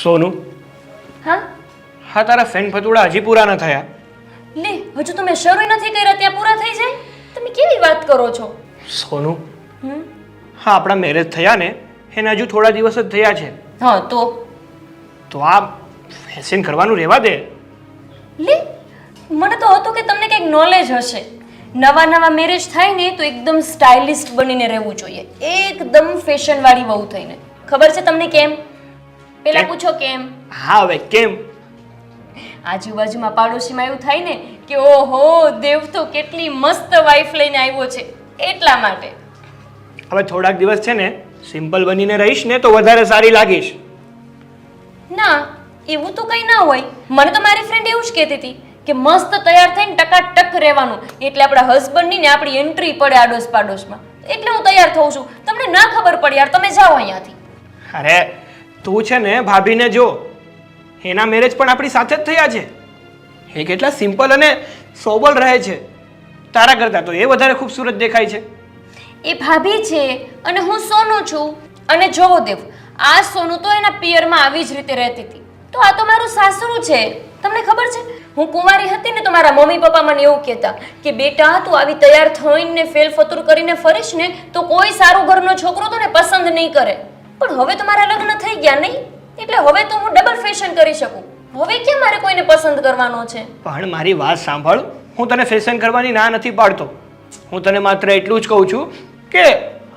સોનું, હા હા તારા ફેન ફતુડા હજી પૂરા ન થયા. લે, હજુ તમે શરૂ નથી કર્યા ત્યાં પૂરા થઈ જાય? તમે કેવી વાત કરો છો? સોનું, હમ હા આપણા મેરેજ થયા ને એને હજુ થોડા દિવસ જ થયા છે. હા તો આ ફેશન કરવાનું રહેવા દે. લે, મને તો હતું કે તમને કંઈક નોલેજ હશે. નવા નવા મેરેજ થાય ને તો એકદમ સ્ટાઇલિસ્ટ બનીને રહેવું જોઈએ, એકદમ ફેશન વાળી વહુ થઈને. ખબર છે તમને કેમ? પેલા કેમ? પૂછો કેમ. હા હવે કેમ? આજુબાજુમાં પાડોશીમાં એવું થાય ને કે ઓહો દેવ તો કેટલી મસ્ત વાઈફ લઈને આવ્યો છે, એટલા માટે. હવે થોડાક દિવસ છે ને સિમ્પલ બનીને રહીશ ને તો વધારે સારી લાગીશ. ના, એવું તો કંઈ ના હોય. મને તો મારી ફ્રેન્ડ એવું જ કહેતી હતી કે મસ્ત તૈયાર થઈને ટકાટક રહેવાનું, એટલે આપણા હસબન્ડની ને આપણી એન્ટ્રી પડે આડોશ પાડોશમાં. એટલે હું તૈયાર થઉં છું. તમને ના ખબર પડે યાર, તમે જાઓ અહીંયાથી. અરે તું છે ને ભાભીને જો, એના મેરેજ પણ આપણી સાથે જ થયા છે. એ કેટલા સિમ્પલ અને સોબર રહે છે, તારા કરતાં તો એ વધારે ખૂબસૂરત દેખાય છે. એ ભાભી છે અને હું સોનું છું. અને જોવો દેવ, આ સોનું તો એના પિયરમાં આવી જ રીતે રહેતી હતી, તો આ તો મારું સાસરું છે. તમને ખબર છે, હું કુંવારી હતી ને તો મારા મમ્મી પપ્પા મને એવું કહેતા કે બેટા તું આવી તૈયાર થઈને ફેલ ફતુર કરીને ફરીશ ને તો કોઈ સારું ઘરનો છોકરો તને પસંદ નહીં કરે. પણ હવે તો મારા લગ્ન થઈ ગયા નહીં, એટલે હવે તો હું ડબલ ફેશન કરી શકું. હવે કેમ મારે કોઈને પસંદ કરવાનો છે? પણ મારી વાત સાંભળ, હું તને ફેશન કરવાની ના નથી પાડતો. હું તને માત્ર એટલું જ કહું છું કે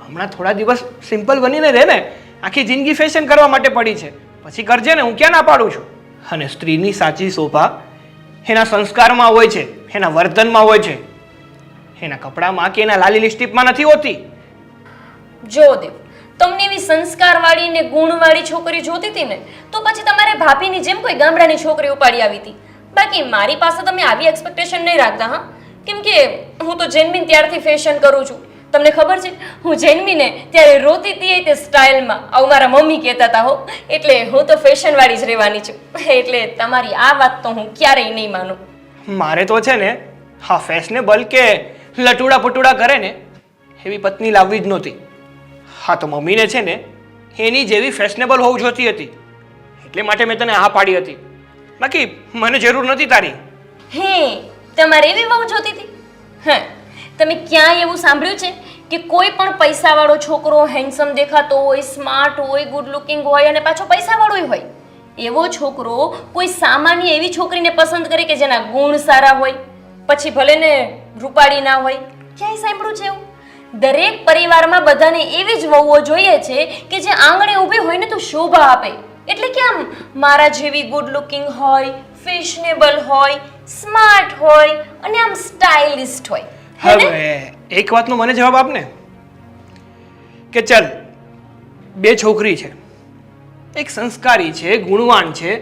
હમણાં થોડા દિવસ સિમ્પલ બનીને રહે ને, આખી જિંદગી ફેશન કરવા માટે પડી છે, પછી કરજે ને, હું ક્યાં ના પાડું છું. અને સ્ત્રીની સાચી શોભા એના સંસ્કારમાં હોય છે, એના વર્તનમાં હોય છે, એના કપડામાં કે એના લાલી લિપસ્ટિકમાં નથી હોતી. જો દેવ, તમને એવી સંસ્કારવાળી ને ગુણવાળી છોકરી જોતી હતી ને તો પછી તમારે ભાભીની જેમ કોઈ ગામડાની છોકરી ઉપાડી આવી હતી. બાકી મારી પાસે તમે આવી એક્સપેક્ટેશન નહીં રાખતા. હા, કેમ કે હું તો જન્મીને ત્યારથી ફેશન કરું છું. તમને ખબર છે, હું જન્મીને ત્યારે રોતી હતી તે સ્ટાઇલમાં, આવું મારા મમ્મી કહેતા હતા હો. એટલે હું તો ફેશન વાળી જ રહેવાની છું. એટલે તમારી આ વાત તો હું ક્યારેય નહીં માનું. મારે તો છે ને હા ફેશનેબલ કે લટુડા પટુડા કરે ને એવી પત્ની લાવવી જ નહોતી. હા તો મમ્મીને છે ને એની જેવી ફેશનેબલ હોવું જોતી હતી, એટલે માટે મેં તને હા પાડી હતી. બાકી મને જરૂર નથી તારી. હે, તમારે એવી વહુ જોતી હતી? હા, તમે ક્યાંય એવું સાંભળ્યું છે કે કોઈ પણ પૈસાવાળો છોકરો હેન્ડસમ દેખાતો હોય, સ્માર્ટ હોય, ગુડ લુકિંગ હોય અને પાછો પૈસાવાળો હોય, એવો છોકરો કોઈ સામાન્ય એવી છોકરીને પસંદ કરે કે જેના ગુણ સારા હોય, પછી ભલે ને રૂપાળી ના હોય? ક્યાંય સાંભળ્યું છે એવું? દરેક પરિવારમાં બધાને એવી જ વહુઓ જોઈએ છે કે જે આંગણે ઊભી હોય ને તો શોભા આપે. એટલે કે આમ મારા જેવી ગુડ લુકિંગ હોય, ફેશનેબલ હોય, સ્માર્ટ હોય અને આમ સ્ટાઇલિસ્ટ હોય. હવે એક વાતનો મને જવાબ આપ ને કે ચલ બે છોકરી છે, એક સંસ્કારી છે, ગુણવાન છે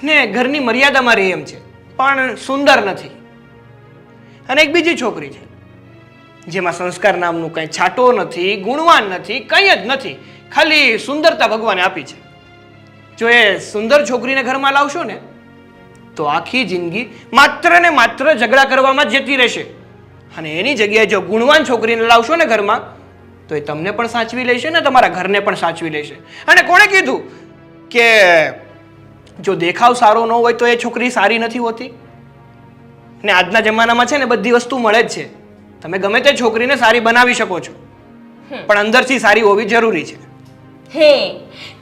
ને ઘરની મર્યાદામાં રહે એમ છે, પણ સુંદર નથી. અને એક બીજી છોકરી છે જેમાં સંસ્કાર નામનું કંઈ છાંટો નથી, ગુણવાન નથી, કંઈ જ નથી, ખાલી સુંદરતા ભગવાને આપી છે. જો એ સુંદર છોકરીને ઘરમાં લાવશો ને તો આખી જિંદગી માત્ર ને માત્ર ઝઘડા કરવામાં જ જતી રહેશે. અને એની જગ્યાએ જો ગુણવાન છોકરીને લાવશો ને ઘરમાં તો એ તમને પણ સાચવી લેશે ને તમારા ઘરને પણ સાચવી લેશે. અને કોણે કીધું કે જો દેખાવ સારો ન હોય તો એ છોકરી સારી નથી હોતી? ને આજના જમાનામાં છે ને બધી વસ્તુ મળે જ છે. તમે ગમે તે છોકરીને સારી બનાવી શકો છો, પણ અંદરથી સારી હોવી જરૂરી છે. હે,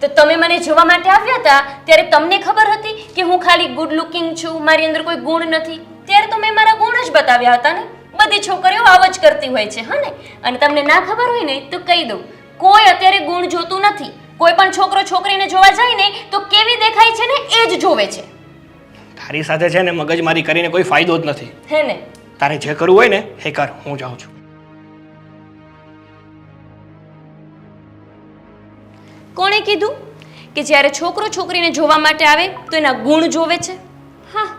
તો તમે મને જોવા માટે આવ્યા હતા ત્યારે તમને ખબર હતી કે હું ખાલી ગુડ લુકિંગ છું, મારી અંદર કોઈ ગુણ નથી? ત્યારે તો મેં મારા ગુણ જ બતાવ્યા હતા ને. બધી છોકરીઓ આવ જ કરતી હોય છે. હા ને? અને તમને ના ખબર હોય ને તો કહી દઉં, કોઈ અત્યારે ગુણ જોતું નથી. કોઈ પણ છોકરો છોકરીને જોવા જાય ને તો કેવી દેખાય છે ને એ જ જોવે છે. તારી સાથે છે ને મગજમારી કરીને કોઈ ફાયદો જ નથી. હે ને? તારે જે કરવું હોય ને એ કર, હું જાઉં છું. કોણે કીધું કે જ્યારે છોકરો છોકરીને જોવા માટે આવે તો એના ગુણ જોવે છે? હા,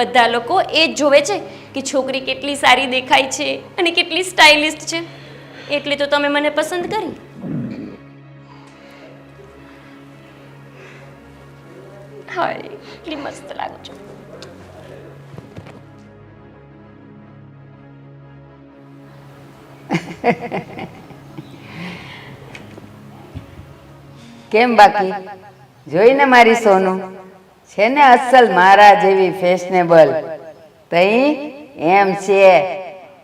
બધા લોકો એ જ જોવે છે કે છોકરી કેટલી સારી દેખાય છે અને કેટલી સ્ટાઇલિસ્ટ છે. એટલે તો તમે મને પસંદ કરી. હાય, કેટલી મસ્ત લાગો છો. કેમ બાકી જોઈને મારી સોનું છે ને અસલ મારા જેવી ફેશનેબલ તઈ એમ છે.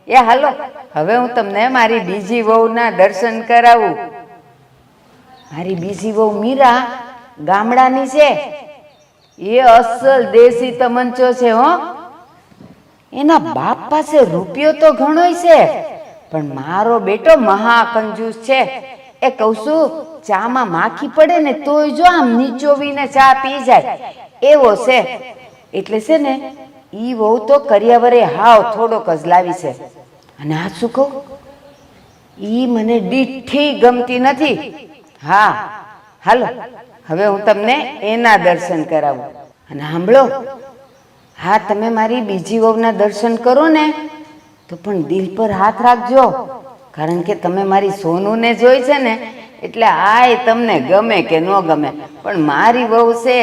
એ હાલો હવે હું તમને મારી બીજી વહુના દર્શન કરાવું. મારી બીજી વહુ મીરા ગામડાની છે. એ અસલ દેશી તમંચો છે હો. એના બાપ પાસે રૂપિયો તો ઘણોય છે, પણ મારો બેટો મહાકંજૂસ છે. એ કહું છું, ચામાં માખી પડે ને તોય જો આમ નીચોવીને ચા પી જાય એવો છે. એટલે છે ને ઈ વહુ તો કર્યાવરે હાવ થોડોક જ લાવી છે. અને આ શું કહું, ઈ મને દીઠી ગમતી નથી. હા હાલો હવે હું તમને એના દર્શન કરાવું. અને સાંભળો, હા તમે મારી બીજી વહુના દર્શન કરો ને તો પણ દિલ પર હાથ રાખજો, કારણ કે તમે મારી સોનુને જોઈ છે ને એટલે આય તમને ગમે કે ન ગમે, પણ મારી વહુ છે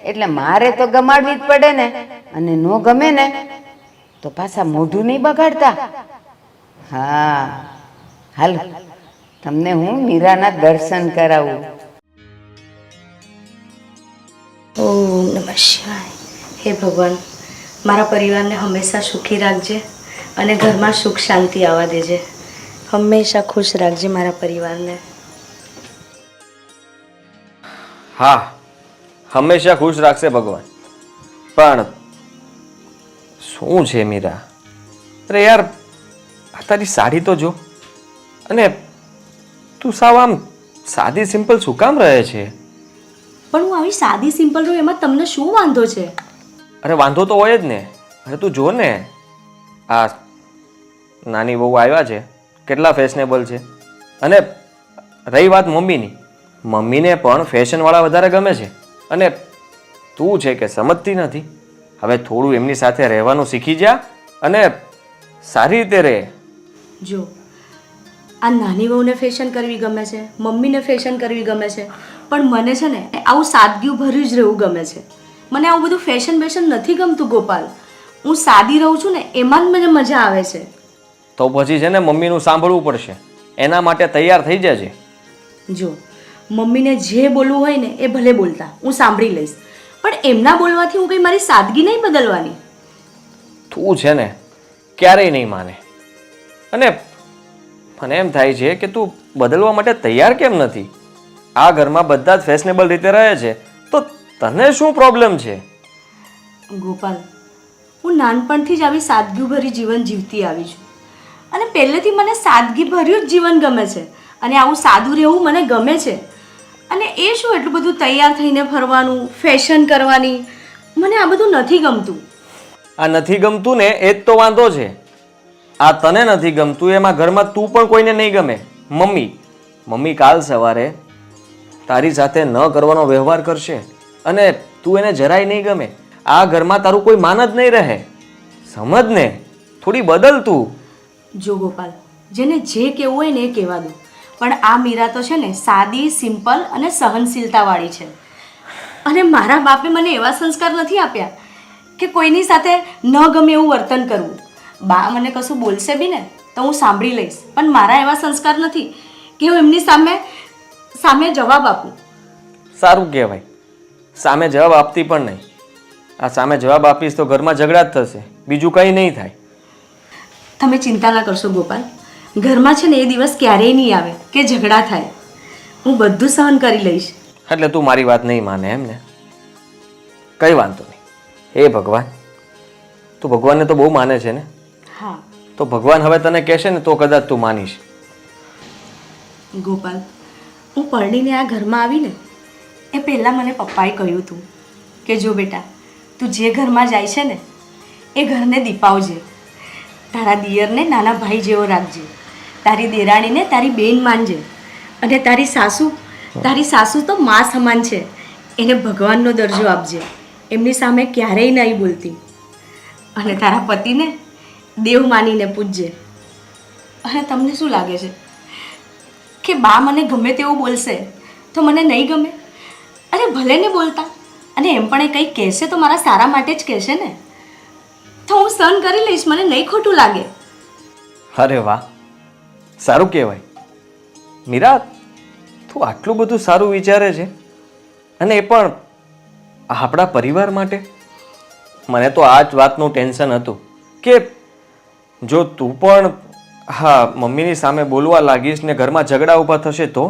એટલે મારે તો ગમાડવી જ પડે ને. અને ન ગમે ને તો પાછા મોઢું નહીં બગાડતા. હા હાલ તમને હું મીરાના દર્શન કરાવું. ઓમ નમઃ શિવાય. હે ભગવાન, મારા પરિવારને હંમેશા સુખી રાખજે અને ઘરમાં સુખ શાંતિ આવવા દેજે. હંમેશા ખુશ રાખજે મારા પરિવારને. હા, હંમેશા ખુશ રાખશે ભગવાન. પણ શું છે મીરા? અરે યાર, આ તારી સાડી તો જો, અને તું સાવ આમ સાદી સિમ્પલ શું કામ રહે છે? પણ હું આવી સાદી સિમ્પલ રહું એમાં તમને શું વાંધો છે? અરે વાંધો તો હોય જ ને. અરે તું જો ને, આ નાની વહુ આવ્યા છે, કેટલા ફેશનેબલ છે. અને રહી વાત મમ્મીની, મમ્મીને પણ ફેશનવાળા વધારે ગમે છે. અને તું છે કે સમજતી નથી. હવે થોડું એમની સાથે રહેવાનું શીખી જા અને સારી રીતે રહે. જો આ નાની વહુને ફેશન કરવી ગમે છે, મમ્મીને ફેશન કરવી ગમે છે, પણ મને છે ને આવું સાદગી ભર્યું જ રહેવું ગમે છે. મને આવું બધું ફેશન બેશન નથી ગમતું ગોપાલ. હું સાદી રહું છું ને એમાં જ મને મજા આવે છે. તો પછી છે ને મમ્મીનું સાંભળવું પડશે. એના માટે તૈયાર થઈ જજે. જો મમ્મીને જે બોલવું હોય ને એ ભલે બોલતા, હું સાંભળી લઈશ, પણ એમના બોલવાથી હું કંઈ મારી સાદગી નહીં બદલવાની. તું છે ને ક્યારેય નહીં માને. અને મને એમ થાય છે કે તું બદલવા માટે તૈયાર કેમ નથી? આ ઘરમાં બધા જ ફેશનેબલ રીતે રહે છે, તો તને શું પ્રોબ્લેમ છે? ગોપાલ, હું નાનપણથી જ આવી સાદગીભરી જીવન જીવતી આવી છું, અને પહેલેથી મને સાદગીભર્યું જ જીવન ગમે છે, અને આવું સાદું રહેવું મને ગમે છે. અને એ શું એટલું બધું તૈયાર થઈને ફરવાનું, ફેશન કરવાની, મને આ બધું નથી ગમતું. આ નથી ગમતું ને એ જ તો વાંધો છે. આ તને નથી ગમતું એમાં ઘરમાં તું પણ કોઈને નહીં ગમે. મમ્મી કાલ સવારે તારી સાથે ન કરવાનો વ્યવહાર કરશે અને તું એને જરાય નહીં ગમે. આ ઘરમાં તારું કોઈ માન જ નહીં રહે. સમજ ને, થોડી બદલ તું. જો ગોપાલ, જેને જે કહેવું હોય ને એ કહેવા દો, પણ આ મીરા તો છે ને સાદી, સિમ્પલ અને સહનશીલતાવાળી છે. અને મારા બાપે મને એવા સંસ્કાર નથી આપ્યા કે કોઈની સાથે ન ગમે એવું વર્તન કરવું. બા મને કશું બોલશે બી ને તો હું સાંભળી લઈશ, પણ મારા એવા સંસ્કાર નથી કે હું એમની સામે જવાબ આપું. સારું કહેવાય, સામે જવાબ આપતી પણ નહીં. આ સામે જવાબ આપીશ તો ઘરમાં ઝઘડા જ થશે, બીજું કંઈ નહીં થાય. તમે ચિંતા ના કરશો ગોપાલ, ઘરમાં છે ને એ દિવસ ક્યારેય નહીં આવે કે ઝઘડા થાય. હું બધું સહન કરી લઈશ. એટલે તું મારી વાત નહીં માને એમ ને? કંઈ વાંધો નહીં. હે ભગવાન, તું ભગવાનને તો બહુ માને છે ને? હા. તો ભગવાન હવે તને કહેશે ને તો કદાચ તું માનીશ. ગોપાલ, હું પરણીને આ ઘરમાં આવીને એ પહેલાં મને પપ્પાએ કહ્યું હતું કે જો બેટા, તું જે ઘરમાં જાય છે ને એ ઘરને દીપાવજે, તારા દિયરને નાના ભાઈ જેવો રાખજે, તારી દેરાણીને તારી બેન માનજે, અને તારી સાસુ તો મા સમાન છે, એને ભગવાનનો દરજ્જો આપજે, એમની સામે ક્યારેય નહીં બોલતી, અને તારા પતિને દેવ માનીને પૂજજે. અને તમને શું લાગે છે કે બા મને ગમે તેવું બોલશે તો મને નહીં ગમે? અરે ભલે ને બોલતા, અને એમ પણ એ કંઈ કહેશે તો મારા સારા માટે જ કહેશે ને, તો હું સહન કરી લઈશ, મને નહીં ખોટું લાગે. અરે વાહ, સારું કહેવાય. મીરા, તું આટલું બધું સારું વિચારે છે. અને એ પણ આપણા પરિવાર માટે. મને તો આ જ વાતનું ટેન્શન હતું કે જો તું પણ હા મમ્મીની સામે બોલવા લાગીશ ને ઘરમાં ઝઘડા ઊભા થશે તો.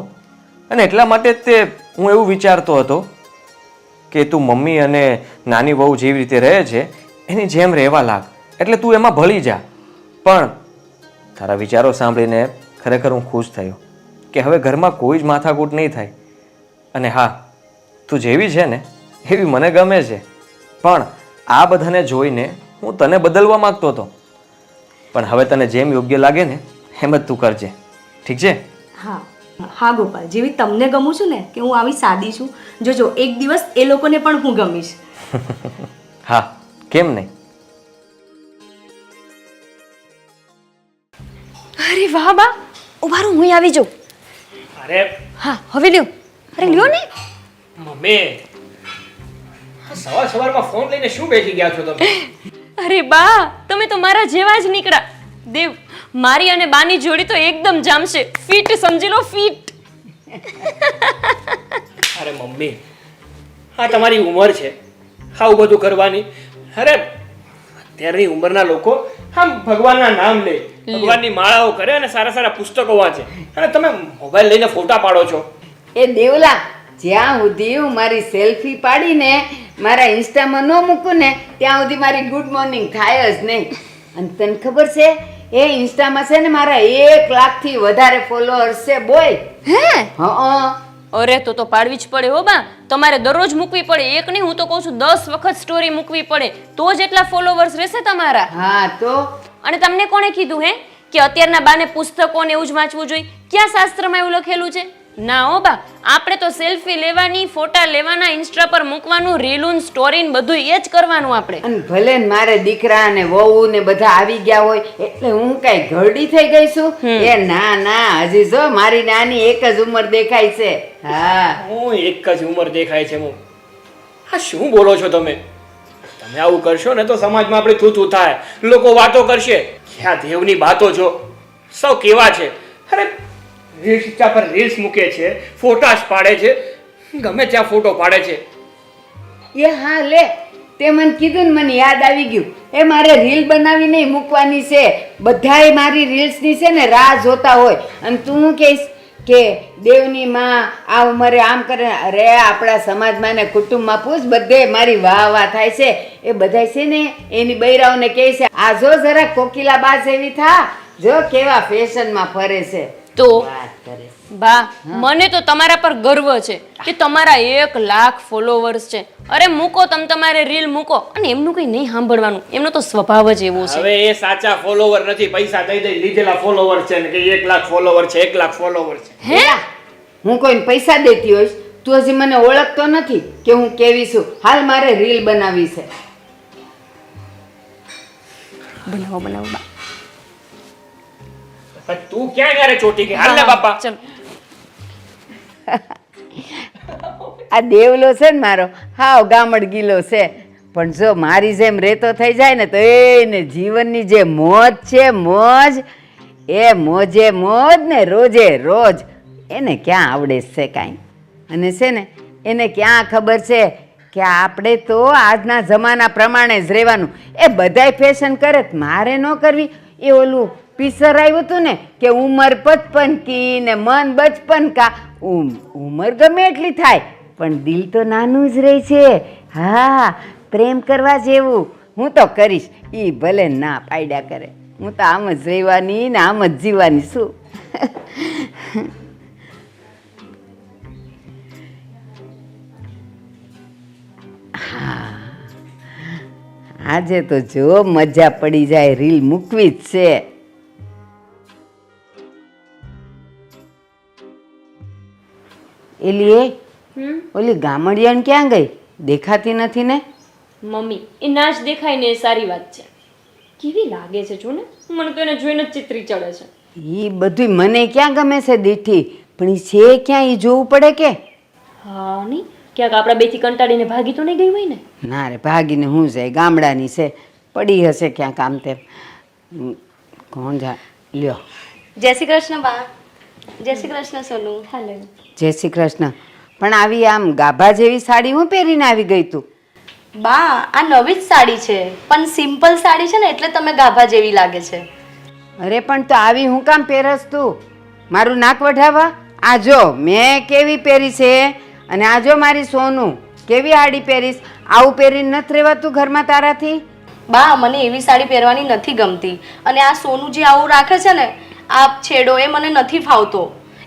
અને એટલા માટે જ તે હું એવું વિચારતો હતો કે તું મમ્મી અને નાની વહુ જેવી રીતે રહે છે એની જેમ રહેવા લાગ, એટલે તું એમાં ભળી જા. પણ તારા વિચારો સાંભળીને ખરેખર હું ખુશ થયો કે હવે ઘરમાં કોઈ જ માથાકૂટ નહીં થાય. અને હા, તું જેવી છે ને એવી મને ગમે છે. પણ આ બધાને જોઈને હું તને બદલવા માંગતો હતો. પણ હવે તને જેમ યોગ્ય લાગે ને એમ જ તું કરજે, ઠીક છે? હા હા ગોપાલ, જેવી તમને ગમું છું ને કે હું આવી સાદી છું, જોજો એક દિવસ એ લોકોને પણ હું ગમીશ. હા, કેમ નહીં? અરે વાહ બા, ઉભા રહો, હું આવી જાઉં. અરે હા હવે લ્યો. અરે લ્યો ને. મમ્મી, સવારમાં ફોન લઈને શું બેસી ગયા છો તમે? અરે બા, તમે તો મારા જેવા જ નીકળ્યા. દેવ, મારી અને બાની જોડી તો એકદમ જામશે. ફિટ સમજી લો, ફિટ. અરે મમ્મી, હા તમારી ઉંમર છે આવું બધું કરવાની. અરે અત્યારની ઉંમરના લોકો આમ ભગવાનના નામ લે, ભગવાનની માળાઓ કરે અને સારા સારા પુસ્તકો વાંચે, અને તમે મોબાઈલ લઈને ફોટા પાડો છો. એ દેવલા, જ્યાં સુધી હું મારી સેલ્ફી પાડીને મારા ઇન્સ્ટામાં ન મૂકું ને ત્યાં સુધી મારી ગુડ મોર્નિંગ થાય જ નહીં. અને તને ખબર છે એ ઇન્સ્ટામાં છે ને મારા 1 લાખથી વધારે ફોલોઅર્સ છે. બોય હે? હા. અરે તો પાડવી જ પડે હો બા. તમારે દરરોજ મૂકવી પડે, એક નહીં હું તો કહું છું 10 વખત સ્ટોરી મૂકવી પડે, તો જ એટલા ફોલોવર્સ રહેશે તમારા. હા તો અને તમને કોણે કીધું હે કે અત્યારના બાને પુસ્તકો ને એવું જ વાંચવું જોઈએ? ક્યાં શાસ્ત્રમાં એવું લખેલું છે? ના હો બા, આપણે તો સેલ્ફી લેવાની, ફોટા લેવાના, ઇન્સ્ટા પર મૂકવાનું, રીલું સ્ટોરી બધું એ જ કરવાનું આપણે. અને ભલે ને મારે દીકરા ને વહુ ને બધા આવી ગયા હોય એટલે હું કઈ ઘરડી થઈ ગઈ છું? એ ના ના, હજી જો મારી નાની એક જ ઉંમર દેખાય છે. હા, હું એક જ ઉંમર દેખાય છે. હું હા શું બોલો છો તમે? તમે આવું કરશો ને તો સમાજમાં આપણે થૂથું થાય, લોકો વાતો કરશે. ક્યાં દેવની વાતો જો, સૌ કેવા છે. અરે ઇન્સ્ટા પર રીલ્સ મૂકે છે, ફોટાસ પાડે છે, ગમે ત્યાં ફોટો પાડે છે. એ હા લે, તે મને કીધું ને મને યાદ આવી ગયું. એ મારે રીલ બનાવીને મૂકવાની છે. બધાય મારી રીલ્સની છે ને રાહ જોતા હોય. અને તું શું કહીશ કે દેવની માં આ ઉંમરે આમ કરે? અરે આપણા સમાજમાં ને કુટુંબમાં પૂછ, બધે મારી વાહ વાહ થાય છે. એ બધાય છે ને એની બૈરાઓને કહે છે આ જો જરા કોકિલા બાજ એવી થા, જો કેવા ફેશનમાં ફરે છે. તો વાત કરે બા, મને તો તમારા પર ગર્વ છે કે તમારા 1 લાખ ફોલોવર્સ છે. અરે મૂકો, તમારે રીલ મૂકો, અને એમનું કઈ નહીં સાંભળવાનું, એમનો તો સ્વભાવ જ એવો છે. હવે એ સાચા ફોલોવર નથી, પૈસા દઈ દઈ લીધેલા ફોલોવર છે ને કે 1 લાખ ફોલોવર છે, 1 લાખ ફોલોવર છે. હે? હું કોઈને પૈસા દેતી હોઈશ, તું હજી મને ઓળખતો નથી કે હું કેવી છું. હાલ મારે રીલ બનાવી છે. બનાવો બનાવો બા. પણ તું ક્યાં યારે ચોટી ગઈ? હાલ ને બાપા. ચલો. આ દેવલો છે ને મારો, હાવ ગામડ ગીલો છે. પણ જો મારી જેમ રેતો થઈ જાય ને તો એને જીવનની જે મોજ છે, મોજ, એ મોજે મોજ ને રોજે રોજ. એને ક્યાં આવડે છે કાંઈ? અને છે ને એને ક્યાં ખબર છે કે આપણે તો આજના જમાના પ્રમાણે જ રહેવાનું. એ બધાય ફેશન કરે, મારે ન કરવી. એ ઓલું પિક્ચર આવ્યું હતું ને કે ઉંમર 55 કી ને મન 55 કા. ઉંમર ગમે એટલી થાય પણ દિલ તો નાનું જ રહે છે. હા, પ્રેમ કરવા જેવું. હું તો કરીશ, એ ભલે ના પાડ્યા કરે. હું તો આમ જ રહેવાની ને આમ જ જીવવાની છું. હા, આજે તો જો મજા પડી જાય, રીલ મૂકવી જ છે. એલી ઓલી ગામડિયાને ક્યાં ગઈ? દેખાતી નથી ને? મમ્મી, એ નાચ દેખાય ને એ સારી વાત છે. કેવી લાગે છે જો ને, મને તો એને જોઈને જ ચિત્રી ચડે છે. એ બધું મને ક્યાં ગમે છે દીઠી, પણ એ છે ક્યાં એ જોવું પડે કે? હા નહીં, ક્યાંક આપણા બેથી કંટાળીને ભાગી તો નહીં ગઈ હોય ને? ના રે, ભાગીને હું જાય, ગામડાની છે, પડી હશે ક્યાંક આમ તેમ. કોણ જા લ્યો. જય શ્રી કૃષ્ણ બા. જય શ્રી કૃષ્ણ સોનુ. હાલે. જય શ્રી કૃષ્ણ. પણ આવી આમ ગાભા જેવી સાડી હું પહેરીને આવી ગઈ તું? બા આ નવી જ સાડી છે, પણ સિમ્પલ સાડી છે ને એટલે તમે ગાભા જેવી લાગે છે. અરે પણ તો આવી હું કામ પહેરસ તું? મારું નાક વઢાવા? આ જો મેં કેવી પહેરી છે, અને આ જો મારી સોનું કેવી આડી પહેરીશ. આવું પહેરીને નથી રહેવાતું ઘરમાં તારાથી? બા મને એવી સાડી પહેરવાની નથી ગમતી, અને આ સોનું જે આવું રાખે છે ને આ છેડો એ મને નથી ફાવતો.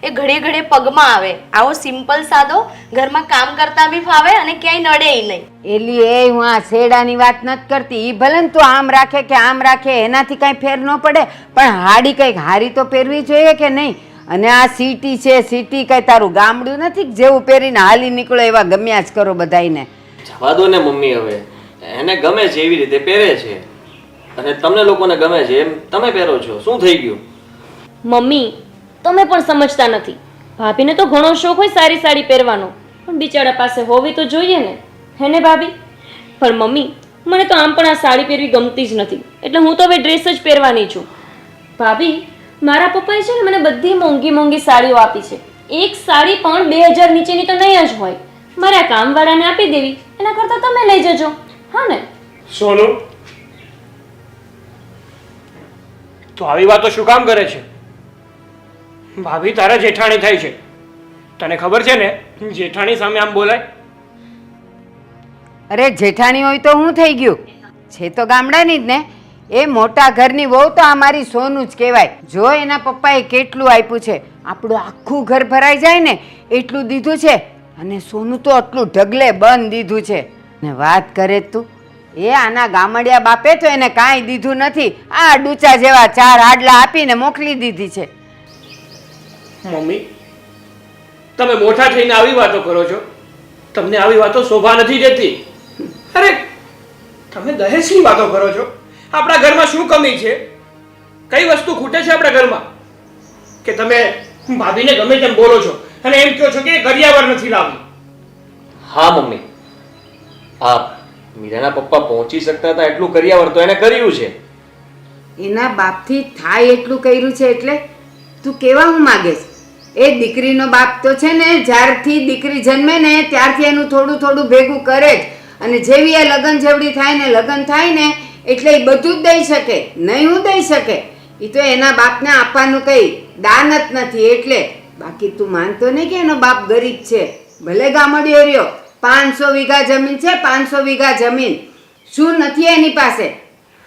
એ ઘડીએ ઘડીએ પગમાં આવે. આવો સિમ્પલ સાદો ઘરમાં કામ કરતા બી ફાવે અને ક્યાંય નડે નહીં. એલી એ હું આ શેડાની વાત નથી કરતી. ઈ ભલે ને તું આમ રાખે કે આમ રાખે એનાથી કાંઈ ફેર ન પડે, પણ હાડી કંઈક હારી તો પહેરવી જોઈએ કે નહીં? અને આ સિટી છે, સિટી કંઈ તારું ગામડું નથી કે જેવું પહેરીને હાલી નીકળો એવા ગમ્યા જ કરો બધાયને. જવા દો ને મમ્મી, હવે એને ગમે છે એવી રીતે પહેરે છે, અને તમને લોકોને ગમે છે એમ તમે પહેરો છો. શું થઈ ગયું? મમ્મી તમે પણ સમજતા નથી. ભાભીને તો ઘણો શોખ હોય સારી સાડી પહેરવાનો, પણ બિચારા પાસે હોવી તો જોઈએ ને, હે ને ભાભી? પણ મમ્મી મને તો આમ પણ આ સાડી પહેરવી ગમતી જ નથી, એટલે હું તો હવે ડ્રેસ જ પહેરવાની છું. ભાભી મારા પપ્પાએ છે ને મને બધી મોંઘી મોંઘી સાડીઓ આપી છે. એક સાડી પણ 2000 નીચેની તો નહીં જ હોય. મારે આ કામવાળાને આપી દેવી, એના કરતાં તમે લઈ જજો, હા ને? સોનું, તો આવી વાતો શું કામ કરે છે? ભાભી તારા જેઠાણી થાય છે, તને ખબર છે ને જેઠાણી સામે આમ બોલાય? અરે જેઠાણી હોય તો હું થઈ ગયું? છે તો ગામડાની જ ને. એ મોટા ઘરની વહુ તો આ મારી સોનું જ કહેવાય. જો એના પપ્પાએ કેટલું આપ્યું છે, આપણું આખું ઘર ભરાઈ જાય ને એટલું દીધું છે, અને સોનું તો આટલું ઢગલે બંધ દીધું છે. ને વાત કરે તું, એ આના ગામડિયા બાપે તો એને કાંઈ દીધું નથી. આ ડૂચા જેવા 4 હાડલા આપીને મોકલી દીધી છે. મમ્મી, તમે મોટા થઈને આવી વાતો કરો છો? તમને આવી વાતો શોભા નથી દેતી. અરે તમે દહેજની વાતો કરો છો. આપણા ઘરમાં શું કમી છે? કઈ વસ્તુ ખૂટે છે આપણા ઘરમાં કે તમે ભાભીને ગમે તેમ બોલો છો અને એમ કહો છો કે કરિયાવર નથી લાવી? હા મમ્મી, આ મીરાના પપ્પા પહોંચી શકતા હતા એટલું કરિયાવર તો એને કર્યું છે. એના બાપથી થાય એટલું કર્યું છે એટલે તું કેવા હું માગે છે? એ દીકરીનો બાપ તો છે ને જ્યારથી દીકરી જન્મે ને ત્યારથી એનું થોડું થોડું ભેગું કરે જ, અને જેવી એ લગ્ન જેવડી થાય ને એટલે એ બધું જ દઈ શકે. નહીં હું દઈ શકે? એ તો એના બાપને આપવાનું કંઈ દાન જ નથી એટલે. બાકી તું માનતો નહીં કે એનો બાપ ગરીબ છે? ભલે ગામડિયો રહ્યો, 500 વીઘા જમીન છે, 500 વીઘા જમીન. શું નથી એની પાસે?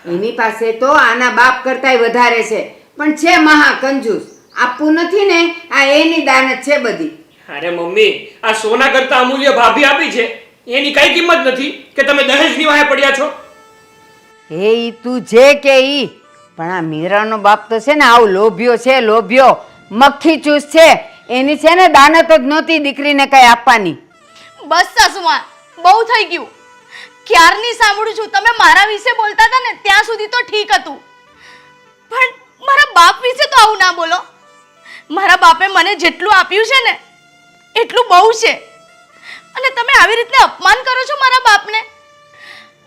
એની પાસે તો આના બાપ કરતાંય વધારે છે, પણ છે મહા કંજૂસ. આપવું નથી ને, આ એની દાનત છે બધી. અરે મમ્મી, આ સોના કરતા અમૂલ્ય ભાભી આપી છે એની કઈ કિંમત નથી કે તમે દહેજની વાહે પડ્યા છો? એ ઈ તું જે કે ઈ, પણ આ મીરાનો બાપ તો છે ને આવું લોભ્યો છે, લોભ્યો મક્ખી ચૂસ છે. એની છે ને દાનત જ નહોતી દીકરીને કઈ આપવાની. બસ સાસુમા, બહુ થઈ ગયું. ક્યારની સાંભળું છું તમે મારા વિશે બોલતા હતા ને ત્યાં સુધી તો ઠીક હતું, પણ મારા બાપ વિશે તો આવું ના બોલો. મારા બાપે મને જેટલું આપ્યું છે ને એટલું બહુ છે, અને તમે આવી રીતે અપમાન કરો છો મારા બાપને.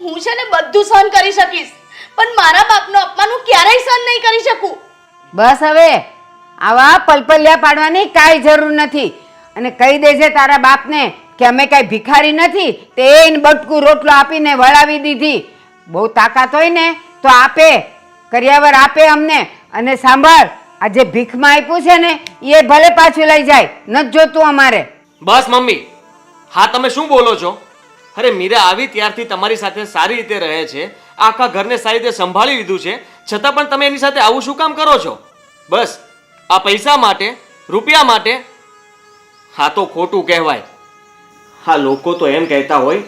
હું છે ને બધું સહન કરી શકીશ, પણ મારા બાપનું અપમાન હું ક્યારેય સહન નહીં કરી શકું. બસ હવે આવા પલપલિયા પાડવાની કાંઈ જરૂર નથી. અને કહી દેજે તારા બાપને કે અમે કાંઈ ભિખારી નથી, તે એને બટકું રોટલો આપીને વળાવી દીધી. બહુ તાકાત હોય ને તો આપે, કરિયાવર આપે અમને. અને સાંભળ, આ જે ભીખમાં આપ્યું છે ને એ ભલે પાછું લઈ જાય, નથી જોતું અમારે. બસ મમ્મી, હા તમે શું બોલો છો? અરે મીરા આવી ત્યારથી તમારી સાથે સારી રીતે રહે છે, આખા ઘરને સારી રીતે સંભાળી લીધું છે, છતાં પણ તમે એની સાથે આવું શું કામ કરો છો? બસ આ પૈસા માટે, રૂપિયા માટે? હા તો ખોટું કહેવાય. હા લોકો તો એમ કહેતા હોય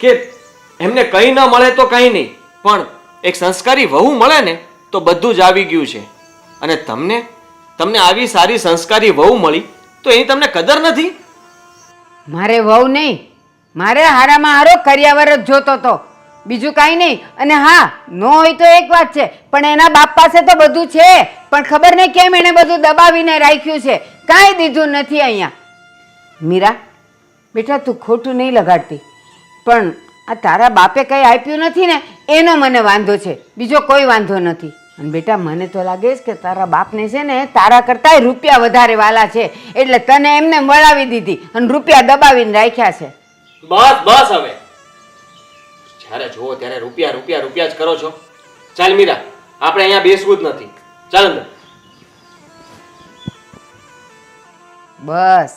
કે એમને કંઈ ન મળે તો કંઈ નહીં, પણ એક સંસ્કારી વહુ મળે ને તો બધું જ આવી ગયું છે. અને તમને આવી સારી સંસ્કારી વહુ મળી તો એની તમને કદર નથી? મારે વહુ નહીં, મારે હારામાં હારો કરિયાવર જ જોતો તો, બીજું કાંઈ નહીં. અને હા, નો હોય તો એક વાત છે, પણ એના બાપ પાસે તો બધું છે, પણ ખબર નહીં કેમ એણે બધું દબાવીને રાખ્યું છે, કાંઈ દીધું નથી અહીંયા. મીરા બેટા, તું ખોટું નહીં લગાડતી, પણ આ તારા બાપે કંઈ આપ્યું નથી ને એનો મને વાંધો છે, બીજો કોઈ વાંધો નથી. અને બેટા મને તો લાગે છે કે તારા બાપને છે ને તારા કરતાંય રૂપિયા વધારે વાલા છે, એટલે તને એમને વળાવી દીધી અને રૂપિયા દબાવીને રાખ્યા છે. બસ બસ હવે જ્યારે જુઓ ત્યારે રૂપિયા રૂપિયા રૂપિયા જ કરો છો. ચાલ મીરા, આપણે અહીંયા બેસવું જ નથી. ચાલ અંદર. બસ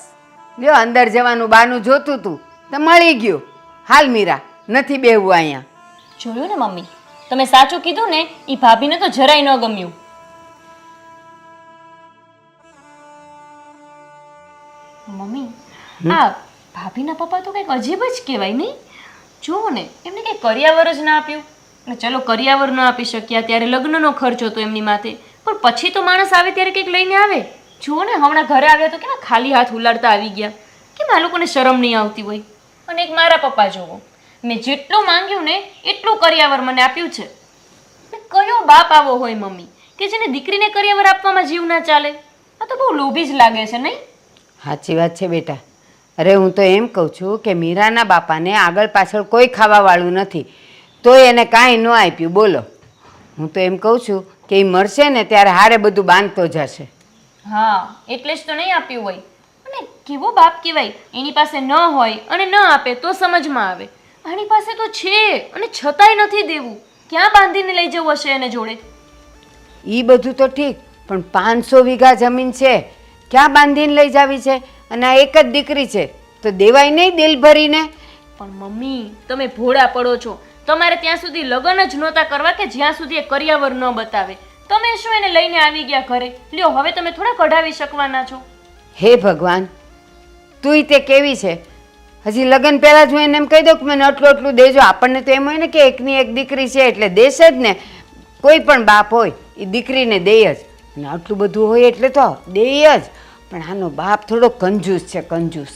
લ્યો, અંદર જવાનું બાનું જોતું તું તો મળી ગયું. હાલ મીરા, નથી બેહવું અહીંયા. જોયું ને મમ્મી, તમે સાચું કીધું ને, એ ભાભીને તો જરાય ન ગમ્યું. મમ્મી, આ ભાભીના પપ્પા તો કંઈક અજીબ જ કહેવાય નહીં. જુઓ ને, એમને કંઈ કરિયાવર જ ના આપ્યું. અને ચલો કરિયાવર ન આપી શક્યા ત્યારે લગ્નનો ખર્ચો હતો એમની માથે, પણ પછી તો માણસ આવે ત્યારે કંઈક લઈને આવે. જુઓ ને, હમણાં ઘરે આવ્યા તો કેવા ખાલી હાથ ઉલાડતા આવી ગયા. કેમ આ લોકોને શરમ નહીં આવતી હોય? અને એક મારા પપ્પા જુઓ, મેં જેટલું માંગ્યું ને એટલું કરિયાવર મને આપ્યું છે. કયો બાપ આવો હોય મમ્મી કે જેને દીકરીને કરિયાવર આપવામાં જીવ ના ચાલે? આ તો બહુ લોભી જ લાગે છે નહીં? સાચી વાત છે બેટા. અરે હું તો એમ કહું છું કે મીરાના બાપાને આગળ પાછળ કોઈ ખાવાવાળું નથી, તોય એને કાંઈ ન આપ્યું. બોલો, હું તો એમ કહું છું કે એ મળશે ને ત્યારે હારે બધું બાંધતો જશે. હા, એટલે જ તો નહીં આપ્યું હોય. અને કેવો બાપ કહેવાય, એની પાસે ન હોય અને ન આપે તો સમજમાં આવે. આની પાસે તો છે અને છતાંય નથી દેવું. ક્યાં બાંધીને લઈ જવું હશે એને જોડે? એ બધું તો ઠીક, પણ 500 વીઘા જમીન છે, ક્યાં બાંધીને લઈ જાવી છે? અને આ એક જ દીકરી છે તો દેવાય નહીં દિલ ભરીને? પણ મમ્મી, તમે ભોળા પડો છો. તમારે ત્યાં સુધી લગ્ન જ નહોતા કરવા કે જ્યાં સુધી એ કરિયાવર ન બતાવે. તમે શું એને લઈને આવી ગયા ઘરે? લ્યો, હવે તમે થોડા કઢાવી શકવાના છો. હે ભગવાન, તુંય તે કેવી છે? હજી લગ્ન પહેલાં જ હું એને એમ કહી દઉં કે મને આટલું આટલું દેજો. આપણને તો એમ હોય ને કે એકની એક દીકરી છે એટલે દેશે જ ને. કોઈ પણ બાપ હોય એ દીકરીને દે જ, અને આટલું બધું હોય એટલે તો દે જ. પણ આનો બાપ થોડો કંજૂસ છે, કંજૂસ.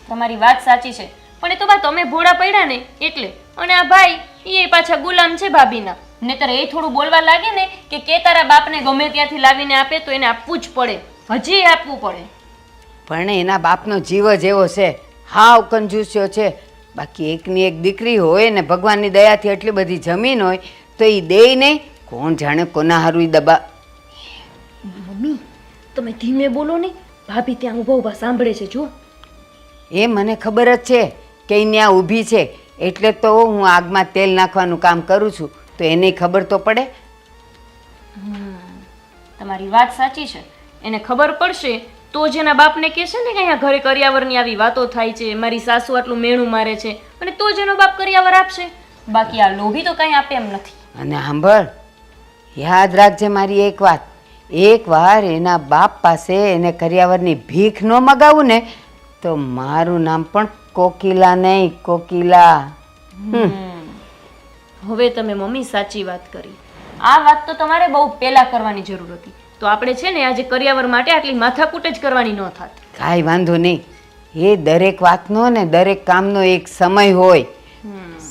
તમારી વાત સાચી છે, પણ એ તો બા તમે ભોળા પડ્યા ને એટલે. અને આ ભાઈ એ પાછા ગુલામ છે ભાભીના. નહીતર એ થોડું બોલવા લાગે ને કે તારા બાપને ગમે ત્યાંથી લાવીને આપે તો એને આપવું જ પડે, હજી આપવું પડે. પણ એના બાપનો જીવ જ એવો છે, હાવ કંજૂસ્યો છે. બાકી એકની એક દીકરી હોય ને ભગવાનની દયાથી એટલી બધી જમીન હોય તો એ દે નહીં. કોણ જાણે કોના હારું દબા. મમ્મી, તમે ધીમે બોલો ને, ભાભી ત્યાં ઊભા ઊભા સાંભળે છે. જો એ મને ખબર જ છે કે એ ત્યાં ઊભી છે, એટલે તો હું આગમાં તેલ નાખવાનું કામ કરું છું, તો એને ખબર તો પડે. તમારી વાત સાચી છે. એને ખબર પડશે તો જ એના બાપને કહેશે ને કે અહીંયા ઘરે કરિયાવરની આવી વાતો થાય છે, મારી સાસુ આટલું મેણું મારે છે, અને તો જ એનો બાપ કરિયાવર આપશે. બાકી આ લોભી તો કંઈ આપે એમ નથી. અને સાંભળ, યાદ રાખજે મારી એક વાત, એકવાર એના બાપ પાસે એને કરિયાવરની ભીખ ન મગાવું ને તો મારું નામ પણ કોકિલા નહીં, કોકિલા. હવે તમે મમ્મી સાચી વાત કરી. આ વાત તો તમારે બહુ પહેલા કરવાની જરૂર હતી. તો આપણે છે ને આજે કરિયાવર માટે આટલી માથાકૂટ જ કરવાની ન થાત. કાંઈ વાંધો નહીં. એ દરેક વાતનો ને દરેક કામનો એક સમય હોય,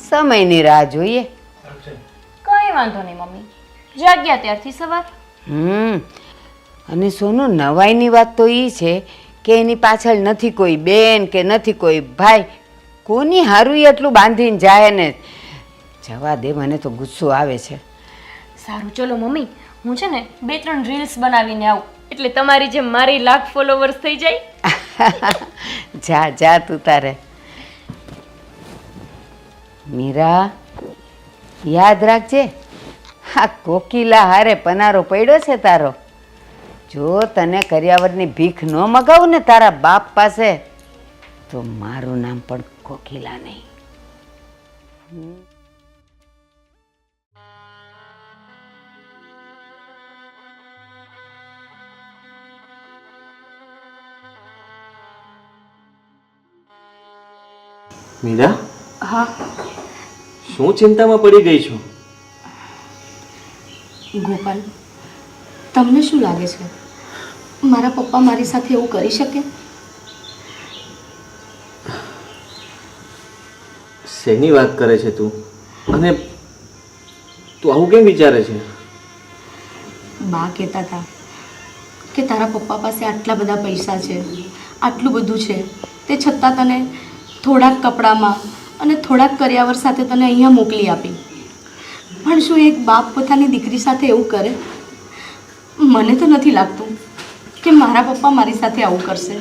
સમયની રાહ જોઈએ. કઈ વાંધો નહીં મમ્મી, જાગ્યા ત્યારથી સવાર. અને સોનું, નવાઈની વાત તો એ છે કે એની પાછળ નથી કોઈ બેન કે નથી કોઈ ભાઈ. કોની હારું એટલું બાંધીને જાય ને? જવા દે, મને તો ગુસ્સો આવે છે. સારું ચલો મમ્મી, હું છે ને 2-3 રીલ્સ બનાવીને આવું, એટલે તમારી જેમ મારી લાખ ફોલોવર્સ થઈ જાય. જા જા તું તારે. મીરા, યાદ રાખજે, આ કોકિલા હારે પનારો પડ્યો છે તારો. જો તને કરિયાવરની ભીખ ન મગાવું ને તારા બાપ પાસે તો મારું નામ પણ કોકિલા નહીં. મીરા, હા શું ચિંતામાં પડી ગઈ છું? ગોપાલ, તમને શું લાગે છે મારા પપ્પા મારી સાથે એવું કરી શકે? શેની વાત કરે છે તું? અને તું આવું કેમ વિચારે છે? બા કહેતા હતા કે તારા પપ્પા પાસે આટલા બધા પૈસા છે, આટલું બધું છે, તે છતાં તને થોડાક કપડામાં અને થોડાક કરિયાવર સાથે તને અહીંયા મોકલી આપી. પણ શું એક બાપ પોતાની દીકરી સાથે એવું કરે? મને તો નથી લાગતું કે મારા પપ્પા મારી સાથે આવું કરશે.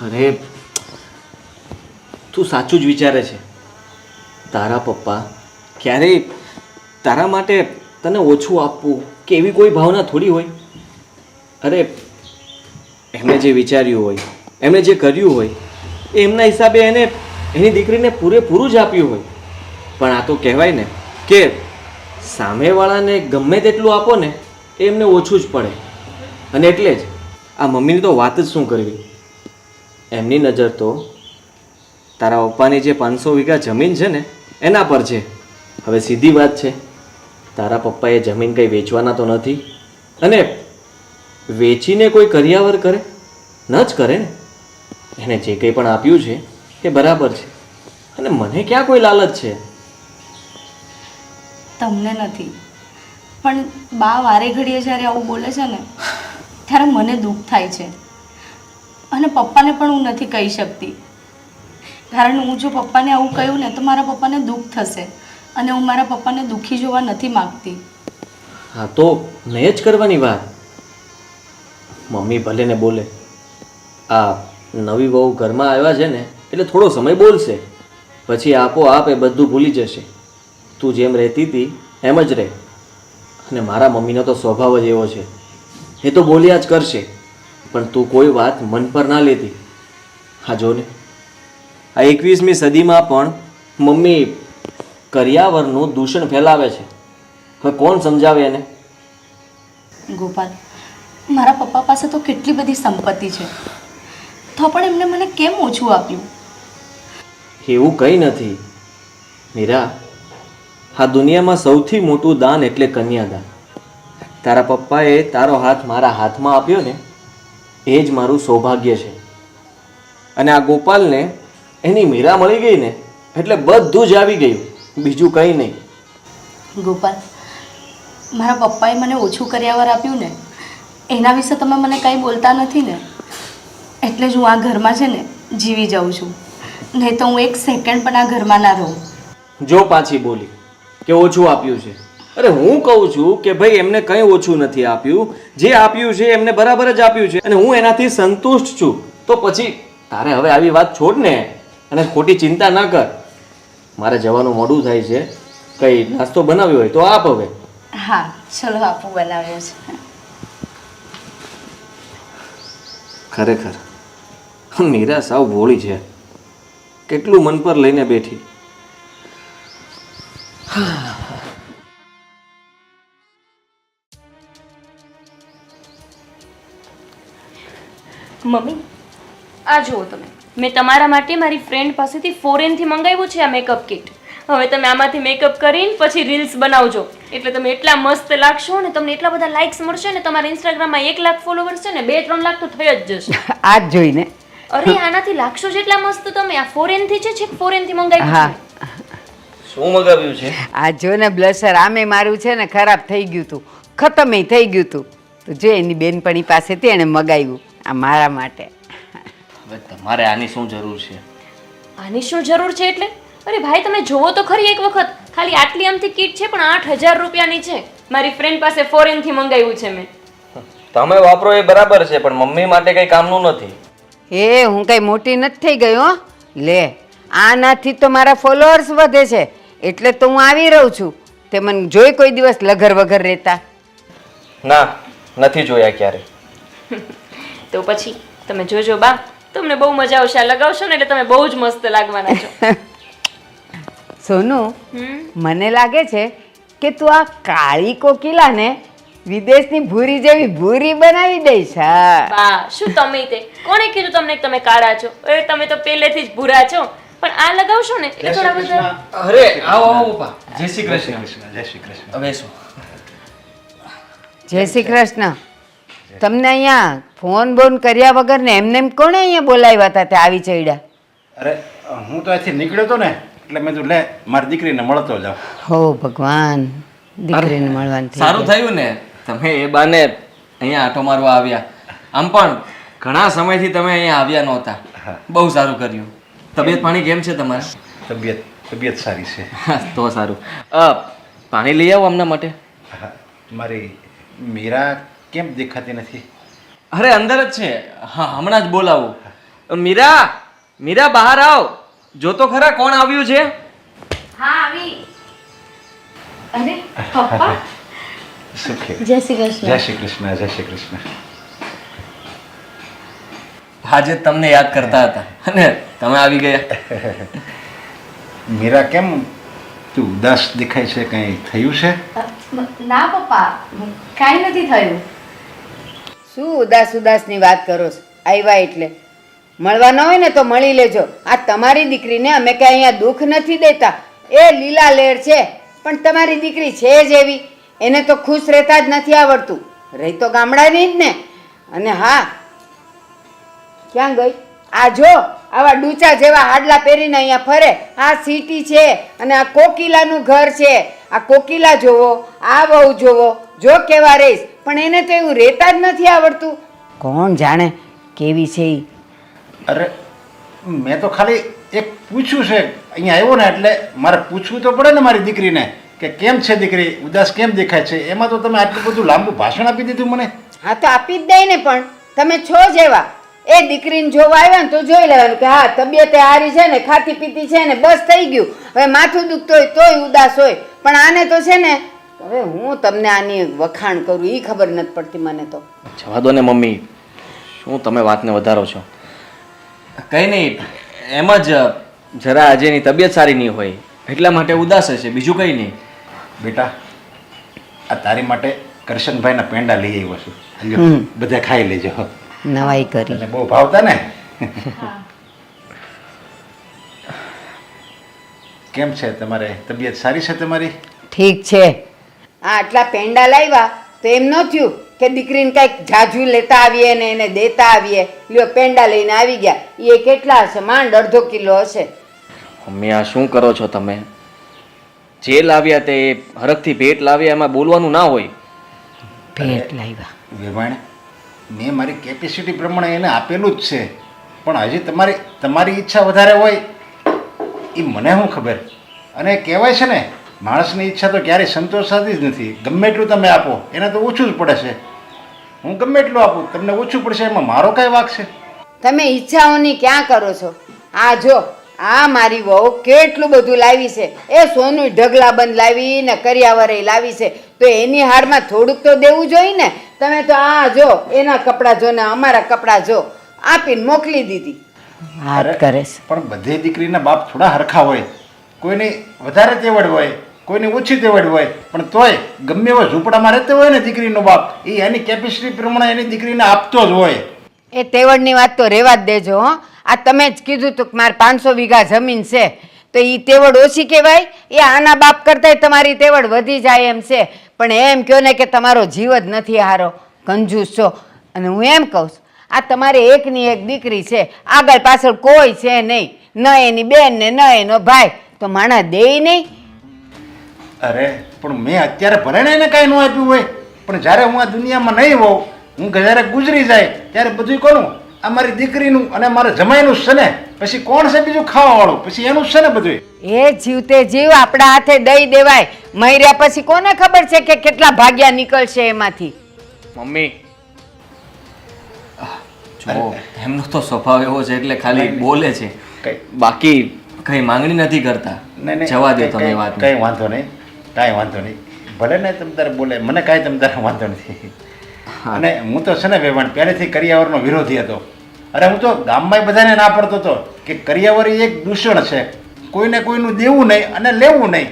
અરે તું સાચું જ વિચારે છે. તારા પપ્પા ક્યારેય તારા માટે તને ઓછું આપવું કે એવી કોઈ ભાવના થોડી હોય. અરે એમણે જે વિચાર્યું હોય, એમણે જે કર્યું હોય એ એમના હિસાબે એને એની દીકરીને પૂરેપૂરું જ આપ્યું હોય. પણ આ તો કહેવાય ને કે સામેવાળાને ગમે તેટલું આપો ને એ એમને ઓછું જ પડે. અને એટલે જ આ મમ્મીની તો વાત જ શું કરવી. એમની નજર તો તારા પપ્પાની જે 500 વીઘા જમીન છે ને એના પર છે. હવે સીધી વાત છે, તારા પપ્પાએ જમીન કંઈ વેચવાના તો નથી, અને વેચીને કોઈ કરિયાવર કરે ન જ કરે ને. એને જે કંઈ પણ આપ્યું છે એ બરાબર છે, અને મને ક્યાં કોઈ લાલચ છે. તમને નથી, પણ બા વારે ઘડીએ જ્યારે આવું બોલે છે ને ત્યારે મને દુઃખ થાય છે. અને પપ્પાને પણ હું નથી કહી શકતી, કારણ હું જો પપ્પાને આવું કહ્યું ને તો મારા પપ્પાને દુઃખ થશે, અને હું મારા પપ્પાને દુઃખી જોવા નથી માગતી. હા તો નહીં જ કરવાની વાત. મમ્મી ભલે ને બોલે, આ નવી વહુ ઘરમાં આવ્યા છે ને એટલે થોડો સમય બોલશે, પછી આપોઆપ એ બધું ભૂલી જશે. તું જેમ રહેતી હતી એમ જ રહે. અને મારા મમ્મીનો તો સ્વભાવ જ એવો છે, એ તો બોલ્યા જ કરશે, પણ તું કોઈ વાત મન પર ના લેતી. હા જો ને, આ 21મી સદીમાં પણ મમ્મી કરિયાવરનું દૂષણ ફેલાવે છે. હવે કોણ સમજાવે એને? ગોપાલ, મારા પપ્પા પાસે તો કેટલી બધી સંપત્તિ છે, તો પણ એમને મને કેમ ઓછું આપ્યું? એવું કંઈ નથી મીરા. આ દુનિયામાં સૌથી મોટું દાન એટલે કન્યાદાન. તારા પપ્પાએ તારો હાથ મારા હાથમાં આપ્યો ને એ જ મારું સૌભાગ્ય છે. અને આ ગોપાલને એની મીરા મળી ગઈ ને એટલે બધું જ આવી ગયું, બીજું કંઈ નહીં. ગોપાલ, મારા પપ્પાએ મને ઓછું કરિયાવર આપ્યું ને એના વિશે તમે મને કંઈ બોલતા નથી ને, એટલે જ હું આ ઘરમાં છે ને જીવી જાઉં છું. નહીં તો હું એક સેકન્ડ પણ આ ઘરમાં ના રહું. જો પાછી બોલી કે ઓછું આપ્યું છે. અરે હું કહું છું કે ભાઈ એમને કંઈ ઓછું નથી આપ્યું, જે આપ્યું છે એમને બરાબર જ આપ્યું છે, અને હું એનાથી સંતુષ્ટ છું. તો પછી તારે હવે આવી વાત છોડ ને, અને ખોટી ચિંતા ના કર. મારે જવાનું મોડું થાય છે, કંઈ નાસ્તો બનાવ્યો હોય તો આપ હવે. હા ચલો, આપું બનાવ્યો છે. ખરેખર મીરા સાવ ભોળી છે, કેટલું મન પર લઈને બેઠી. મમ્મી, આ જુઓ તમે, મેં તમારા માટે મારી ફ્રેન્ડ પાસેથી ફોરેનથી મંગાવ્યું છે આ મેકઅપ કિટ. હવે તમે આમાંથી મેકઅપ કરીને પછી રીલ્સ બનાવજો, એટલે તમે એટલા મસ્ત લાગશો ને તમને એટલા બધા લાઇક્સ મળશે ને. તમારા ઇન્સ્ટાગ્રામમાં 1 લાખ ફોલોવર્સ છે ને 2-3 લાખ તો થઈ જ જશે. આ જ જોઈને. અરે આનાથી લાગશો જ એટલા મસ્ત તમે. આ ફોરેનથી છે ફોરેનથી મંગાવ્યું હા, છે. શું મગાવ્યું છે? આ જો ને બ્લશર આમે મારું છે ને ખરાબ થઈ ગયું હતું, ખતમે થઈ ગયું હતું. તો જો એની બેનપણી પાસેથી એણે મગાવ્યું આ મારા માટે. હવે તમારે આની શું જરૂર છે? આની શું જરૂર છે એટલે? અરે ભાઈ તમે જોવો તો ખરી એક વખત. ખાલી આટલી આમથી કીટ છે પણ 8000 રૂપિયાની છે. મારી ફ્રેન્ડ પાસે ફોરેનથી મંગાવ્યું છે મેં. તમે વાપરો એ બરાબર છે, પણ મમ્મી માટે કંઈ કામનું નથી. એ હું કઈ મોટી નથી થઈ ગઈ હો. લે, આનાથી તો મારા ફોલોઅર્સ વધે છે, એટલે તો હું આવી રહું છું. તે મને જોઈ કોઈ દિવસ લગર વગર રહેતા? ના, નથી જોયા ક્યારે. તો પછી તમે જોજો બા, તમને બહુ મજા આવશે. આ લગાવશો ને એટલે તમે બહુ જ મસ્ત લાગવાના છો. સોનુ, મને લાગે છે કે તું આ કાળી કોકિલાને વિદેશની ભૂરી જેવી ભૂરી બનાવી દઈશ. હા બા, શું તમે તે કોણે કીધું તમને કે તમે કાળા છો? અરે તમે તો પહેલેથી જ ભૂરા છો. પણ આ લગાવશો ને એટલે થોડા બધા. અરે આવો આવો પપ્પા. જય શ્રી કૃષ્ણ. જય શ્રી કૃષ્ણ. હવે શું? જય શ્રી કૃષ્ણ. તમને અહીંયા ફોન બોન કર્યા વગર ને એમને એમ કોણે અહીંયા બોલાવ્યા હતા તે આવી ચડ્યા? અરે હું તો અહીંથી નીકળ્યો હતો ને એટલે મેં કીધું લે મારી દીકરીને મળતો જાઉં. હો ભગવાન, દીકરીને મળવાનું થઈ સારું ગયું. થયું ને તમે એ બાને અહીંયા આંટો મારવા આવ્યા. આમ પણ ઘણા સમયથી તમે અહીંયા આવ્યા નહોતા. બહુ સારું કર્યું. તબિયત પાણી કેમ છે તમારે? તબિયત સારી છે. તો સારું. પાણી લઈ આવો અમના માટે. હા, મારી મીરા કેમ દેખાતી નથી? અરે અંદર જ છે. હા, હમણાં જ બોલાવું. મીરા, મીરા બહાર આવ. જો તો ખરા કોણ આવ્યું છે. હા આવી. અરે પપ્પા સુખે. જય શ્રી કૃષ્ણ. જય શ્રી કૃષ્ણ, જય શ્રી કૃષ્ણ. આજે તમને યાદ કરતા હતા અને તમે આવી ગયા. મીરા કેમ તું ઉદાસ દેખાય છે? કંઈ થયું છે? ના પપ્પા કાંઈ નથી થયું. શું ઉદાસ ઉદાસની વાત કરો છો? આવ્યા એટલે મળવા ન હોય ને તો મળી લેજો. આ તમારી દીકરીને અમે કે અહીંયા દુઃખ નથી દેતા. એ લીલા લેર છે, પણ તમારી દીકરી છે જ એવી. એને તો ખુશ રહેતા જ નથી આવડતું. રહી તો ગામડાની જ ને. અને હા, ક્યાં ગઈ? આ જો આવા ડૂચા જેવા હાડલા પહેરીને અહીંયા ફરે. આ સિટી છે અને આ કોકિલાનું ઘર છે. આ કોકિલા જોવો, આ વહુ જોવો, જો કેવા રહીશ. પણ એને તો એવું રહેતા જ નથી આવડતું. કોણ જાણે કેવી છે ઈ. અરે મેં તો ખાલી એક પૂછ્યું છે. અહીંયા આવ્યો ને એટલે મારે પૂછવું તો પડે ને મારી દીકરીને કે કેમ છે દીકરી, ઉદાસ કેમ દેખાય છે. એમાં તો તમે આટલું બધું લાંબુ ભાષણ આપી દીધું મને. હા તો આપી જ દઈ ને, પણ તમે છો જેવા. એ દીકરીને જોવા આવ્યા ને તો જોઈ લેવાનું કે હા તબિયત હારી છે ને, ખાતી પીતી છે ને, બસ થઈ ગયું. હવે માથું દુખતું હોય તોય ઉદાસ હોય. પણ આને તો છે ને, હવે હું તમને આની વખાણ કરું એ ખબર નથી પડતી મને તો. જવા દો ને મમ્મી, શું તમે વાતને વધારો છો. કંઈ નહીં, એમ જ જરા આજે એની તબિયત સારી નહીં હોય એટલા માટે ઉદાસ હશે, બીજું કંઈ નહીં. બેટા, આ તારી માટે કરશનભાઈના પેંડા લઈ આવ્યો છું. હાલ્યો, બધા ખાઈ લેજો. નવાઈ કરી. તને બહુ ભાવતા ને. કેમ છે તમારે? તબિયત સારી છે તમારી? ઠીક છે. આ આટલા પેંડા લાવ્યા તો એમ ન થયું કે દીકરીને કંઈક જાજુ લેતા આવીએ ને એને દેતા આવીએ. લ્યો પેંડા લઈને આવી ગયા. એ કેટલા હશે? માંડ અડધો કિલો હશે. મમ્મી આ શું કરો છો તમે? જે લાવ્યા તે હરખથી ભેટ લાવ્યા, એમાં બોલવાનું ના હોય. ભેટ લાવ્યા. વેવાણ, મેં મારી કેપેસિટી પ્રમાણે એને આપેલું જ છે. પણ હજી તમારી ઈચ્છા વધારે હોય એ મને શું ખબર. અને કહેવાય છે ને, માણસની ઈચ્છા તો ક્યારેય સંતોષ થતી જ નથી. ગમે એટલું તમે આપો એને તો ઓછું જ પડે છે. હું ગમે એટલું આપું તમને ઓછું પડશે, એમાં મારો કાંઈ વાંક છે? તમે ઈચ્છાઓની ક્યાં કરો છો? આ જો આ મારી વહુ કેટલું બધું લાવી છે. એ સોનું ઢગલા બંધ લાવી ને કરિયાવરે લાવી છે, તો એની હારમાં થોડુંક તો દેવું જોઈએ ને. તમે તો આ જો એના કપડાં જો ને અમારા કપડાં જો આપીને મોકલી દીધી. અરે, પણ બધી દીકરીના બાપ થોડા હરખા હોય. કોઈની વધારે તેવડ હોય, કોઈની ઓછી તેવડ હોય, પણ તોય ગમે એવા ઝૂંપડામાં રહેતો હોય ને દીકરીનો બાપ, એ એની કેપેસિટી પ્રમાણે એની દીકરીને આપતો જ હોય. એ તેવડની વાત તો રહેવા જ દેજો. હો, આ તમે જ કીધું તું કે મારે 500 વીઘા જમીન છે, તો એ તેવડ ઓછી કહેવાય? એ આના બાપ કરતાંય તમારી તેવડ વધી જાય એમ છે. પણ એમ કહો ને કે તમારો જીવ જ નથી હારો, કંજૂસ છો. અને હું એમ કહું છું, આ તમારે એકની એક દીકરી છે, આગળ પાછળ કોઈ છે નહીં, ન એની બેન ને ન એનો ભાઈ, તો માણા દે નહીં. અરે પણ મેં અત્યારે ભલે ને એને કાંઈ ન આપ્યું હોય, પણ જ્યારે હું આ દુનિયામાં નહીં હોઉં, હું જ્યારે ગુજરી જાય ત્યારે બધું કોનું? આ મારી દીકરીનું અને મારા જમાઈનું જ છે ને. પછી કોણ છે બીજું ખાવાવાળું? પછી એનું જ છે ને બધું. એ જીવતે જીવ આપણા હાથે દઈ દેવાય. મર્યા પછી કોને ખબર છે કે કેટલા ભાગ્યા નીકળશે એમાંથી. મમ્મી જો એમનો તો સ્વભાવ એવો છે એટલે ખાલી બોલે છે, બાકી કઈ માંગણી નથી કરતા. જવા દો તમે વાત. કઈ વાંધો નહીં, કાંઈ વાંધો નહીં. ભલે ને તમ તારે બોલે, મને કાંઈ તમ તારે વાંધો નથી. અને હું તો છે ને વેવાણ પહેલેથી કરિયાવરનો વિરોધી હતો. અરે હું તો ગામમાં બધાને ના પડતો હતો કે કરિયાવર એ એક દૂષણ છે, કોઈને કોઈનું દેવું નહીં અને લેવું નહીં.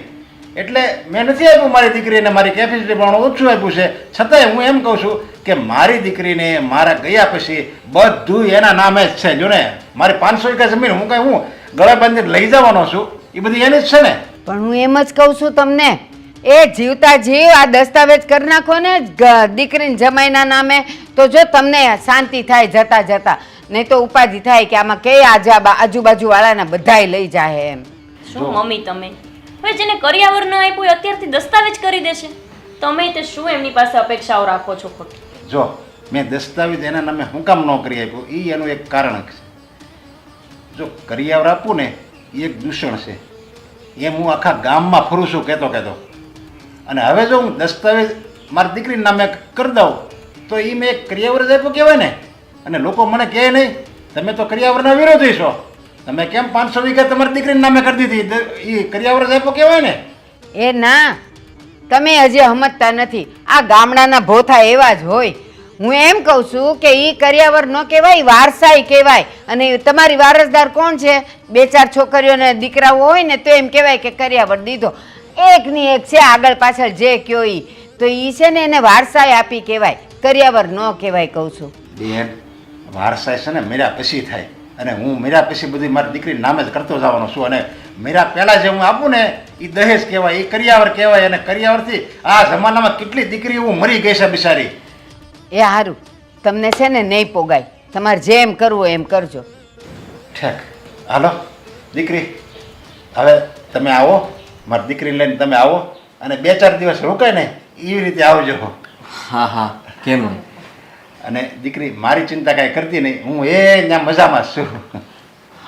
એટલે મેં નથી આપ્યું મારી દીકરીને, મારી કેપેસિટી પ્રમાણે ઓછું આપ્યું છે. છતાંય હું એમ કહું છું કે મારી દીકરીને મારા ગયા પછી બધું એના નામે જ છે. જો ને મારી 500 વીઘા જમીન હું કાંઈ હું ગળે બાંધીને લઈ જવાનો છું, એ બધી એની જ છે ને. પણ હું એમ જ કહું છું તમને, એ જીવતા જીવ આ દસ્તાવેજ કરી નાખો ને દીકરીને જમાઈના નામે, તો જો તમને શાંતિ થાય જતા જતા. નહીં તો ઉપાધિ થાય કે આમાં કે આજુબાજુ વાળાના બધાય લઈ જાય એમ. શું મમ્મી તમે હવે જેને કરિયાવર ન આપ્યું એ અત્યારથી દસ્તાવેજ કરી દેશે? તમે તે શું એમની પાસે અપેક્ષાઓ રાખો છો ખોટી? જો મેં દસ્તાવેજ એના નામે હું કામ ન કરી આપ્યું, એ એનું એક કારણ છે. જો કરિયાવર આપું ને એ એક દૂષણ છે, એમ હું આખા ગામમાં ફરું છું કહેતો. અને હવે જો હું દસ્તાવેજ મારી દીકરીના નામે કરી દઉં તો એ મેં એક કરિયાવર જ આપ્યું કહેવાય ને. અને લોકો મને કહે નહીં તમે તો કરિયાવરના વિરોધી છો, તમે કેમ 500 વીઘા તમારી દીકરીના નામે કરી દીધી, એ કરિયાવર જ આપ્યો કહેવાય ને. એ ના, તમે હજી સમજતા નથી. આ ગામડાના ભોથા એવા જ હોય. હું એમ કહું છું કે ઈ કરિયાવર ન કહેવાય, વારસાઈ કહેવાય. અને તમારી વારસદાર કોણ છે? 2-4 છોકરીઓને દીકરાઓ હોય ને તો એમ કહેવાય કે કરિયાવર દીધો. એકની એક છે આગળ પાછળ જે કયો ઈ, તો ઈ છે ને એને વારસાઈ આપી કહેવાય, કરિયાવર ન કહેવાય કહું છું. બેન વારસાઈ છે ને મેરા પછી થાય, અને હું મેરા પછી બધી મારી દીકરી નામે જ કરતો જવાનો છું. અને મેરા પહેલાં જે હું આપું ને એ દહેજ કહેવાય, એ કરિયાવર કહેવાય. અને કરિયાવરથી આ જમાનામાં કેટલી દીકરીઓ મરી ગઈ છે બિચારી. એ સારું, તમને છે ને નહીં પોગાય, તમારે જેમ કરવું એમ કરજો. ઠેક, હાલો દીકરી, હવે તમે આવો, મારી દીકરીને લઈને તમે આવો, અને 2-4 દિવસ રોકાય ને એવી રીતે આવજો. હા હા, કેમ નહીં. અને દીકરી મારી ચિંતા કાંઈ કરતી નહીં, હું ત્યાં મજામાં જ છું.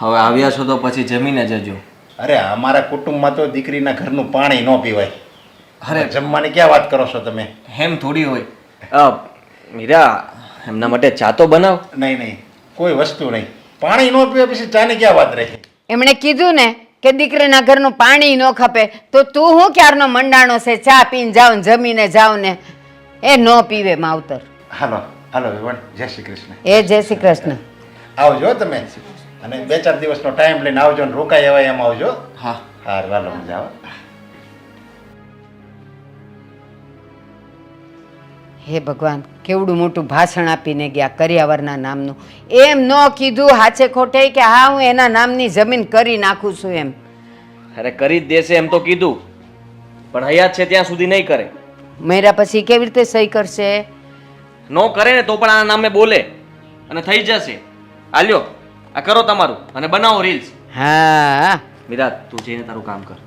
હવે આવ્યા છો તો પછી જમીને જજો. અરે અમારા કુટુંબમાં તો દીકરીના ઘરનું પાણી ન પીવાય. અરે જમવાની ક્યાં વાત કરો છો તમે? એમ થોડી હોય. મીરા, એમના માટે ચા તો બનાવ. નહીં નહીં, કોઈ વસ્તુ નહીં, પાણી ન પીવે પછી ચાની ક્યાં વાત રહી. એમણે કીધું ને કે દીકરીના ઘરનું પાણી ન ખપે, તો તું હું ક્યારનો મંડાણો છે? ચા પીને જાવ ને જમીને જાવ ને, એ ન પીવે માવતર. હાલો હાલો વિવણ, જય શ્રી કૃષ્ણ. એ જય શ્રી કૃષ્ણ. આવજો તમે, અને 2-4 દિવસનો ટાઈમ લઈને આવજો ને રોકાય એવા એમ આવજો. હા હાર વાલો મજા આવે. હે ભગવાન, કેવડું મોટું ભાષણ આપીને ગયા કરિયાવરના નામનું. એમ ન કીધું હાચે ખોટે કે હા હું એના નામની જમીન કરી નાખું છું એમ. અરે કરી જ દેશે એમ તો કીધું, પણ હયાત છે ત્યાં સુધી નહીં કરે. મર્યા પછી કેવી રીતે સહી કરશે? નો કરે ને તો પણ આ નામે બોલે અને થઈ જશે. આલ્યો, આ કરો તમારું અને બનાવો રીલ્સ. હા મીરા, તું જઈને તારું કામ કર.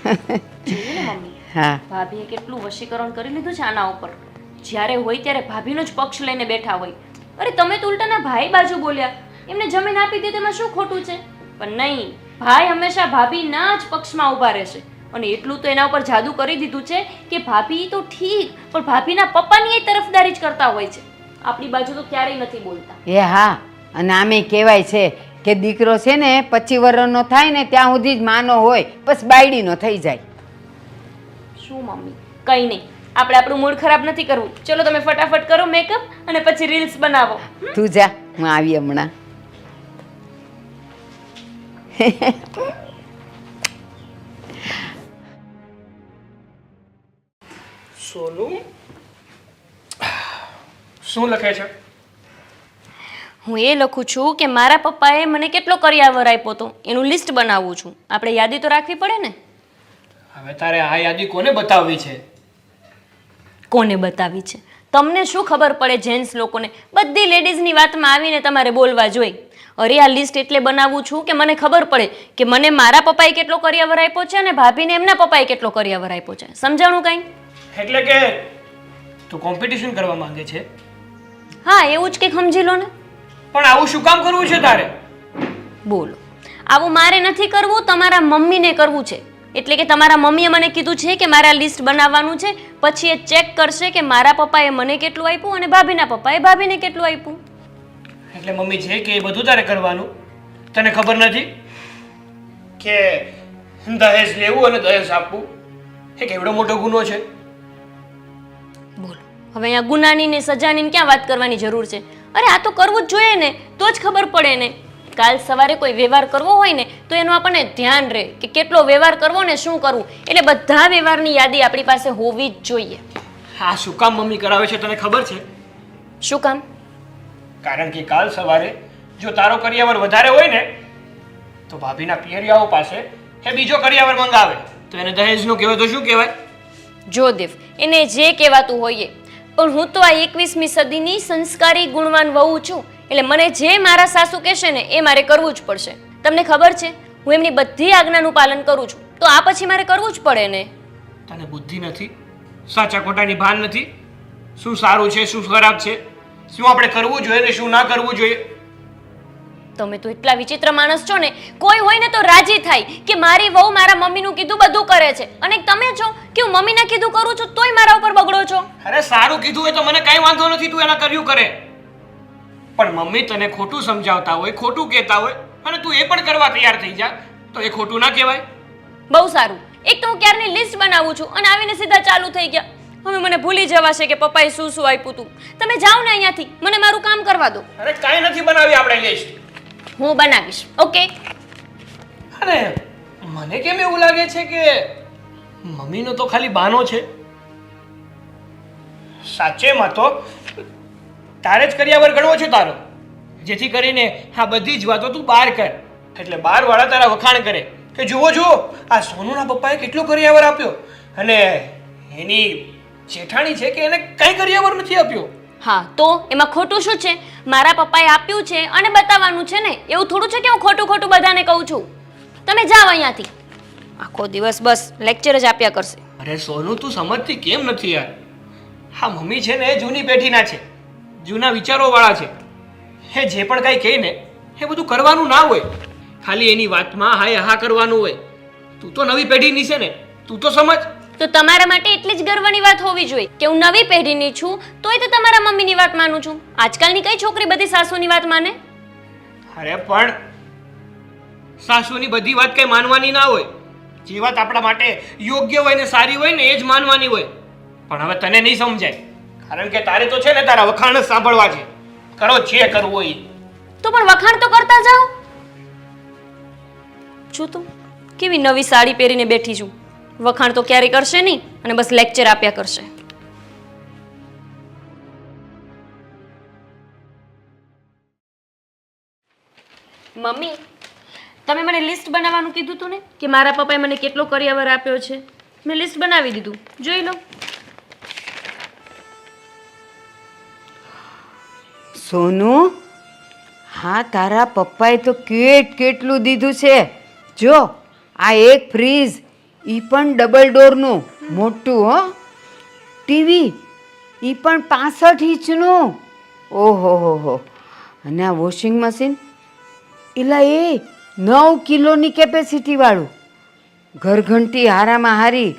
મમ્મી, હા, ભાભીએ કેટલું વશીકરણ કરી લીધું છે આના ઉપર. જ્યારે હોય ત્યારે ભાભીનો જ પક્ષ લઈને બેઠા હોય. અરે તમે તો ઉલટાના ભાઈ બાજુ બોલ્યા, એમને જમીન આપી દીધી, તેમાં શું ખોટું છે? પણ નહીં, ભાઈ હંમેશા ભાભીના જ પક્ષમાં ઊભા રહેશે. અને એટલું તો એના ઉપર જાદુ કરી દીધું છે કે ભાભી તો ઠીક, પણ ભાભીના પપ્પાની એ તરફદારી જ કરતા હોય છે. આપણી બાજુ તો ક્યારેય નથી બોલતા. એ હા, અને આમે કહેવાય છે કે દીકરો છે ને 25 વર્ષનો થાય ને ત્યાં સુધી જ માનો હોય, બસ બાયડીનો થઈ જાય. શું મમ્મી, કંઈ નહીં, આપણે આપણું મૂડ ખરાબ નથી કરવું. ચલો તમે ફટાફટ કરો મેકઅપ અને પછી રીલ્સ બનાવો. તું જા, હું આવી હમણાં. સોનું શું લખે છે? હું એ લખું છું કે મારા પપ્પાએ મને કેટલો કરિયાવર આપ્યો હતો એનું લિસ્ટ બનાવું છું. આપણે યાદી તો રાખવી પડે ને. હવે તારે આ યાદી કોને બતાવવી છે? કોને બતાવી છે? તમને શું ખબર પડે? જેન્ટ્સ લોકોને બધી લેડીઝની વાતમાં આવીને તમારે બોલવા જોઈએ. અરે આ લિસ્ટ એટલે બનાવું છું કે મને ખબર પડે કે મને મારા પપ્પાએ કેટલો કરિયાવર આપ્યો છે અને ભાભીને એમના પપ્પાએ કેટલો કરિયાવર આપ્યો છે. સમજાણું કાંઈ? એટલે કે તું કોમ્પિટિશન કરવા માંગે છે? હા, એવું જ કંઈક સમજી લો ને. પણ આવું શું કામ કરવું છે તારે? બોલો, આવું મારે નથી કરવું, તમારા મમ્મીને કરવું છે. એટલે કે તમારા મમ્મીએ મને કીધું છે કે મારે આ લિસ્ટ બનાવવાનું છે, પછી એ ચેક કરશે કે મારા પપ્પાએ મને કેટલું આપ્યું અને ભાભીના પપ્પાએ ભાભીને કેટલું આપ્યું. એટલે મમ્મી છે કે એ બધું તારે કરવાનું? તને ખબર નથી કે દહેજ લેવું અને દહેજ આપવું એ કેવડો મોટો ગુનો છે? બોલો, હવે અહીંયા ગુનાની ને સજાની ક્યાં વાત કરવાની જરૂર છે? અરે આ તો કરવું જ જોઈએ ને, તો જ ખબર પડે ને. કાલ સવારે કોઈ વ્યવહાર કરવો હોય ને તો એનું આપણને ધ્યાન રહે કે કેટલો વ્યવહાર કરવો ને શું કરવું. એટલે બધા વ્યવહારની યાદી આપણી પાસે હોવી જ જોઈએ. હા, શું કામ મમ્મી કરાવે છે તને ખબર છે? શું કામ? કારણ કે કાલ સવારે જો તારો કરિયાવર વધારે હોય ને તો ભાભીના પિયરિયાઓ પાસે એ બીજો કરિયાવર મંગાવે તો એને દહેજનું કહેવાય તો શું કહેવાય? જો દેવ, એને જે કહેવાતું હોઈએ, પણ હું તો આ 21મી સદીની સંસ્કારી ગુણવાન વહુ છું. એટલે મને જે મારા સાસુ કહેશે ને એ મારે કરવું જ પડશે. તમને ખબર છે, હું એમની બધી આજ્ઞાનું પાલન કરું છું, તો આ પછી મારે કરવું જ પડે ને. તને બુદ્ધિ નથી? સાચા ખોટાની ભાન નથી? શું સારું છે શું ખરાબ છે, શું આપણે કરવું જોઈએ ને શું ના કરવું જોઈએ? તમે તો એટલા વિચિત્ર માણસ છો ને, કોઈ હોય ને તો રાજી થાય કે મારી વહુ મારા મમ્મીનું કીધું બધું કરે છે, અને તમે છો કે હું મમ્મીને કીધું કરું છું તોય મારા ઉપર બગડો છો. અરે સારું કીધું હોય તો મને કાંઈ વાંધો નથી, તું એના કર્યું કરે. પણ મમ્મી તને ખોટું સમજાવતા હોય, ખોટું કહેતા હોય અને તું એ પણ કરવા તૈયાર થઈ જા તો એ ખોટું ના કહેવાય. બહુ સારું. એક તો હું ક્યારની લિસ્ટ બનાવું છું અને આવીને સીધા ચાલુ થઈ ગયા. હવે મને ભૂલી જવાશે કે પપ્પાએ શું શું આપ્યું તું. તમે જાઓ ને અહીંયાથી, મને મારું કામ કરવા દો. અરે કાંઈ નથી બનાવી આપણે લિસ્ટ. હું બનાવીશ. ઓકે? અરે મને કેમ એવું લાગે છે કે મમ્મીનો તો ખાલી બહાનો છે. સાચેમાં તો તારે જ કર્યાવર ગણવો છે તારો, જેથી કરીને આ બધી જ વાતો તું બહાર કર, એટલે બહારવાળા તારા વખાણ કરે કે જુઓ જુઓ આ સોનુના પપ્પાએ કેટલો કર્યાવર આપ્યો, અને એની જેઠાણી છે કે એને કંઈ કર્યાવર નથી આપ્યો. હા તો એમાં ખોટું શું છે? મારા પપ્પાએ આપ્યું છે અને બતાવવાનું છે ને. એવું થોડું છે કે હું ખોટું ખોટું બધાને કહું છું. તમે જાઓ અહીંયાથી. આખો દિવસ બસ લેક્ચર જ આપ્યા કરશે. અરે સોનુ તું સમજતી કેમ નથી યાર? હા મમ્મી છે ને એ જૂની પેઢીના છે, જૂના વિચારોવાળા છે. એ જે પણ કાંઈ કહે ને એ બધું કરવાનું ના હોય, ખાલી એની વાતમાં હા હા કરવાનું હોય. તું તો નવી પેઢીની છે ને, તું તો સમજ. તો તમારા માટે એટલી જ ગર્વની વાત હોવી જોઈએ કે હું નવી પેઢીની છું તોય તે તમારા મમ્મીની વાત માનું છું. આજકાલની કઈ છોકરી બધી સાસુની વાત માને? અરે પણ સાસુની બધી વાત કઈ માનવાની ના હોય. જે વાત આપણા માટે યોગ્ય હોય ને સારી હોય ને એ જ માનવાની હોય. પણ હવે તને નહીં સમજાય, કારણ કે તારે તો છે ને તારા વખાણ જ સાંભળવા છે. કરો જે કરવું હોય. તો પણ વખાણ તો કરતા જાઓ. જો તો કેવી નવી સાડી પહેરીને બેઠી છું. વખાણ તો ક્યારેય કરશે નહીં અને બસ લેક્ચર આપ્યા કરશે. મમ્મી, તમે મને લિસ્ટ બનાવવાનું કીધું હતું ને કે મારા પપ્પાએ મને કેટલો કર્યાવર આપ્યો છે. મેં લિસ્ટ બનાવી દીધું, જોઈ લો. સોનુ, હા તારા પપ્પાએ તો કેટલું દીધું છે. જો આ એક ફ્રીજ, ઈ પણ ડબલ ડોરનું મોટું, હો. ટીવી ઈ પણ 65 ઇંચનું. ઓહો હો હો. અને આ વોશિંગ મશીન એલા એ 9 કિલોની કેપેસિટી વાળું. ઘરઘંટી હારામાં હારી.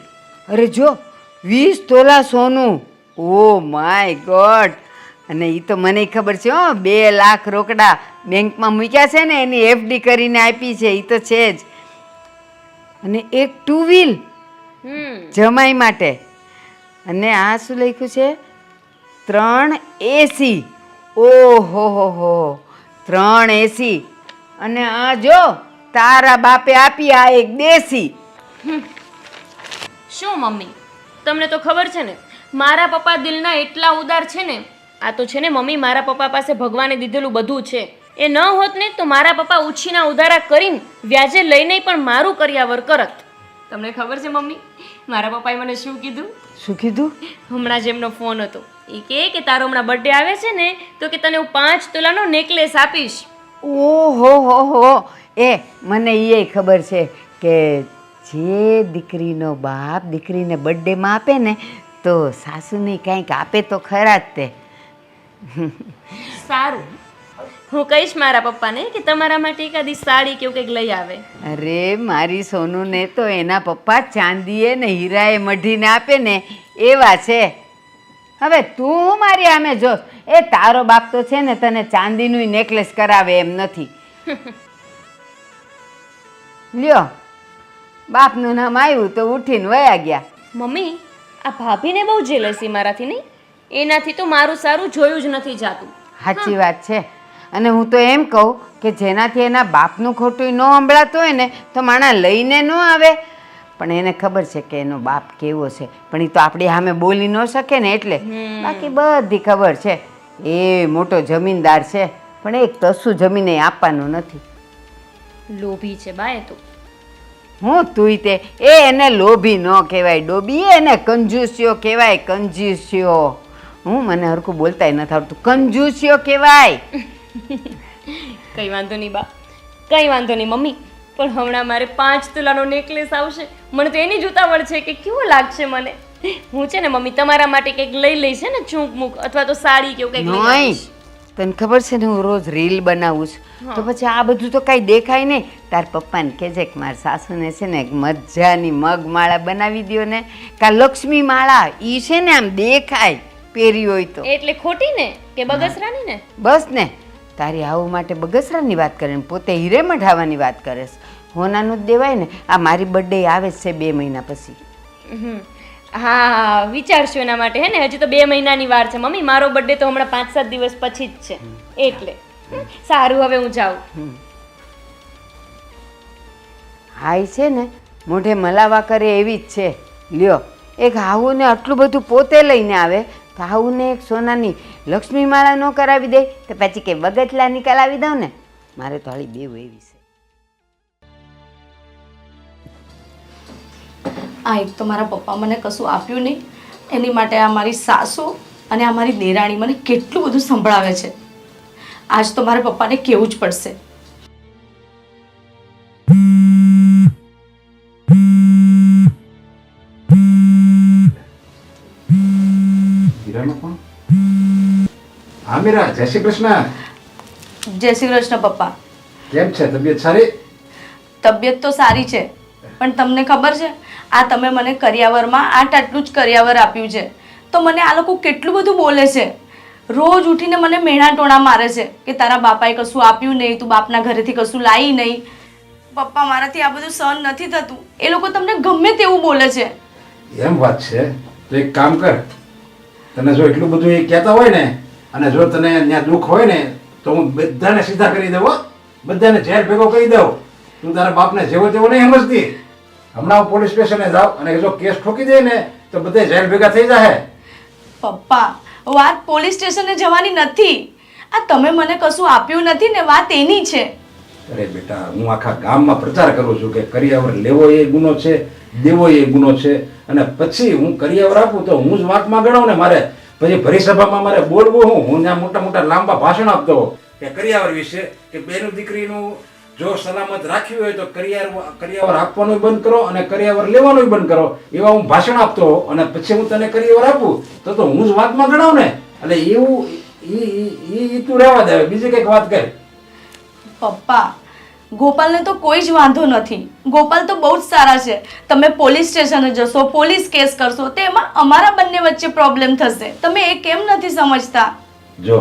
અરે જો 20 તોલા સોનું. Oh my God. અને એ તો મને ખબર છે, હો 2 લાખ રોકડા બેંકમાં મૂક્યા છે ને, એની એફડી કરીને આપી છે. એ તો છે જ. અને એક 2 વ્હીલ જમાઈ માટે. અને આ શું લખ્યું છે? 3 એસી. ઓહો હો હો, 3 એસી. અને આ જો તારા બાપે આપી આ એક દેશી. શું મમ્મી, તમને તો ખબર છે ને મારા પપ્પા દિલના એટલા ઉદાર છે ને. આ તો છે ને મમ્મી, મારા પપ્પા પાસે ભગવાને દીધેલું બધું છે. એ ન હોત ને તો મારા પપ્પા ઉછીના ઉધારા કરીને વ્યાજે લઈને પણ મારું કર્યાવર કરત. તમને ખબર છે મમ્મી, મારા પપ્પાએ મને શું કીધું? શું કીધું? હમણાં જ એમનો ફોન હતો. એ કહે કે તારો હમણાં બર્થડે આવે છે ને તો કે તને હું 5 તોલાનો નેકલેસ આપીશ. ઓહો હો હો. એ મને એ ખબર છે કે જે દીકરીનો બાપ દીકરીને બર્થડેમાં આપે ને તો સાસુને કંઈક આપે તો ખરા જ તે. સારું, હું કહીશ મારા પપ્પાને કે તમારા માટે એકાદી સાડી કે એવું કંઈક લઈ આવે. અરે મારી સોનુને તો એના પપ્પા ચાંદીએ ને હીરાએ મઢીને આપે ને એવા છે. હવે તું મારી આમે જો, એ તારો બાપ તો છે ને તને ચાંદીનું નેકલેસ કરાવે એમ નથી. લ્યો, બાપનું નામ આવ્યું તો ઉઠીને વયા ગયા. મમ્મી, આ ભાભીને બહુ જેલસી મારાથી નહીં? એનાથી તો મારું સારું જોયું જ નથી જાતું. સાચી વાત છે. અને હું તો એમ કહું કે જેનાથી એના બાપનું ખોટું ન સંભળાતું હોય ને તો માણા લઈને ન આવે. પણ એને ખબર છે કે એનો બાપ કેવો છે, પણ એ તો આપણી સામે બોલી ન શકે ને એટલે. બાકી બધી ખબર છે. એ મોટો જમીનદાર છે, પણ એક કશું જમીન આપવાનું નથી. લોભી છે બા એ તો. હું તું તે એને લોભી ન કહેવાય ડોબી, એને કંજૂસ્યો કહેવાય, કંજૂસ્યો. હું મને હરખું બોલતાય નથી આવડતું. કંજૂસ્યો કહેવાય. કઈ વાંધો નહીં બા, કઈ વાંધો નહીં મમ્મી. પણ હમણાં મારે 5 તોલાનો નેકલેસ આવશે. મને તો એની જ ઉતાવળ છે કે કેવો લાગશે મને. હું છે ને મમ્મી તમારા માટે કંઈક લઈ લઈશ ને, ચૂંક મૂક અથવા તો સાડી કે એવું કંઈક લઈ નહીં, આવીશ. તને ખબર છે ને હું રોજ રીલ બનાવું છું તો પછી આ બધું તો કાંઈ દેખાય નહીં. તાર પપ્પાને કહેજે કે મારા સાસુને છે ને એક મજાની મગ માળા બનાવી દ્યો ને, કા લક્ષ્મી માળા ઈ છે ને આમ દેખાય પહેરી હોય તો. એટલે ખોટી ને કે બગસરાની ને? બસ ને, તારી આવું માટે બગસરાની વાત કરે ને પોતે હીરે મઢાવાની વાત કરે છે. હોનાનું જ દેવાય ને. આ મારી બર્થડે આવે જ છે 2 મહિના પછી. હા, વિચારશું એના માટે હે ને. હજી તો 2 મહિનાની વાર છે મમ્મી. મારો બર્થડે તો હમણાં 5-7 દિવસ પછી જ છે એટલે. સારું, હવે હું જાઉં. હાઈ છે ને મોઢે મલાવા કરે એવી જ છે. લ્યો, એક હાહુને આટલું બધું પોતે લઈને આવે તો હાહુને એક સોનાની લક્ષ્મી માળા ન કરાવી દે તો પછી કે બગટલાની કરાવી દઉં ને. મારે તો હળી બેવ એવી છે. આ એક તો મારા પપ્પા મને કશું આપ્યું નહીં, એની માટે આ મારી સાસુ અને આ મારી દેરાણી મને કેટલું બધું સંભળાવે છે. આજ તો મારા પપ્પાને કહેવું જ પડશે. હીરાનો ફોન? હા મીરા, જય શ્રી કૃષ્ણ. જય શ્રી કૃષ્ણ પપ્પા. કેમ છે, તબિયત સારી? તબિયત તો સારી છે, પણ તમને ખબર છે આ તમે મને કરિયાવરમાં આટલું જ કરિયાવર આપ્યું છે તો મને આ લોકો કેટલું બધું બોલે છે. રોજ ઉઠીને મને મેણા ટોણા મારે છે કે તારા બાપાએ કશું આપ્યું નહીં, તું બાપના ઘરેથી કશું લાવી નહીં. પપ્પા, મારાથી આ બધું સહન નથી થતું. એ લોકો તમને ગમે તેવું બોલે છે. એમ વાત છે તો એક કામ કર, તને જો એટલું બધું એ કહેતા હોય ને અને જો તને ત્યાં દુઃખ હોય ને તો હું બધાને સીધા કરી દઉં હો. બધાને ઝેર ભેગો કરી દઉં. તું તારા બાપને જેવો તેવો નહીં સમજતી. હમણાં હું પોલીસ સ્ટેશને જાઉં અને જો કેસ ઠોકી દે ને તો બધે જેલ ભેગા થઈ જાય. પપ્પા, વાત પોલીસ સ્ટેશને જવાની નથી. આ તમે મને કશું આપ્યું નથી ને, વાત એની છે. અરે બેટા, હું આખા ગામમાં પ્રચાર કરું છું કે કરિયાવર લેવો એ ગુનો છે, દેવો એ ગુનો છે. અને પછી હું કરિયાવર આપું તો હું જ વાંકમાં ગણાવું ને. મારે પછી ભરી સભામાં મારે બોલવું હું ત્યાં મોટા મોટા લાંબા ભાષણ આપતો કે કરિયાવર વિશે કે બેનું દીકરીનું જો સલામત રાખ્યું હોય તો કરિયાવર આપવાનું બંધ કરો અને કરિયાવર લેવાનું બંધ કરો. એવા હું ભાષણ આપતો અને પછી હું તને કરિયાવર આપું તો હું જ વાતમાં ગણાવ ને. એટલે એવું તું રહેવા દે. બીજી કઈક વાત કર. પપ્પા, ગોપાલને તો કોઈ જ વાંધો નથી. ગોપાલ તો બહુ જ સારા છે. તમે પોલીસ સ્ટેશને જશો, પોલીસ કેસ કરશો તો એમાં અમારા બંને વચ્ચે પ્રોબ્લેમ થશે. તમે એ કેમ નથી સમજતા? જો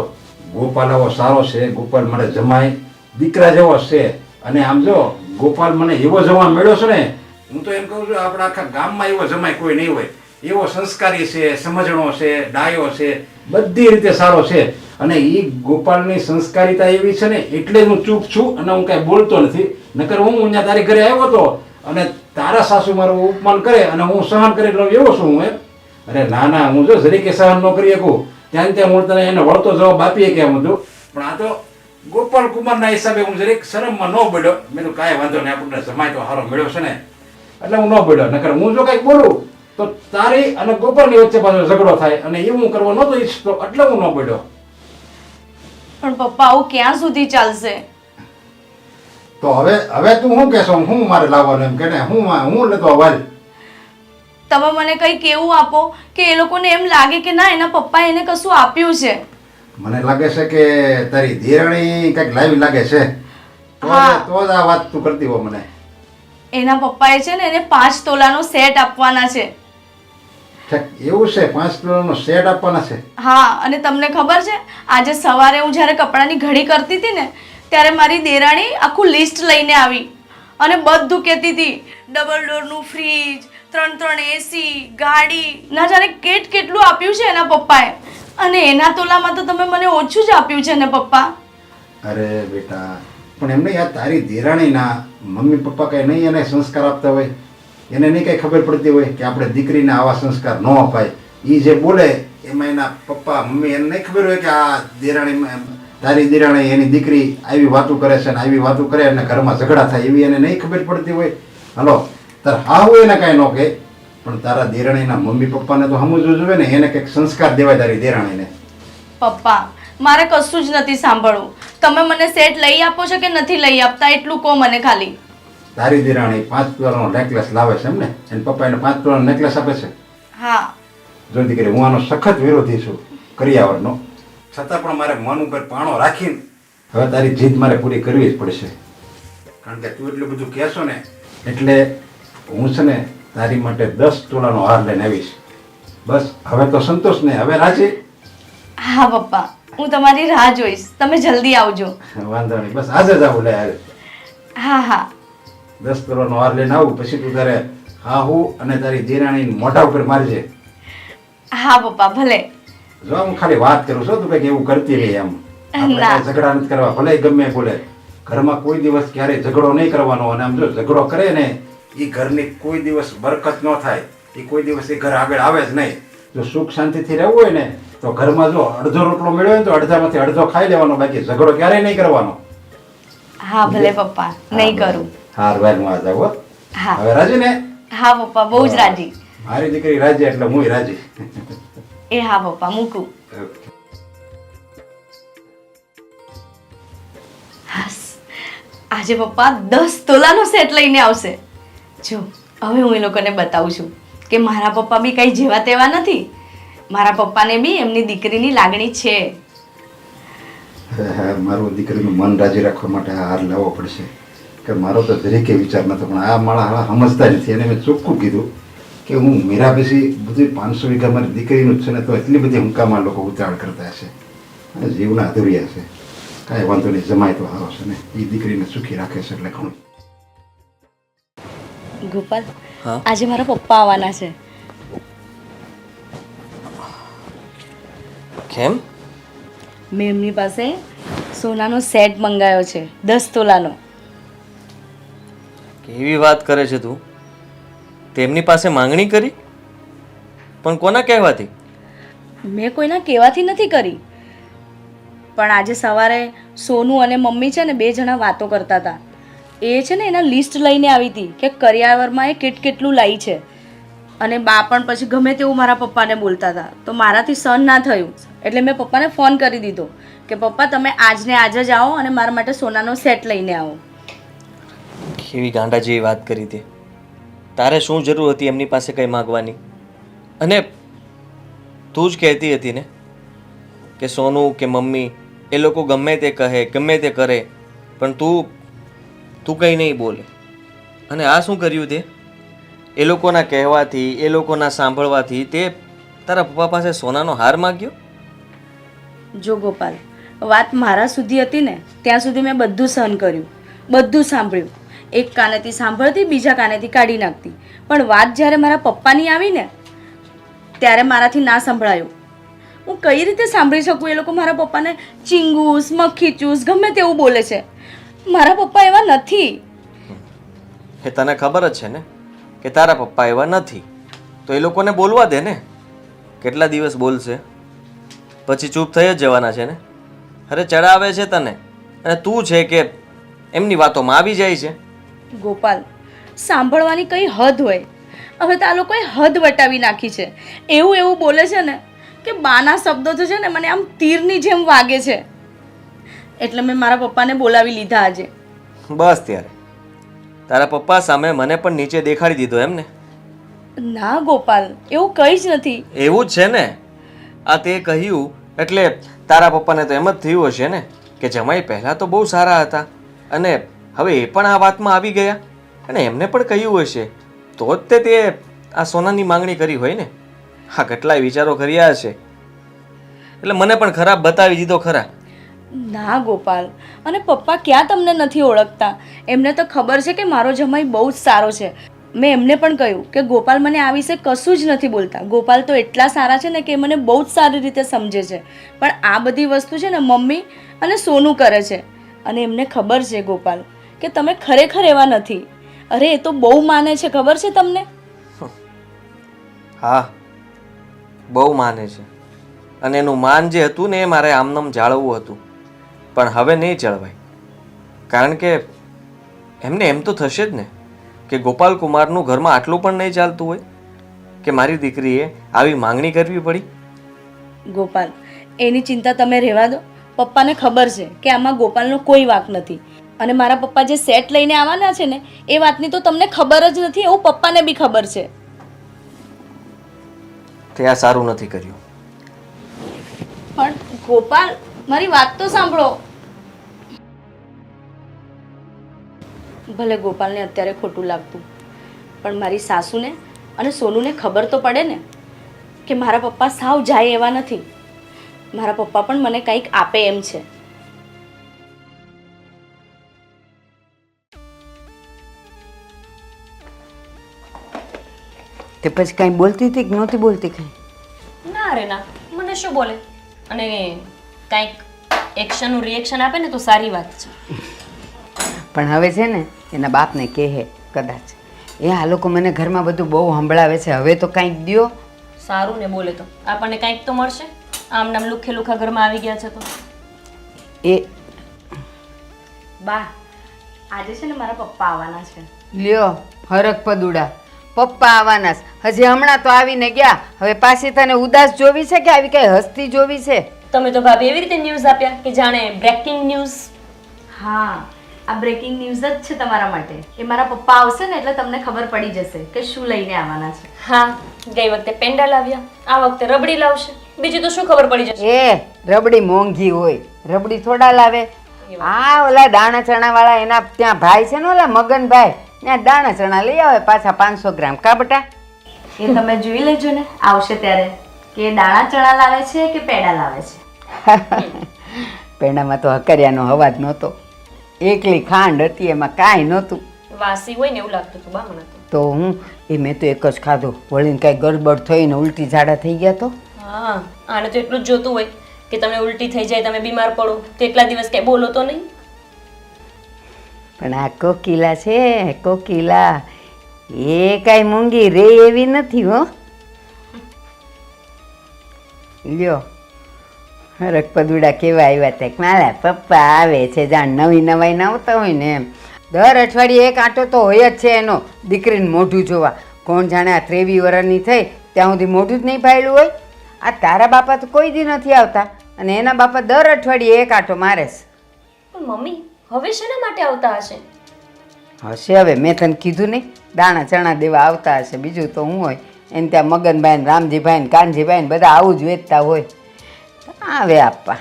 ગોપાલ એવો સારો છે, ગોપાલ મને જમાય દીકરા જેવો છે. અને આમ જો ગોપાલ મને એવો જમા મળ્યો છે ને, હું તો એમ કહું છું આપણા આખા ગામમાં એવો જમાય કોઈ નહીં હોય. એવો સંસ્કારી છે, સમજણો છે, ડાયો છે, બધી રીતે સારો છે. અને એ ગોપાલની સંસ્કારિતા એવી છે ને એટલે જ હું ચૂપ છું અને હું કાંઈ બોલતો નથી. નકર હું ત્યાં તારી ઘરે આવ્યો હતો અને તારા સાસુ મારું ઉપમાન કરે અને હું સહન કરી લઉં એવો છું હું. અરે ના ના, હું જો જરીકે સહન ન કરી શકું ત્યાં હું તને એને વળતો જવાબ આપીએ કેમ હતું. પણ આ તો ગોપાલ કુમારના હિસાબે હું જરીક શરમમાં ન બોલ્યો. મેં તો કાંઈ વાંધો નહીં, આપણને જમાય તો સારો મળ્યો છે ને એટલે હું ન બોલ્યો. નકર હું જો કંઈક બોલું તો તારી અને ગોપાલની વચ્ચે પાછો ઝઘડો થાય અને એવું હું કરવા નહોતો ઈચ્છતો એટલે હું ન બોલ્યો. પણ પપ્પા, આવું ક્યાં સુધી ચાલશે? તો હવે તું શું કહેશો? હું મારે લાવવાનું એમ કે ને હું લેતો અવાજ. તમે મને કંઈક એવું આપો કે એ લોકોને એમ લાગે કે ના, એના પપ્પાએ એને કશું આપ્યું છે. મને લાગે છે કે તારી દેરાણી કંઈક લાવી લાગે છે તો જ આ વાત તું કરતી હો મને. એના પપ્પાએ છે ને એને 5 તોલાનો સેટ આપવાના છે. એવું છે? 5 તોલાનો સેટ આપવાના છે? હા, અને તમને ખબર છે આજે સવારે હું જ્યારે કપડાની ઘડી કરતી હતી ને ત્યારે મારી દેરાણી આખું લિસ્ટ લઈને આવી અને બધું કહેતી હતી. ડબલ ડોરનું ફ્રીજ, 3 એસી, ગાડી, ના જાણે કેટલું આપ્યું છે એના પપ્પાએ. અને એના તોલામાં તો તમે મને ઓછું જ આપ્યું છે ને પપ્પા. અરે બેટા, પણ એમ નહીં, આ તારી દેરાણીના મમ્મી પપ્પા કઈ નહીં એને સંસ્કાર આપતા હોય? એને નહીં કઈ ખબર પડતી હોય કે આપણે દીકરીને આવા સંસ્કાર ન અપાય? એ જે બોલે એમાં એના પપ્પા મમ્મી એને નહીં ખબર હોય કે આ દેરાણી તારી દેરાણી એની દીકરી આવી વાતું કરે છે ને આવી વાતું કરે અને ઘરમાં ઝઘડા થાય એવી એને નહીં ખબર પડતી હોય? હલો, તાર હાવું એને કાંઈ ન કહે પણ તારા દેરાણીના મમ્મી પપ્પાને તો સમજવું જોઈએ ને. એને કંઈક સંસ્કાર દેવાય તારી દેરાણીને. પપ્પા, મારે કશું જ નથી સાંભળવું. તમે મને સેટ લઈ આપો છો કે નથી લઈ આપતા એટલું કહો મને ખાલી. તારી દેરાણી 5 તોલાનો નેકલેસ લાવે છે એમ ને? એને પપ્પા એને 5 તોલાનો નેકલેસ આપે છે? હા. જો દીકરી, હું આનો સખત વિરોધી છું કરિયાવરનો. છતાં પણ મારે મન ઉપર પાણો રાખીને હવે તારી જીદ મારે પૂરી કરવી જ પડશે. કારણ કે તું એટલું બધું કહેશો ને એટલે હું છે ને તારી માટે 10 તોલાનો હાર લઈને આવીશ. બસ હવે તો સંતોષ ને, હવે રાજી? હા પપ્પા, હું તમારી રાહ જોઈશ. તમે જલ્દી આવજો. વાંધો નહીં, બસ આજે જ આવું લે હારે. હા હા 10 તોલાનો હાર લઈને આવું પછી તું તારે હા હું અને તારી દેરાણી મોઢા ઉપર મારજે. હા પપ્પા ભલે. જો હું ખાલી વાત કરું છું, તું કંઈક એવું કરતી રહી એમ. આપણે ના. કાંઈ ઝઘડા નથી કરવા, ભલે ગમે બોલે. ઘરમાં કોઈ દિવસ ક્યારેય ઝઘડો નહીં કરવાનો. અને આમ જો ઝઘડો કરે ને એ ઘરની કોઈ દિવસ બરકત ન થાય, એ કોઈ દિવસ એ ઘર આગળ આવે જ નહીં. જો સુખ શાંતિથી રહેવું હોય ને તો ઘરમાં જો અડધો રોટલો મળ્યો હોય ને તો અડધામાંથી અડધો ખાઈ લેવાનો, બાકી ઝઘડો ક્યારેય નહીં કરવાનો. હા ભલે પપ્પા, નહીં કરું. હાર વાર હું આ જાઉં હો. હા હવે રાજી ને? હા પપ્પા, બહુ જ રાજી. મારી દીકરી રાજી એટલે હું રાજી. એ હા પપ્પા, મૂકું. હાસ, આજે પપ્પા 10 તોલાનો સેટ લઈને આવશે. જો હવે હું એ લોકોને બતાવું છું કે મારા પપ્પા બી કઈ જેવા તેવા નથી. મારા પપ્પાને બી એમની દીકરીની લાગણી છે. મારું દીકરીનું મન રાજી રાખવા માટે આ હાર લાવવો પડશે. કે મારો તો દરેકે વિચાર નતો, પણ આ માણસ સમજતા નથી. એને મેં ચોખ્ખું કીધું કે હું મીરા પછી બધું 500 વીઘા મારી દીકરીનું જ છે ને, તો એટલી બધી હુંકામાં લોકો ઉતાવળ કરતા હશે અને જીવના અધૂરિયા છે. કાંઈ વાંધો નહીં, જમાય તો સારો છે ને, એ દીકરીને સુખી રાખે છે એટલે ઘણું. ગોપાલ, હા? આજે મારા પપ્પા આવવાના છે. કેમ? મેં એમની પાસે સોનાનો સેટ મંગાવ્યો છે 10 તોલાનો. કેવી વાત કરે છે તું? તેમની પાસે માંગણી કરી? પણ કોના કહેવાથી? મેં કોઈના કહેવાથી નથી કરી, પણ આજે સવારે સોનુ અને મમ્મી છે ને 2 જણા વાતો કરતા હતા. એ છે ને એના લિસ્ટ લઈને આવી હતી કે કરિયાવરમાં એ કેટલું લાવી છે. અને બા પણ પછી ગમે તેવું મારા પપ્પાને બોલતા હતા, તો મારાથી સહન ના થયું. એટલે મેં પપ્પાને ફોન કરી દીધો કે પપ્પા તમે આજને આજ જ આવો અને મારા માટે સોનાનો સેટ લઈને આવો. કેવી ગાંડા જેવી વાત કરી તે. તારે શું જરૂર હતી એમની પાસે કંઈ માગવાની? અને તું જ કહેતી હતી ને કે સોનુ કે મમ્મી એ લોકો ગમે તે કહે ગમે તે કરે, પણ તું કંઈ નહીં બોલે. અને આ શું કર્યું તે? એ લોકોના કહેવાથી, એ લોકોના સાંભળવાથી તે તારા પપ્પા પાસે સોનાનો હાર માગ્યો? જો ગોપાલ, વાત મારા સુધી હતી ને ત્યાં સુધી મેં બધું સહન કર્યું, બધું સાંભળ્યું. એક કાનેથી સાંભળતી, બીજા કાનેથી કાઢી નાખતી. પણ વાત જ્યારે મારા પપ્પાની આવી ને ત્યારે મારાથી ના સંભળાયું. હું કઈ રીતે સાંભળી શકું? એ લોકો મારા પપ્પાને ચીંગુસ, મક્ખી ચૂસ ગમે તેવું બોલે છે. મારા પપ્પા એવા નથી. એ તને ખબર જ છે ને કે તારા પપ્પા એવા નથી, તો એ લોકોને બોલવા દે ને. કેટલા દિવસ બોલશે? પછી ચૂપ થઈ જ જવાના છે ને. અરે ચડાવે છે તને, અને તું છે કે એમની વાતોમાં આવી જાય છે. ગોપાલ, સાંભળવાની કઈ હદ હોય? હવે તો આ લોકોએ હદ વટાવી નાખી છે. એવું બોલે છે ને કે બાના શબ્દો તો છે ને મને આમ તીરની જેમ વાગે છે. એટલે મેં મારા પપ્પાને બોલાવી લીધા આજે. બસ ત્યારે તારા પપ્પા સામે મને પણ નીચે દેખાડી દીધો એમ ને? ના ગોપાલ, એવું કંઈ જ નથી. એવું જ છે ને. આ તે કહ્યું એટલે તારા પપ્પાને તો એમ જ થયું હશે ને કે જમાઈ પહેલાં તો બહુ સારા હતા અને હવે એ પણ આ વાતમાં આવી ગયા, અને એમને પણ કહ્યું હશે તો જ તે આ સોનાની માંગણી કરી હોય ને. હા, કેટલાય વિચારો કર્યા હશે એટલે મને પણ ખરાબ બતાવી દીધો ખરા. ના ગોપાલ, અને પપ્પા ક્યાં તમને નથી ઓળખતા? એમને તો ખબર છે કે મારો જમાઈ બહુ જ સારો છે. મેં એમને પણ કહ્યું કે ગોપાલ મને આ વિશે કશું જ નથી બોલતા. ગોપાલ તો એટલા સારા છે ને કે મને બહુ જ સારી રીતે સમજે છે. પણ આ બધી વસ્તુ છે ને મમ્મી અને સોનુ કરે છે. અને એમને ખબર છે ગોપાલ કે તમે ખરેખર એવા નથી. અરે એ તો બહુ માને છે, ખબર છે તમને? હા, બહુ માને છે, અને એનું માન જે હતું ને એ મારે આમનામ જાળવવું હતું, પણ હવે નહીં જળવાય. કારણ કે એમને એમ તો થશે જ ને કે ગોપાલ કુમારનું ઘરમાં આટલું પણ નહીં ચાલતું હોય કે મારી દીકરીએ આવી માંગણી કરવી પડી. ગોપાલ, એની ચિંતા તમે રહેવા દો. પપ્પાને ખબર છે કે આમાં ગોપાલનો કોઈ વાંક નથી. અને મારા પપ્પા જે સેટ લઈને આવવાના છે ને એ વાતની તો તમને ખબર જ નથી, એવું પપ્પાને બી ખબર છે. તે આ સારું નથી કર્યું. પણ ગોપાલ મારી વાત તો સાંભળો. ભલે ગોપાલને અત્યારે ખોટું લાગતું, પણ મારી સાસુને અને સોનુને ખબર તો પડે ને કે મારા પપ્પા સાવ જાય એવા નથી. મારા પપ્પા પણ મને કંઈક આપે એમ છે. તે પછી કાંઈ બોલતી હતી કે નહોતી બોલતી કાંઈ? ના રે ના, મને શું બોલે? અને કંઈક એક્શનનું રિએક્શન આપે ને તો સારી વાત છે. પણ હવે છે ને એના બાપને કહે કદાચ આ લોકો મને ઘરમાં બધું બહુ સંભળાવે છે, હવે તો કાંઈક દ્યો. સારું ને બોલે તો આપણને કંઈક તો મળશે. આમ નામ લુખે લુખા ઘરમાં આવી ગયા છે તો. એ બા, આજે છે ને મારા પપ્પા આવવાના છે. લ્યો હરક પદુડા, પપ્પા આવવાના છે. હજી હમણાં તો આવીને ગયા, હવે પાછી તને ઉદાસ જોવી છે કે આવી કઈ હસ્તી જોવી છે? તમે તો ભાભી એવી રીતે ન્યૂઝ આપ્યા કે જાણે બ્રેકિંગ ન્યૂઝ. હા, આ બ્રેકિંગ ન્યૂઝ જ છે તમારા માટે. એ મારા પપ્પા આવશે ને એટલે તમને ખબર પડી જશે કે શું લઈને આવવાના છે. હા, ગઈ વખતે પેંડા લાવ્યા, આ વખતે રબડી લાવશે. બીજું તો શું ખબર પડી જશે? એ રબડી મોંઘી હોય, રબડી થોડા લાવે. આ ઓલા દાણા ચણા વાળા એના ત્યાં ભાઈ છે ને, ઓલા મગનભાઈ, ત્યાં દાણા ચણા લઈ આવે પાછા 500 ગ્રામ. કા બટા? એ તમે જોઈ લેજો ને આવશે ત્યારે કે દાણા ચણા લાવે છે કે પેડા લાવે છે. પેંડામાં તો હકરિયાનો અવાજ નહોતો, એકલી ખાંડ હતી, એમાં કાંઈ નહોતું. વાસી હોય ને એવું લાગતું હતું બા મને તો. તો મેં તો એક જ ખાધું, વળીને કાંઈ ગડબડ થઈને ઉલટી ઝાડા થઈ ગયા તો. હા, આને તો એટલું જ જોતું હોય કે તમે ઉલટી થઈ જાય, તમે બીમાર પડો તો એટલા દિવસ કઈ બોલો તો નહીં. પણ આ કોકિલા છે, કોકિલા એ કાંઈ મૂંગી રે એવી નથી હો. લ્યો હરક પદુડા કેવા આવ્યા તે મારા પપ્પા આવે છે, જાણ નવી નવાઈ ના આવતા હોય ને એમ. દર અઠવાડિયે એક આંટો તો હોય જ છે એનો દીકરીને મોઢું જોવા. કોણ જાણે આ 23 વર્ષની થઈ ત્યાં સુધી મોઢું જ નહીં પાડ્યું હોય. આ તારા બાપા તો કોઈ દી નથી આવતા અને એના બાપા દર અઠવાડિયે એક આંટો મારે છે. પણ મમ્મી હવે શેના માટે આવતા હશે? હશે, હવે મેં તને કીધું નહીં, દાણા ચણા દેવા આવતા હશે, બીજું તો હું હોય. એને ત્યાં મગનભાઈ ને રામજીભાઈ ને કાનજીભાઈ ને બધા આવું જ વેચતા હોય. આવે આપવા.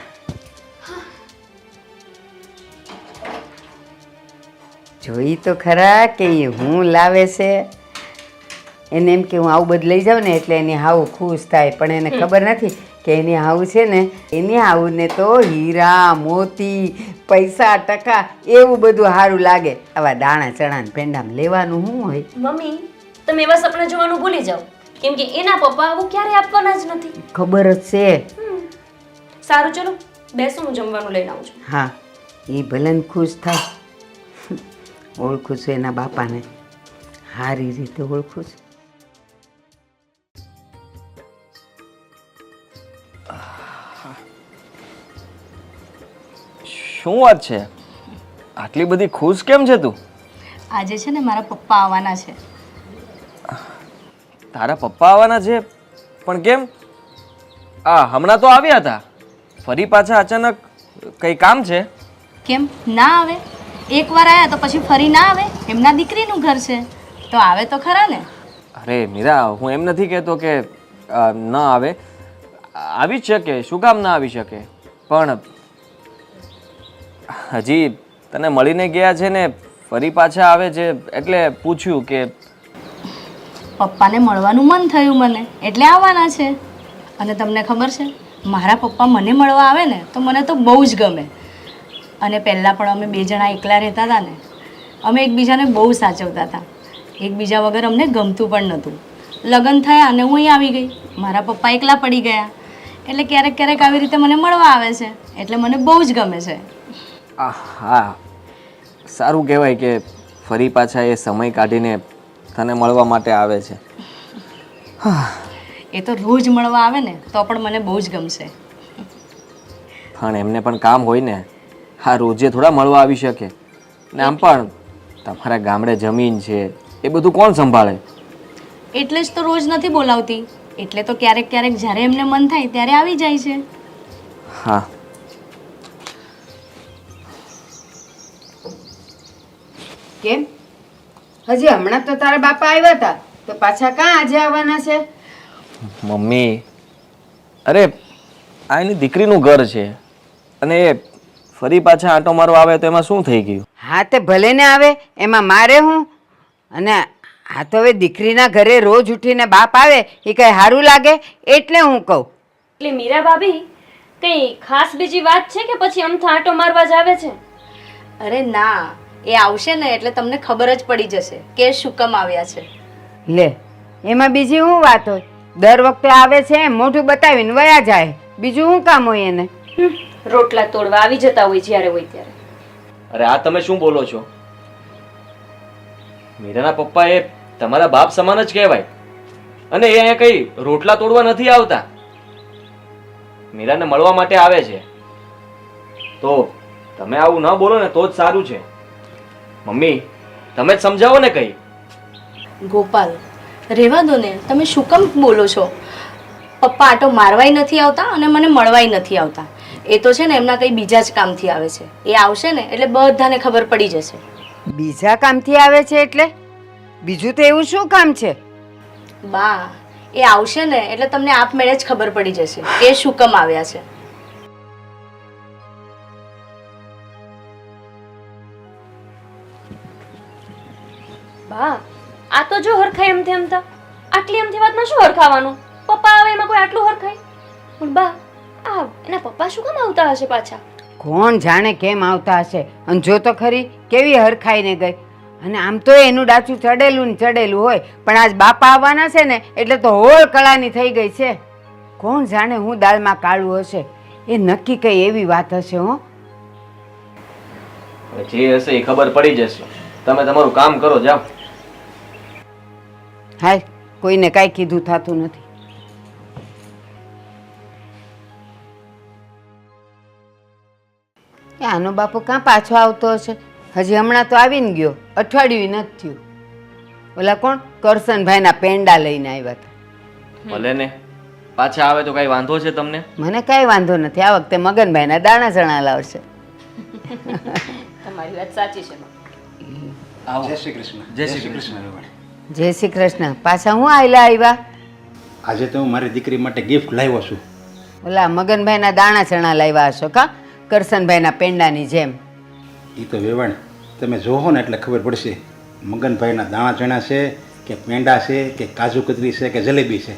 જોઈ તો ખરા કે એ હું લાવે છે. એને એમ કે હું આવું બધું લઈ જાઉં ને એટલે એની હાવ ખુશ થાય, પણ એને ખબર નથી કે એની હાવ છે ને, એની હાવને તો હીરા મોતી પૈસા ટકા એવું બધું સારું લાગે. આવા દાણા ચણા ને પેંડામાં લેવાનું શું હોય? મમ્મી તમે એવા સપના જોવાનું ભૂલી જાઓ, કેમ કે એના પપ્પા આવું ક્યારે આપવાના જ નથી. ખબર જ છે. સારું ચલો બેસો, હું જમવાનું લઈને આવું છું. હા, એ ભલે ને ખુશ થાય. ઓળખું છું એના બાપાને, સારી રીતે ઓળખું છું. શું વાત છે? આટલી બધી ખુશ કેમ છે તું? આજે છે ને મારા પપ્પા આવવાના છે. તારા પપ્પા આવવાના છે? પણ કેમ? હમણાં તો આવ્યા હતા, ફરી પાછા અચાનક કઈ કામ છે? કેમ ના આવે? એકવાર આવ્યા તો પછી ફરી ના આવે? એમના દીકરીનું ઘર છે તો આવે તો ખરા ને. અરે મીરા, હું એમ નથી કહેતો કે ન આવે, આવી જ શકે, શું કામ ના આવી શકે, પણ હજી તને મળીને ગયા છે ને ફરી પાછા આવે છે એટલે પૂછ્યું કે. પપ્પાને મળવાનું મન થયું મને એટલે આવવાના છે. અને તમને ખબર છે, મારા પપ્પા મને મળવા આવે ને તો મને તો બહુ જ ગમે. અને પહેલાં પણ અમે 2 જણા એકલા રહેતા હતા ને, અમે એકબીજાને બહુ સાચવતા હતા. એકબીજા વગર અમને ગમતું પણ નહોતું. લગ્ન થયા અને હું અહીં આવી ગઈ, મારા પપ્પા એકલા પડી ગયા. એટલે ક્યારેક ક્યારેક આવી રીતે મને મળવા આવે છે એટલે મને બહુ જ ગમે છે. હા, સારું કહેવાય કે ફરી પાછા એ સમય કાઢીને તને મળવા માટે આવે છે. એ તો રોજ મળવા આવે ને તો પણ મને બહુ જ ગમશે. પણ એમને પણ કામ હોય ને, હા રોજે થોડા મળવા આવી શકે ને. આમ પણ તમારા ગામડે જમીન છે, એ બધું કોણ સંભાળે? એટલે જ તો રોજ નથી બોલાવતી. એટલે તો ક્યારેક ક્યારેક જ્યારે એમને મન થાય ત્યારે આવી જાય છે. હા, કેમ હજી હમણાં તો તારા બાપા આવ્યા હતા તો પાછા કાં આજે આવવાના છે? મમ્મી, અરે આ એની દીકરીનું ઘર છે અને એ ફરી પાછા આંટો મારવા આવે તો એમાં શું થઈ ગયું? હા તે ભલે ને આવે, એમાં મારે હું? અને આ તો હવે દીકરીના ઘરે રોજ ઉઠીને બાપ આવે એ કઈ સારું લાગે? એટલે હું કહું. એટલે મીરા ભાભી કઈ ખાસ બીજી વાત છે કે પછી અમથા આંટો મારવા જ આવે છે? અરે ના, એ આવશે ને એટલે તમને ખબર જ પડી જશે કે એ શું કામ આવ્યા છે. લે, એમાં બીજી શું વાત હોય? દર વખતે આવે છે એમ મોઢું બતાવીને વયા જાય, બીજું શું કામ હોય એને? રોટલા તોડવા આવી જતા હોય જ્યારે હોય ત્યારે. અરે આ તમે શું બોલો છો? મીરાના પપ્પા એ તમારા બાપ સમાન જ કહેવાય અને એ અહીંયા કઈ રોટલા તોડવા નથી આવતા. મીરાને મળવા માટે આવે છે. તો તમે આવું ન બોલો ને તો જ સારું છે. મમ્મી તમે જ સમજાવો ને કઈ. ગોપાલ, રહેવા દો ને, તમે શું કામ બોલો છો? પપ્પા આટો મારવાય નથી આવતા અને મને મળવાય નથી આવતા. એ તો છે ને એમના કંઈ બીજા જ કામથી આવે છે. એ આવશે ને એટલે બધાને ખબર પડી જશે. બીજા કામથી આવે છે એટલે? બીજું તો એવું શું કામ છે? બા, એ આવશે ને એટલે તમને આપમેળે જ ખબર પડી જશે કે એ શું કામ આવ્યા છે. બા, આ તો જો હરખાય એમથી એમતા. આટલી એમથી વાતમાં શું હરખાવાનું? પપ્પા આવે એમાં કોઈ આટલું હરખાય? પણ બા, આ એના પપ્પા શું કામ આવતા હશે પાછા? કોણ જાણે કેમ આવતા હશે. અને જો તો ખરી કેવી હરખાઈને ગઈ. અને આમ તો એનું ડાચું ચડેલું ને ચડેલું હોય, પણ આજ બાપા આવવાના છે ને એટલે તો હોળ કળાની થઈ ગઈ છે. કોણ જાણે હું દાળમાં કાળું હશે. એ નક્કી કઈ એવી વાત હશે. હો, જે હશે એ ખબર પડી જશે. તમે તમારું કામ કરો, જાઓ. હાય, કોઈને કાંઈ કીધું થતું નથી. આનો બાપુ ક્યાં પાછો આવતો હશે? હજી હમણાં તો આવીને ગયો, અઠવાડિયું નથી થયું. ઓલા કોણ કરશનભાઈના પેંડા લઈને આવ્યા હતા. ભલે ને પાછા આવે તો કઈ વાંધો છે તમને? મને કાંઈ વાંધો નથી. આ વખતે મગનભાઈના દાણા ચણા લાવશે. તમારી વાત સાચી છે. જય શ્રી કૃષ્ણ. જય શ્રી કૃષ્ણ. જય શ્રી કૃષ્ણ. પાછા હું આયલા આવ્યા? આજે તો હું મારી દીકરી માટે ગિફ્ટ લાવ્યો છું. ઓલા મગનભાઈના દાણા ચણા લાવ્યા હશો કા? કરશનભાઈના પેંડાની જેમ. એ તો વેવાણ તમે જોવો ને એટલે ખબર પડશે મગનભાઈના દાણા ચણા છે કે પેંડા છે કે કાજુ કતરી છે કે જલેબી છે.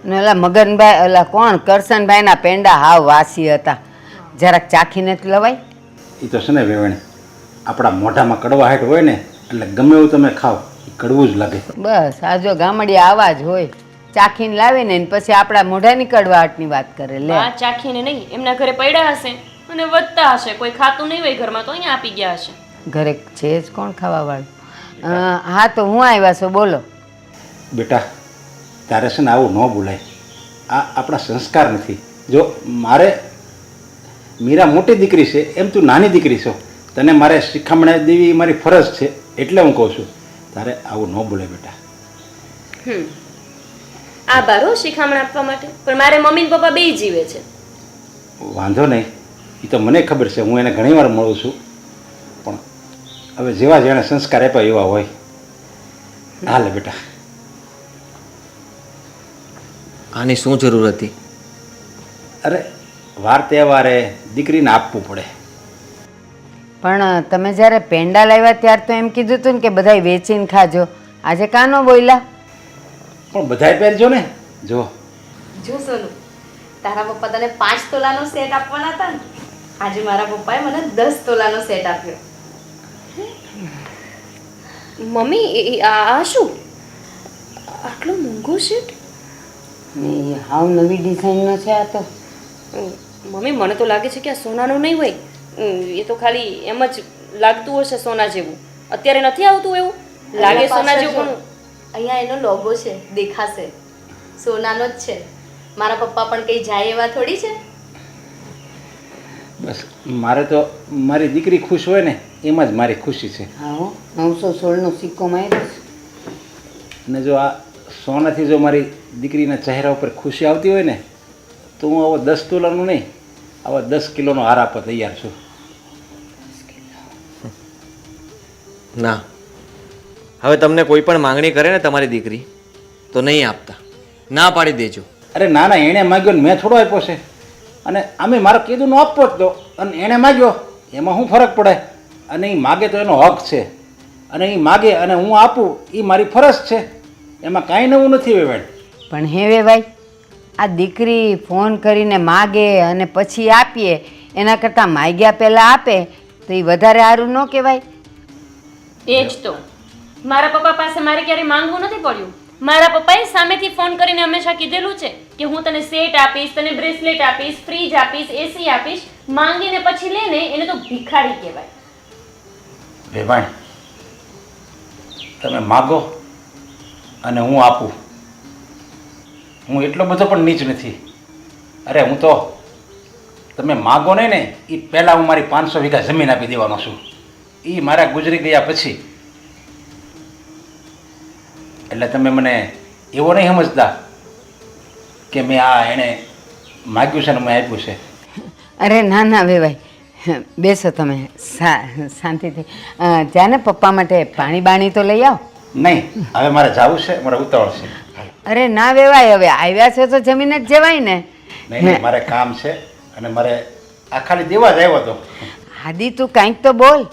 ને ઓલા મગનભાઈ ઓલા કોણ કરશનભાઈના પેંડા હાવ વાસી હતા. જરાક ચાખીને જ લવાય. એ તો છે ને વેવાણ આપણા મોઢામાં કડવાહાટ હોય ને એટલે ગમે એવું તમે ખાઓ એ કડવું જ લાગે. બસ આ જો ગામડી આવા જ હોય. ચાખીને લાવીને ને પછી આપણા મોઢાની કડવાહટની વાત કરે. લે, બા ચાખીને નહીં, એમના ઘરે પડ્યા હશે અને વધતા હશે. કોઈ ખાતું નહીં હોય ઘરમાં તો અહીંયા આપી ગયા હશે. ઘરે છે જ કોણ ખાવા વાળું? હા તો હું આવ્યા છો, બોલો. બેટા તારે છે ને આવું ન બોલાય. આ આપણા સંસ્કાર નથી. જો મારે મીરા મોટી દીકરી છે એમ તું નાની દીકરી છો, તને મારે શિખામણ દેવી મારી ફરજ છે એટલે હું કહું છું તારે આવું ન બોલે બેટા. આભાર હો શિખામણ આપવા માટે, પણ મારે મમ્મી ને પપ્પા બેય જીવે છે. વાંધો નહીં, એ તો મને ખબર છે, હું એને ઘણીવાર મળું છું, પણ હવે જેવા જેણે સંસ્કાર આપ્યા એવા હોય. હાલે બેટા. આની શું જરૂર હતી? અરે વાર તહેવારે દીકરીને આપવું પડે. પણ તમે જ્યારે પેંડા લાવ્યા ત્યારે તો એમ કીધું હતું ને કે બધાય વેચીને ખાજો. આજે કાનો બોલ્યા? પણ બધાય પહેરજો ને. જો જો સોનુ, તારા પપ્પા તને 5 તોલાનો સેટ આપવાના હતા ને, આજે મારા પપ્પાએ મને 10 તોલાનો સેટ આપ્યો. મમ્મી આ શું આટલો મોંઘો સેટ? એ હાવ નવી ડિઝાઇનનો છે આ તો. મમ્મી મને તો લાગે છે કે આ સોનાનો નહીં હોય, એ તો ખાલી એમ જ લાગતું હશે સોના જેવું. અત્યારે નથી આવતું એવું લાગે સોના જેવું, પણ અહીંયા એનો લોગો છે, દેખાશે. સોનાનો જ છે. મારા પપ્પા પણ કઈ જાય એવા થોડી છે. બસ મારે તો મારી દીકરી ખુશ હોય ને એમાં જ મારી ખુશી છે. હા હો, 916નો સિક્કો માર્યો છે. અને જો આ સોનાથી જો મારી દીકરીના ચહેરા ઉપર ખુશી આવતી હોય ને તો હું આવો 10 તોલાનો નહીં, આવા 10 કિલોનો હાર આપવા તૈયાર છું. ના, હવે તમને કોઈ પણ માંગણી કરે ને તમારી દીકરી તો નહીં આપતા, ના પાડી દેજો. અરે ના ના, એણે માગ્યો ને મેં થોડો આપ્યો છે. અને આમે મારે કીધું ન આપવો જ તો અને એણે માગ્યો એમાં શું ફરક પડે? અને એ માગે તો એનો હક છે, અને એ માગે અને હું આપું એ મારી ફરજ છે, એમાં કાંઈ નવું નથી વેવાણ. પણ હે વેવાઈ, આ દીકરી ફોન કરીને માગે અને પછી આપીએ એના કરતાં માગ્યા પહેલાં આપે તો એ વધારે સારું ન કહેવાય? એ જ તો મારા પપ્પા પાસે મારે ક્યારે માંગવું નથી પડ્યું. મારા પપ્પાએ સામેથી ફોન કરીને હંમેશા કીધેલું છે કે હું તને સેટ આપીશ, તને બ્રેસલેટ આપીશ, ફ્રીજ આપીશ, એસી આપીશ. માંગીને પછી લે ને એને તો ભિખારી કહેવાય. વેવાણ, તમે માગો અને હું આપું, હું એટલો બધો પણ નીચ નથી. અરે હું તો તમે માગો નહીં ને એ પહેલાં હું મારી 500 વીઘા જમીન આપી દેવાનો છું, એ મારા ગુજરી ગયા પછી. એટલે તમે મને એવો નહીં સમજતા કે મેં આ એણે માગ્યું છે ને મેં આપ્યું છે. અરે ના ના વેવાઈ, બેસો તમે શાંતિથી. જાને પપ્પા માટે પાણી બાણી તો લઈ આવ. નહીં, હવે મારે જવું છે, મારે ઉતાવળ છે. અરે ના વેવાય, હવે આવ્યા છે તો જમીને જ જવાય ને. નહીં નહીં, મારે કામ છે અને મારે આ ખાલી દેવા જ આવ્યો હતો. આદિ તું કાંઈક તો બોલ.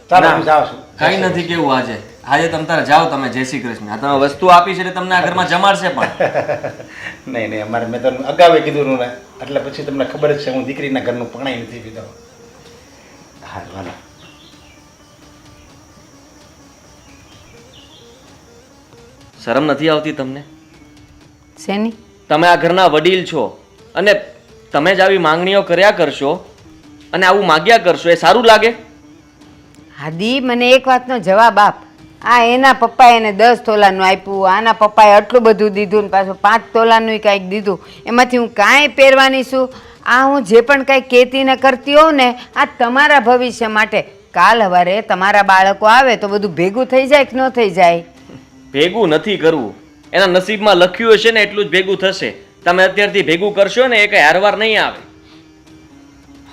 ચાલો હું જાઉં છું. કઈ નથી કેવું આજે. આજે તમે તારે જાઓ, તમે જય શ્રી કૃષ્ણ. આ તમે વસ્તુ આપી છે એટલે તમને આ ઘરમાં જમાડશે પણ. નહીં નહીં, અમારે મેં તમને અગાઉ કીધું ને, એટલે પછી તમને ખબર જ છે હું દીકરીના ઘરનું પણાઈ નથી પીધો. હા વાલા, શરમ નથી આવતી તમને? શેની? તમે આ ઘરના વડીલ છો અને તમે જ આવી માંગણીઓ કર્યા કરશો અને આવું માગ્યા કરશો, એ સારું લાગે? આદિ મને એક વાતનો જવાબ આપ. આ એના પપ્પાએ એને 10 તોલાનું આપ્યું, આના પપ્પાએ આટલું બધું દીધું ને પાછું 5 તોલાનું કાંઈક દીધું, એમાંથી હું કાંઈ પહેરવાની છું? આ હું જે પણ કાંઈ કહેતી ને કરતી હોઉં ને, આ તમારા ભવિષ્ય માટે. કાલ સવારે તમારા બાળકો આવે તો બધું ભેગું થઈ જાય કે ન થઈ જાય? ભેગું નથી કરવું, એના નસીબમાં લખ્યું હશે ને એટલું જ ભેગું થશે. તમે અત્યારથી ભેગું કરશો ને એ કંઈ હારવાર નહીં આવે.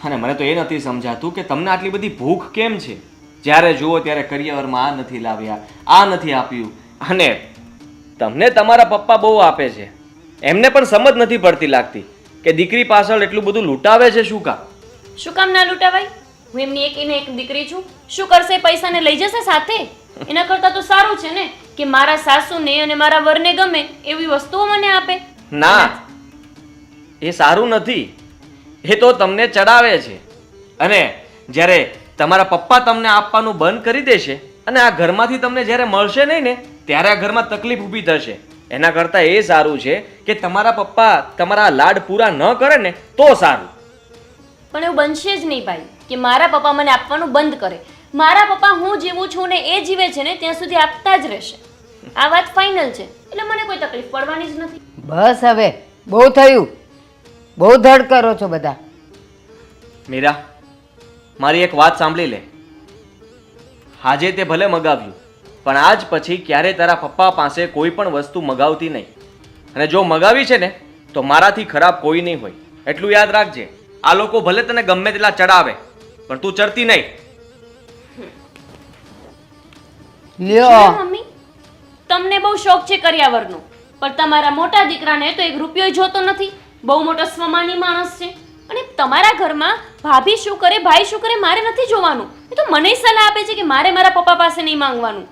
અને મને તો એ નથી સમજાતું કે તમને આટલી બધી ભૂખ કેમ છે? જ્યારે જુઓ ત્યારે કરિયરમાં આ નથી લાવ્યા, આ નથી આપ્યું. અને તમને તમારા પપ્પા બહુ આપે છે, એમને પણ સમજ નથી પડતી લાગતી કે દીકરી પાછળ એટલું બધું લૂંટાવે છે. શું કામ? શું કામ ના લૂંટાવાય? હું એમની એક દીકરી છું. શું કરશે? પૈસાને લઈ જશે સાથે? એના કરતાં તો સારું છે ને કે મારા સાસુને અને મારા વરને ગમે એવી વસ્તુઓ મને આપે. ના, એ સારું નથી. એ તો તમને ચડાવે છે. અને જ્યારે તમારા પપ્પા તમને આપવાનું બંધ કરી દેશે અને આ ઘરમાંથી તમને જ્યારે મળશે નહીં ને ત્યારે આ ઘરમાં તકલીફ ઊભી થશે. એના કરતાં એ સારું છે કે તમારા પપ્પા તમારા લાડ પૂરા ન કરે ને તો સારું. પણ એવું બનશે જ નહીં ભાઈ કે મારા પપ્પા મને આપવાનું બંધ કરે. મારા પપ્પા હું જીવું છું ને એ જીવે છે ને ત્યાં સુધી આપતા જ રહેશે. આ વાત ફાઇનલ છે, એટલે મને કોઈ તકલીફ પડવાની જ નથી. બસ હવે બહુ થયું, બહુ ધડ કરો છો બધા. મીરા, મારી એક વાત સાંભળી લે. આજે તે ભલે મગાવ્યું, પણ આજ પછી ક્યારે તારા પપ્પા પાસે કોઈ પણ વસ્તુ મગાવતી નહીં. અને જો મગાવી છે ને તો મારાથી ખરાબ કોઈ નહીં હોય, એટલું યાદ રાખજે. આ લોકો ભલે તને ગમે તેટલા ચડાવે પણ તું ચડતી નહીં. લ્યો મમ્મી, તમને બહુ શોખ છે કરિયાવરનો, પણ તમારા મોટા દીકરાને તો 1 રૂપિયો જોતો નથી. બહુ મોટો સ્વમાની માણસ છે. અને તમારા ઘરમાં ભાભી શું કરે, ભાઈ શું કરે મારે નથી જોવાનું. એ તો મને સલાહ આપે છે કે મારે મારા પપ્પા પાસે નહીં માંગવાનું.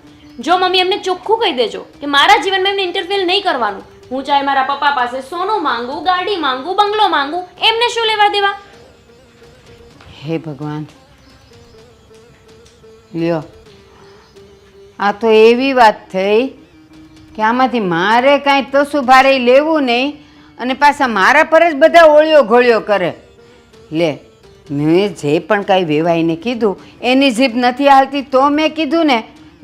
જો મમ્મી એમને ચોખ્ખું કહી દેજો કે મારા જીવનમાં એમને ઇન્ટરફેર નહીં કરવાનું. હું ચાહે મારા પપ્પા પાસે સોનું માંગુ, ગાડી માંગુ, બંગલો માંગુ, એમને શું લેવા દેવા? હે ભગવાન, લ્યો આ તો એવી વાત થઈ કે આમાંથી મારે કાંઈ તસું ભારે લેવું નહીં અને પાછા મારા પર જ બધા ઓળિયો ઘોળિયો કરે. લે, મેં જે પણ કાંઈ વેવાઈને કીધું એની જીભ નથી હાલતી તો મેં કીધું ને.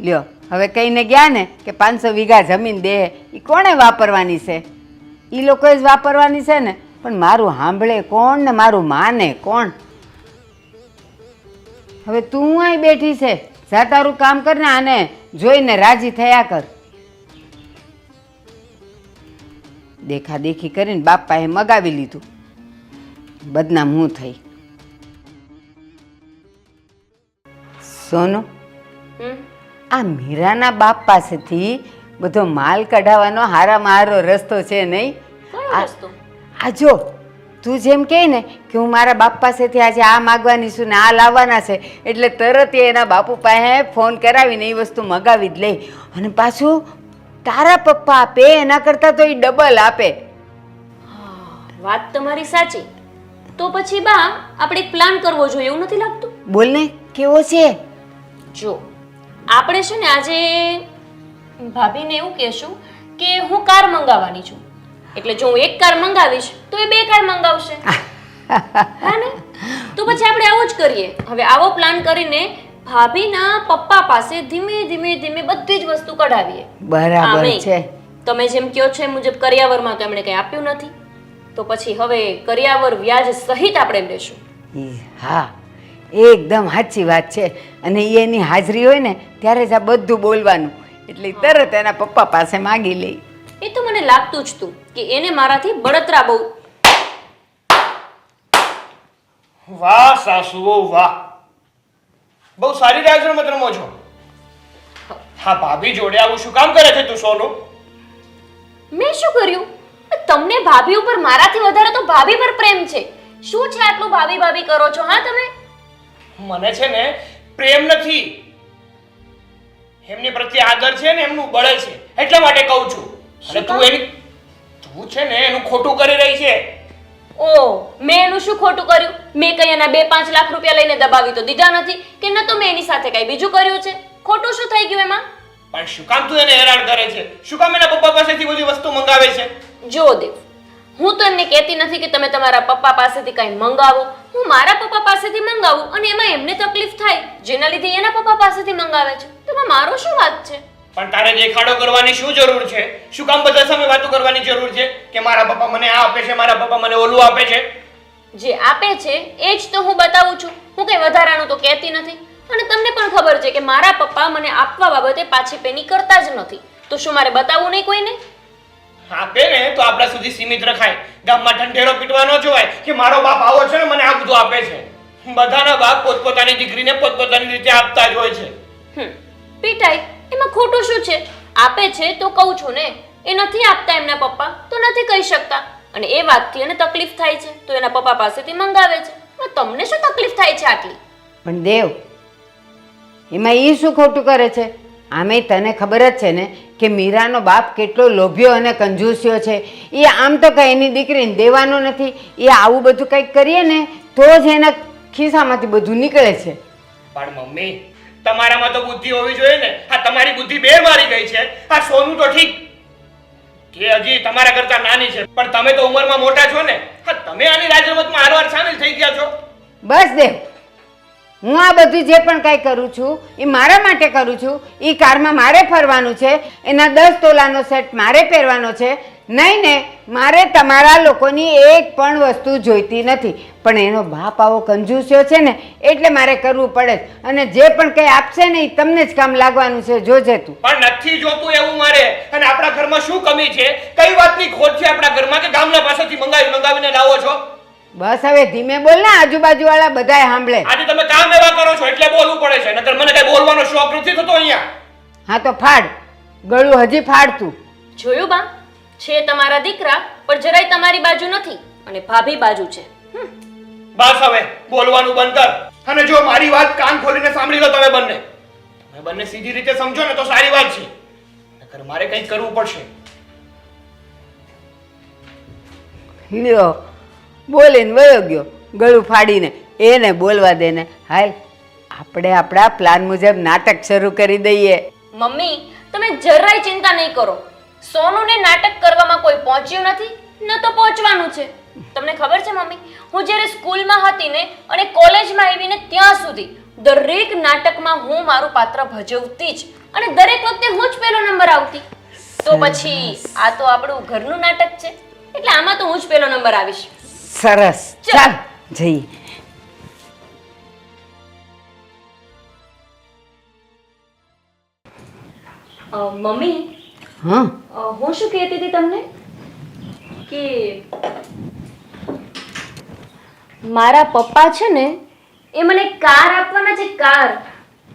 લ્યો હવે કહીને ગયા ને કે 500 વીઘા જમીન દે, એ કોણે વાપરવાની છે? એ લોકોએ જ વાપરવાની છે ને. પણ મારું સાંભળે કોણ ને મારું માને કોણ? હવે તું અહીં બેઠી છે, જા તારું કામ કર ને, આને જોઈને રાજી થયા કર. દેખાદેખી કરીને બાપાએ મગાવી લીધું, બદનામ હું થઈ. સોનું, આ મીરાના બાપ પાસેથી બધો માલ કઢાવવાનો હારામાં હારો રસ્તો છે નહીં? કયો રસ્તો? આ જો તું જેમ કહે ને કે હું મારા બાપ પાસેથી આજે આ માગવાની છું ને આ લાવવાના છે એટલે તરત એ એના બાપુ પાસે ફોન કરાવીને એ વસ્તુ મગાવી જ લે. અને પાછું તારા પપ્પા આપે એના કરતાં તો એ ડબલ આપે. વાત તમારી સાચી. તો પછી બા આપણે એક પ્લાન કરવો જોઈએ, એવું નથી લાગતું? બોલ ને કેવો છે? જો આપણે છે ને આજે ભાભીને એવું કહેશું કે હું કાર મંગાવવાની છું, એટલે જો હું એક કાર મંગાવીશ તો એ 2 કાર મંગાવશે. હા ને? તો પછી આપણે આવું જ કરીએ. હવે આવો પ્લાન કરીને ભાભીના પપ્પા પાસે ધીમે ધીમે ધીમે બધી જ વસ્તુ કઢાવીએ. બરાબર આમેય છે. તમે જેમ કહો છો એ મુજબ કરિયાવરમાં તો એમણે કંઈ આપ્યું નથી, તો પછી હવે કરિયાવર વ્યાજ સહિત આપણે લેશું. હા, એકદમ સાચી વાત છે. અને ઈ એની હાજરી હોય ને ત્યારે જ આ બધું બોલવાનું, એટલે ઈ તરત એના પપ્પા પાસે માગી લે. એ તો મને લાગતું જ હતું કે એને મારાથી બળતરા બહુ. વાહ સાસુઓ વાહ, બહુ સારી રાજ રમત રમો છો. હા, ભાભી જોડે આવું શું કામ કરે છે તું સોનું? મેં શું કર્યું? તમને ભાભી ઉપર મારાથી વધારે તો ભાભી પર પ્રેમ છે. શું છે આટલું ભાભી ભાભી કરો છો? હા, તમે મને છે ને પ્રેમ નથી, એમની પ્રત્યે આદર છે ને એમનું બળે છે, એટલા માટે કહું છું. અને તું છે ને એનું ખોટું કરી રહી છે. ઓ, મેં એનું શું ખોટું કર્યું? મેં કઈ એના 2-5 લાખ રૂપિયા લઈને દબાવી તો દીધા નથી કે ન તો મેં એની સાથે કઈ બીજું કર્યું છે. ખોટું શું થઈ ગયું એમાં? પણ શું કામ તું એને હેરાન કરે છે? શું કામ એના પપ્પા પાસેથી બધી વસ્તુ મંગાવે છે? જો દેવ, હું તો એમને કહેતી નથી કે તમે તમારા પપ્પા પાસેથી કંઈ મંગાવો. હું મારા પપ્પા પાસેથી મંગાવું અને એમાં એમને તકલીફ થાય જેના લીધે એના પપ્પા પાસેથી મંગાવે છે, તો એમાં મારો શું વાત છે? પણ તારે દેખાડો કરવાની શું જરૂર છે? શું કામ બધા સામે વાતો કરવાની જરૂર છે કે મારા પપ્પા મને આ આપે છે, મારા પપ્પા મને ઓલું આપે છે? જે આપે છે એ જ તો હું બતાવું છું. હું કંઈ વધારાનું તો કહેતી નથી. અને તમને પણ ખબર છે કે મારા પપ્પા મને આપવા બાબતે પાછી પેની કરતા જ નથી, તો શું મારે બતાવવું નહીં કોઈને? આપે ને તો આપણા સુધી સીમિત રખાય. ગામમાં ઠંડેરો પીટવા ન જોવાય કે મારો બાપ આવો છે ને મને આ બધું આપે છે. બધાના બાપ પોતપોતાની દીકરીને પોતપોતાની રીતે આપતા જ હોય છે. પીટાય એમાં ખોટું શું છે? આપે છે તો કહું છું ને. એ નથી આપતા એમના પપ્પા તો નથી કહી શકતા, અને એ વાતથી એને તકલીફ થાય છે તો એના પપ્પા પાસેથી મંગાવે છે. તમને શું તકલીફ થાય છે આટલી? પણ દેવ, એમાં એ શું ખોટું કરે છે? આમે તને ખબર જ છે ને કે મીરાનો બાપ કેટલો લોભ્યો અને કંજૂસ્યો છે. એ આમ તો કઈ એની દીકરીને દેવાનો નથી. એ આવું બધું કંઈક કરીએ ને તો જ એના ખિસ્સામાંથી બધું નીકળે છે. પણ મમ્મી, તમારામાં તો બુદ્ધિ હોવી જોઈએ ને. આ તમારી બુદ્ધિ બેર મારી ગઈ છે. આ સોનું તો ઠીક કે હજી તમારા કરતા નાની છે, પણ તમે તો ઉંમરમાં મોટા છો ને. હા, તમે આની રાજરમતમાં હારવાર સામેલ થઈ ગયા છો. બસ દેવ, હું આ બધું જે પણ કાંઈ કરું છું એ મારા માટે કરું છું. એ કારમાં મારે ફરવાનું છે, એના 10 તોલાનો સેટ મારે પહેરવાનો છે. નહીં ને મારે તમારા લોકોની એક પણ વસ્તુ જોઈતી નથી. પણ એનો બાપ આવો કંજૂસ્યો છે ને એટલે મારે કરવું પડે જ. અને જે પણ કંઈ આપશે ને એ તમને જ કામ લાગવાનું છે, જોજે તું. પણ નથી જોતું એવું મારે. અને આપણા ઘરમાં શું કમી છે? કઈ વાતની ખોટ છે આપણા ઘરમાં કે ગામના પાસેથી મંગાવીને લાવો છો? બસ હવે ધીમે બોલ ને, આજુબાજુ વાળા બધાય સાંભળે. આજે તમે કામ એવા કરો છો એટલે બોલવું પડે છે, નકર મને કઈ બોલવાનો શોખ નથી થતો અહીંયા. હા તો ફાડ, ગળું હજી ફાડતું. જોયું બા, છે તમારા દીકરા પણ જરાય તમારી બાજુ નથી અને ભાભી બાજુ છે. બસ હવે બોલવાનું બંધ કર. અને જો મારી વાત કાન ખોલીને સાંભળી લો તમે બંને સીધી રીતે સમજો ને તો સારી વાત છે, નકર મારે કંઈક કરવું પડશે. લ્યો, બોલીને વયો ગયો ગળું ફાડીને. એને બોલવા દે ને. હાલ આપણે આપણા પ્લાન મુજબ નાટક શરૂ કરી દઈએ. મમ્મી, તમે જરાય ચિંતા નહીં કરો. સોનુને નાટક કરવામાં કોઈ પહોંચ્યું નથી, ન તો પહોંચવાનું છે. તમને ખબર છે મમ્મી, હું જ્યારે સ્કૂલમાં હતી ને અને કોલેજમાં આવીને ત્યાં સુધી દરેક નાટકમાં હું મારું પાત્ર ભજવતી જ, અને દરેક વખતે હું જ પહેલો નંબર આવતી. તો પછી આ તો આપણું ઘરનું નાટક છે, એટલે આમાં તો હું જ પહેલો નંબર આવીશ. સરસ, ચાલ જઈએ. મમ્મી, હા, હું શું કહેતી હતી તમને કે મારા પપ્પા છે ને એ મને કાર આપવાના છે. કાર.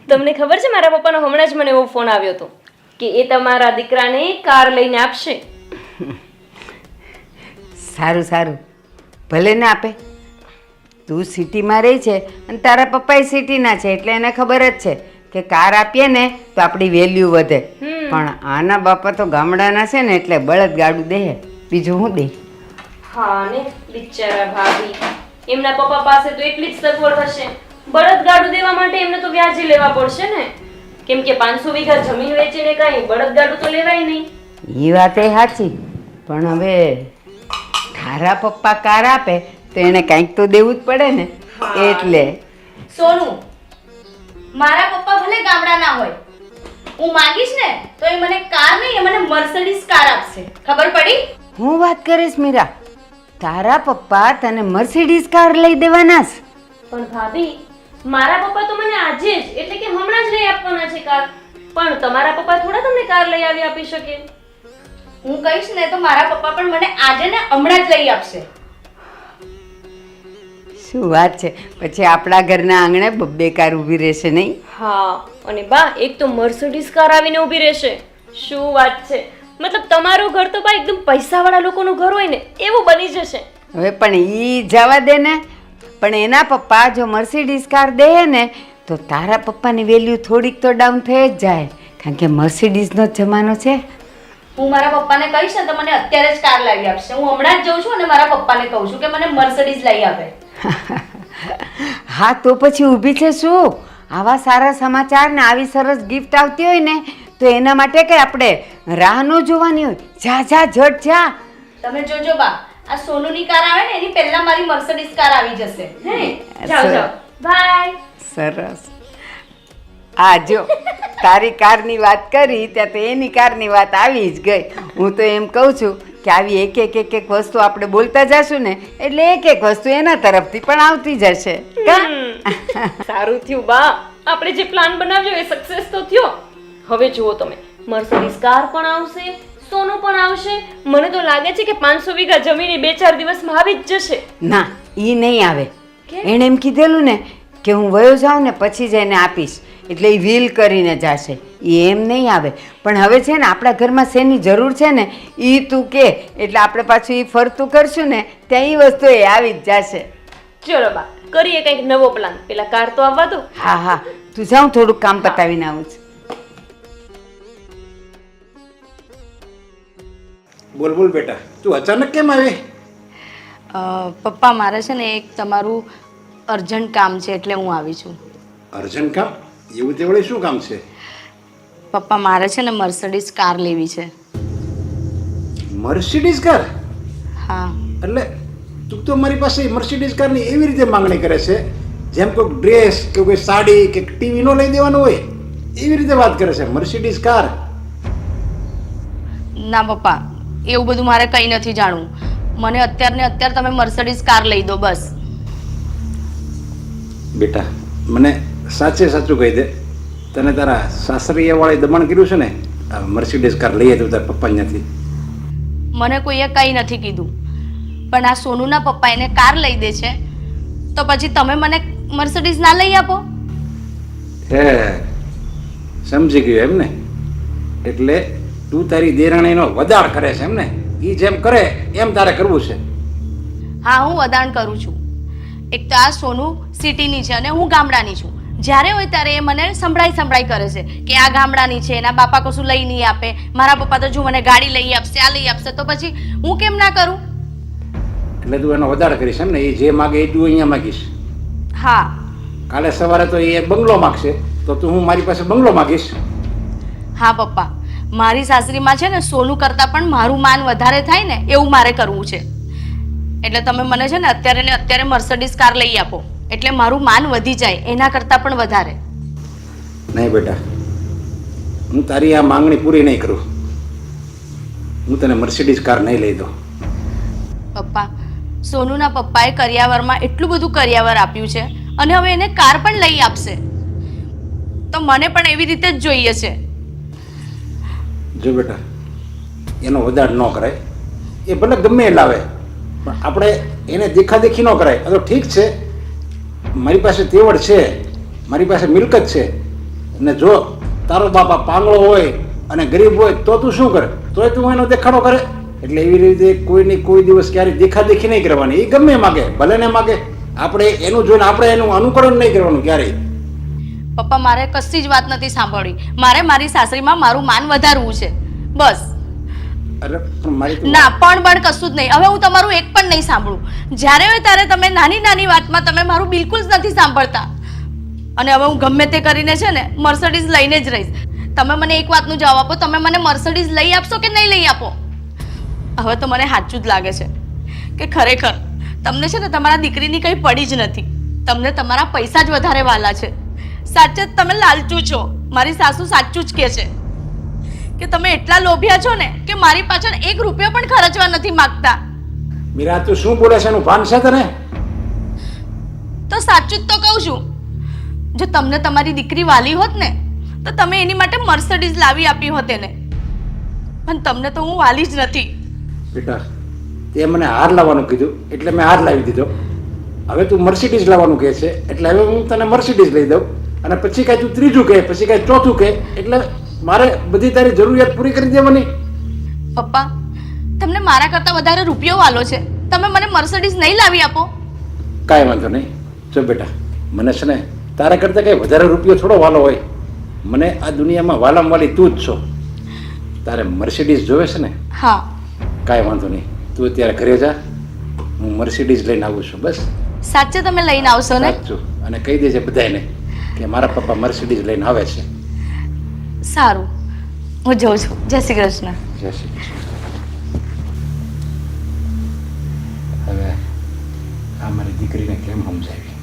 તમને ખબર છે મારા પપ્પાનો હમણાં જ મને એવો ફોન આવ્યો હતો કે એ તમારા દીકરાને કાર લઈને આપશે. સારું સારું, ભલે ને આપે. તું સિટીમાં રહી છે અને તારા પપ્પાએ સિટીના છે એટલે એને ખબર જ છે કે કાર આપીએ ને તો આપણી વેલ્યુ વધે. પણ આના બાપા તો ગામડાના છે ને એટલે બળદ ગાડું દે, બીજું શું દે? હા ને બિચારા ભાભી, એમના પપ્પા પાસે તો એટલી જ સગવડ હશે. બળદ ગાડું દેવા માટે એમને તો વ્યાજે લેવા પડશે ને, કેમ કે 500 વીઘા જમીન વેચીને કાંઈ બળદ ગાડું તો લેવાય નહીં. એ વાત એ સાચી, પણ હવે તારા પપ્પા કાર આપે તો એને કંઈક તો દેવું જ પડે ને. એટલે સોનું, મારા પપ્પા ભલે ગામડાના હોય, હું માંગીશ ને તો એ મને કાર નહીં, એ મને મર્સિડીઝ કાર આપશે. ખબર પડી? હું વાત કરીશ મીરા, તારા પપ્પા તને મર્સિડીઝ કાર લઈ દેવાના છે? પણ ભાભી, મારા પપ્પા તો મને આજે જ એટલે કે હમણાં જ લઈ આપવાના છે કાર. પણ તમારા પપ્પા થોડા તમને કાર લઈ આવી આપી શકે. હું કહીશ ને તો મારા પપ્પા પણ મને આજે ને હમણાં જ લઈ આપશે. શું વાત છે! પછી આપણા ઘરના આંગણે બબ્બે કાર ઊભી રહેશે નહીં? હા, અને બા એક તો મર્સિડીઝ કાર આવીને ઊભી રહેશે. શું વાત છે! મતલબ તમારું ઘર તો બા એકદમ પૈસાવાળા લોકોનું ઘર હોય ને એવું બની જશે. હવે પણ ઈ જવા દે ને. પણ એના પપ્પા જો મર્સિડીઝ કાર દે ને તો તારા પપ્પાની વેલ્યુ થોડીક તો ડાઉન થઈ જ જાય, કારણ કે મર્સિડીઝનો જ જમાનો છે. હું મારા પપ્પાને કહીશ ને તો મને અત્યારે જ કાર લાવી આપશે. હું હમણાં જ જઉં છું અને મારા પપ્પાને કહું છું કે મને મર્સિડીઝ લઈ આપે. હા તો પછી ઊભી છે શું? આવા સારા સમાચાર ને આવી સરસ ગિફ્ટ આવતી હોય ને તો એના માટે કઈ આપણે રાહ ન જોવાની હોય. જા જા ઝટ જા. તમે જોજો બા, આ સોનુની કાર આવે ને એની પહેલા મારી મર્સિડીઝ કાર આવી જશે. જાઓ જાઓ, બાય. સરસ. આ જો તારી કારની વાત કરી ત્યાં તો એની કારની વાત આવી જ ગઈ. હું તો એમ કહું છું કે આવી એક વસ્તુ આપણે બોલતા જશું ને એટલે એક વસ્તુ એના તરફથી પણ આવતી જશે. સારું થયું બા, આપણે જે પ્લાન બનાવ્યો એ સક્સેસ તો થયો. હવે જુઓ તમે, મર્સિડીઝ કાર પણ આવશે, સોનું પણ આવશે. મને તો લાગે છે કે 500 વીઘા જમીન 2-4 દિવસમાં આવી જ જશે. ના, ઈ નહીં આવે. એણે એમ કીધેલું ને કે હું વયો જાઉં ને પછી જ એને આપીશ, એટલે એ વીલ કરીને જશે. એ એમ નહીં આવે. પણ હવે છે ને આપણા ઘરમાં શેની જરૂર છે ને એ તું કે એટલે આપણે પાછું એ ફરતું કરશું ને ત્યાં એ વસ્તુ એ આવી જ જશે. ચલો બા, કરીએ કંઈક નવો પ્લાન. પેલા કાર તો આવવા દો. હા હા, તું જાઉં થોડુંક કામ પતાવીને આવું છું. બોલ બોલ બેટા, તું અચાનક કેમ આવી? પપ્પા મારે છે ને એક તમારું અર્જન્ટ કામ છે એટલે હું આવી છું. અર્જન્ટ કામ? એવું તે વળી શું કામ છે? પપ્પા મારે છે ને મર્સિડીઝ કાર લેવી છે. Mercedes car? હા. એટલે તું તો મારી પાસે મર્સિડીઝ કારની એવી રીતે માંગણી કરે છે જેમ કોઈ ડ્રેસ કે કોઈ સાડી કે ટીવી નો લઈ દેવાનું હોય એવી રીતે વાત કરે છે. Mercedes car? ના પપ્પા, એવું બધું મારે કંઈ નથી જાણવું. મને અત્યારે તમે મર્સિડીઝ કાર લઈ દો બસ. બેટા, મને સાચે સાચું કહી દે, તને તારા સાસરીએ વાળે દબાણ કર્યું છે ને આ મર્સિડીઝ કાર લઈએ તું તારા પપ્પા ત્યાંથી? મને કોઈએ કંઈ નથી કીધું, પણ આ સોનુના પપ્પા એને કાર લઈ દે છે તો પછી તમે મને મર્સિડીઝ ના લઈ આપો? હે, સમજી ગયો એમ ને? એટલે તું તારી દેરાણીનો વધાર કરે છે એમ ને? એ જેમ કરે એમ તારે કરવું છે? હા, હું વદાણ કરું છું. એક તો આ સોનું સિટીની છે અને હું ગામડાની છું. જ્યારે હોય ત્યારે એ મને સંભળાઈ કરે છે કે આ ગામડાની છે, એના બાપા કશું લઈ નહીં આપે, મારા પપ્પા તો જો મને ગાડી લઈ આપશે, આ લઈ આપશે, તો પછી હું કેમ ના કરું? એટલે તું એનો વધાર કરીશ એમ ને? એ જે માગે એ તું અહીંયા માગીશ? હા. કાલે સવારે તો એ બંગલો માગશે તો તું હું મારી પાસે બંગલો માગીશ? હા પપ્પા, મારી સાસરીમાં છે ને સોનું કરતાં પણ મારું માન વધારે થાય ને એવું મારે કરવું છે. એટલે તમે મને છે ને અત્યારે મર્સિડીઝ કાર લઈ આપો એટલે મારું માન વધી જાય એના કરતાં પણ વધારે. નહીં બેટા, હું તારી આ માંગણી પૂરી નહીં કરું. હું તને મર્સિડીઝ કાર નહીં લઈ દઉં. પપ્પા, સોનુના પપ્પાએ કરિયાવરમાં એટલું બધું કરિયાવર આપ્યું છે અને હવે એને કાર પણ લઈ આપશે તો મને પણ એવી રીતે જ જોઈએ છે. જો બેટા, એનો વધાર ન કરાય. એ ભલે ગમે એ લાવે પણ આપણે એને દેખાદેખી ન કરાય. આ તો ઠીક છે, મારી પાસે તેવડ છે, મારી પાસે મિલકત છે, અને જો તારો બાપા પાંગળો હોય અને ગરીબ હોય તો તું શું કરે? તોય તું એનો દેખાડો કરે? એટલે એવી રીતે કોઈની કોઈ દિવસ ક્યારેય દેખાદેખી નહીં કરવાની. એ ગમે માગે, ભલે ને માગે, આપણે એનું જોઈને આપણે એનું અનુકરણ નહીં કરવાનું ક્યારેય. પપ્પા મારે કશી જ વાત નથી સાંભળવી. મારે મારી સાસરીમાં મારું માન વધારવું છે બસ. અરે પણ મારી તો ના પણ કશું જ નહીં. હવે હું તમારું એક પણ નહીં સાંભળું. જ્યારે હોય ત્યારે તમે નાની નાની વાતમાં તમે મારું બિલકુલ જ નથી સાંભળતા. અને હવે હું ગમે તે કરીને છે ને મર્સિડીઝ લઈને જ રહીશ. તમે મને એક વાતનો જવાબ આપો, તમે મને મર્સિડીઝ લઈ આપશો કે નહીં લઈ આપો? હવે તો મને સાચું જ લાગે છે કે ખરેખર તમને છે ને તમારા દીકરીની કંઈ પડી જ નથી. તમને તમારા પૈસા જ વધારે વાલા છે. સાચે જ તમે લાલચુ છો. મારી સાસુ સાચું જ કહે છે કે તમે એટલા લોભિયા છો ને કે મારી પાછળ 1 રૂપિયો પણ ખર્ચવા નથી માંગતા. મીરા તું શું બોલે છે? એનું ભાન છે તને? તો સાચું જ તો કહું છું. જો તમને તમારી દીકરી વાલી હોત ને તો તમે એની માટે મર્સિડીઝ લાવી આપી હોત એને. પણ તમને તો હું વાલી જ નથી. બેટા તે મને હાર લાવવાનું કીધું એટલે મેં હાર લાવી દીધો. હવે તું મર્સિડીઝ લાવવાનું કહે છે એટલે હવે હું તને મર્સિડીઝ લઈ દઉં. અને પછી કાંઈ તું ત્રીજું કહે, પછી કાંઈ ચોથું કહે, એટલે મારે બધી તારી જરૂરિયાત પૂરી કરી દેવાની. પપ્પા તમને મારા કરતાં વધારે રૂપિયો વાલો છે. તમે મને મર્સિડીઝ નહીં લાવી આપો? કાંઈ વાંધો નહીં. જો બેટા મને છે ને તારા કરતાં કંઈ વધારે રૂપિયો થોડો વાલો હોય. મને આ દુનિયામાં વાલામાં વાલી તું જ છો. તારે મર્સિડીઝ જોવે છે ને? હા. કાંઈ વાંધો નહીં, તું અત્યારે ઘરે જા, હું મર્સિડીઝ લઈને આવું છું. બસ સાચે તમે લઈને આવશો ને? સાચું. અને કહી દેજે બધાને કે મારા પપ્પા મર્સિડીઝ લઈને આવે છે. સારું, હું જઉં છું. જય શ્રી કૃષ્ણ. જય શ્રી કૃષ્ણ. હવે આ મારી દીકરીને કેમ સમજાવી?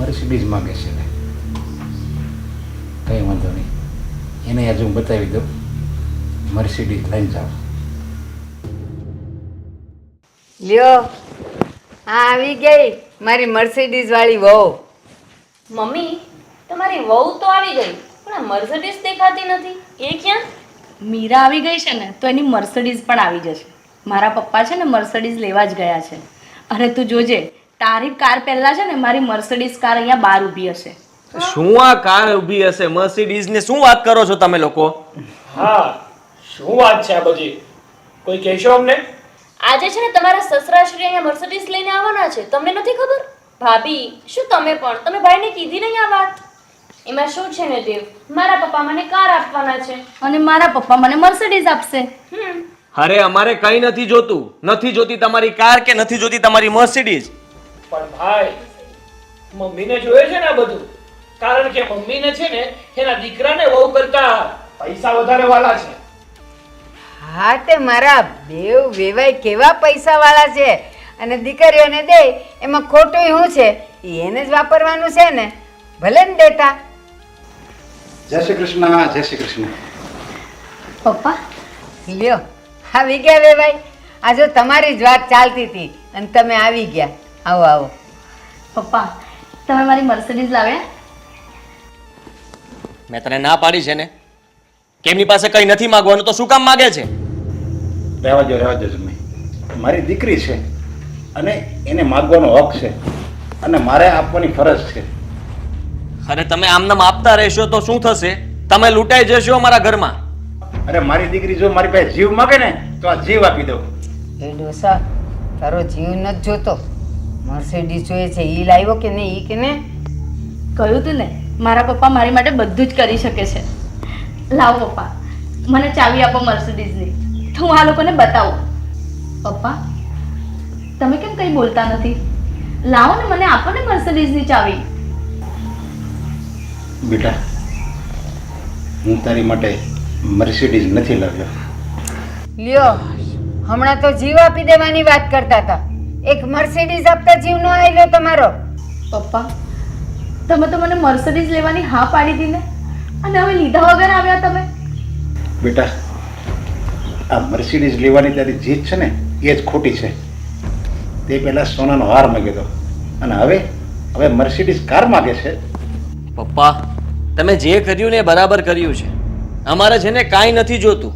મર્સિડીઝ માગે છે ને, કંઈ વાંધો નહીં, એને આજે હું બતાવી દઉં. મર્સિડીઝ લઈને જાઓ. લ્યો આ આવી ગઈ મારી મર્સિડીઝ વાળી વહુ. મમ્મી તમારી વહુ તો આવી ગઈ પણ આ મર્સિડીઝ દેખાતી નથી. એ ક્યાં? મીરા આવી ગઈ છે ને તો એની મર્સિડીઝ પણ આવી જશે. મારા પપ્પા છે ને મર્સિડીઝ લેવા જ ગયા છે. અને તું જોજે તારી કાર પહેલા છે ને મારી મર્સિડીઝ કાર અહીંયા બહાર ઊભી હશે. શું આ કાર ઊભી હશે? મર્સિડીઝ ને શું વાત કરો છો તમે લોકો? હા, શું વાત છે આ બધી? કોઈ કહેશો અમને? આજે છે ને તમારા સસરાશ્રી અહીંયા મર્સિડીઝ લઈને આવવાના છે. તમને નથી ખબર? ભાભી શું તમે ભાઈને કીધી નહીં આ વાત? એમાં શું છે ને દેવ, મારા પપ્પા મને કાર આપવાના છે. અને મારા પપ્પા મને મર્સિડીઝ આપશે. અરે અમારે કઈ નથી જોતું. નથી જોતી તમારી કાર કે નથી જોતી તમારી મર્સિડીઝ. પણ ભાઈ મમ્મીને જોયે છે ને આ બધું, કારણ કે મમ્મીને છે ને એના દીકરાને વહુ કરતા પૈસા વધારે વાલા છે. હા તે મારા બેવ વેવાય કેવા પૈસા વાળા છે. અને દીકરીઓને દે એમાં ખોટું શું છે? એને જ વાપરવાનું છે ને, ભલે ને દેતા. જય શ્રી કૃષ્ણ. જય શ્રી કૃષ્ણ. પપ્પા લ્યો આવી ગયા વેવાય. આ જો તમારી જ વાત ચાલતી હતી અને તમે આવી ગયા. આવો આવો. પપ્પા તમે મારી મર્સિડીઝ લાવ્યા? મેં તને ના પાડી છે ને કે એમની પાસે કઈ નથી માંગવાનું, તો શું કામ માંગે છે? રહેવા દો તમે. મારી દીકરી છે અને એને માગવાનો હક છે અને મારે આપવાની ફરજ છે. અરે તમે આમનામ આપતા રહેશો તો શું થશે? તમે લૂંટાઈ જશો અમારા ઘરમાં. અરે મારી દીકરી જો મારી પાસે જીવ માગે ને તો આ જીવ આપી દઉં. એ ડોસા તારો જીવ નથી જોતો. મર્સિડીઝ જોઈએ છે ઈ લાવ્યો કે નહીં? ઈ કે ને કહ્યું તું ને મારા પપ્પા મારી માટે બધું જ કરી શકે છે. લાવો પપ્પા, મને ચાવી આપો મર્સિડીઝની, તો હું આ લોકોને બતાવું. પપ્પા તમે કેમ કંઈ બોલતા નથી? લાવો ને, મને આપો ને મર્સિડીઝની ચાવી. બેટા હું તારી માટે મર્સિડીઝ નથી લાવ્યો. લ્યો હમણાં તો જીવ આપી દેવાની વાત કરતા હતા. એક મર્સિડીઝ આપતા જીવ ન આવ્યો તમારો. પપ્પા તમે તો મને મર્સિડીઝ લેવાની હા પાડી હતી ને, અને હવે લીધા વગર આવ્યા તમે. બેટા આ મર્સિડીઝ લેવાની તારી જીત છે ને એ જ ખોટી છે. તે પહેલા સોનાનો હાર માગ્યો હતો અને હવે મર્સિડીઝ કાર માગે છે. પપ્પા તમે જે કર્યું ને એ બરાબર કર્યું છે. અમારે છે ને કાંઈ નથી જોતું.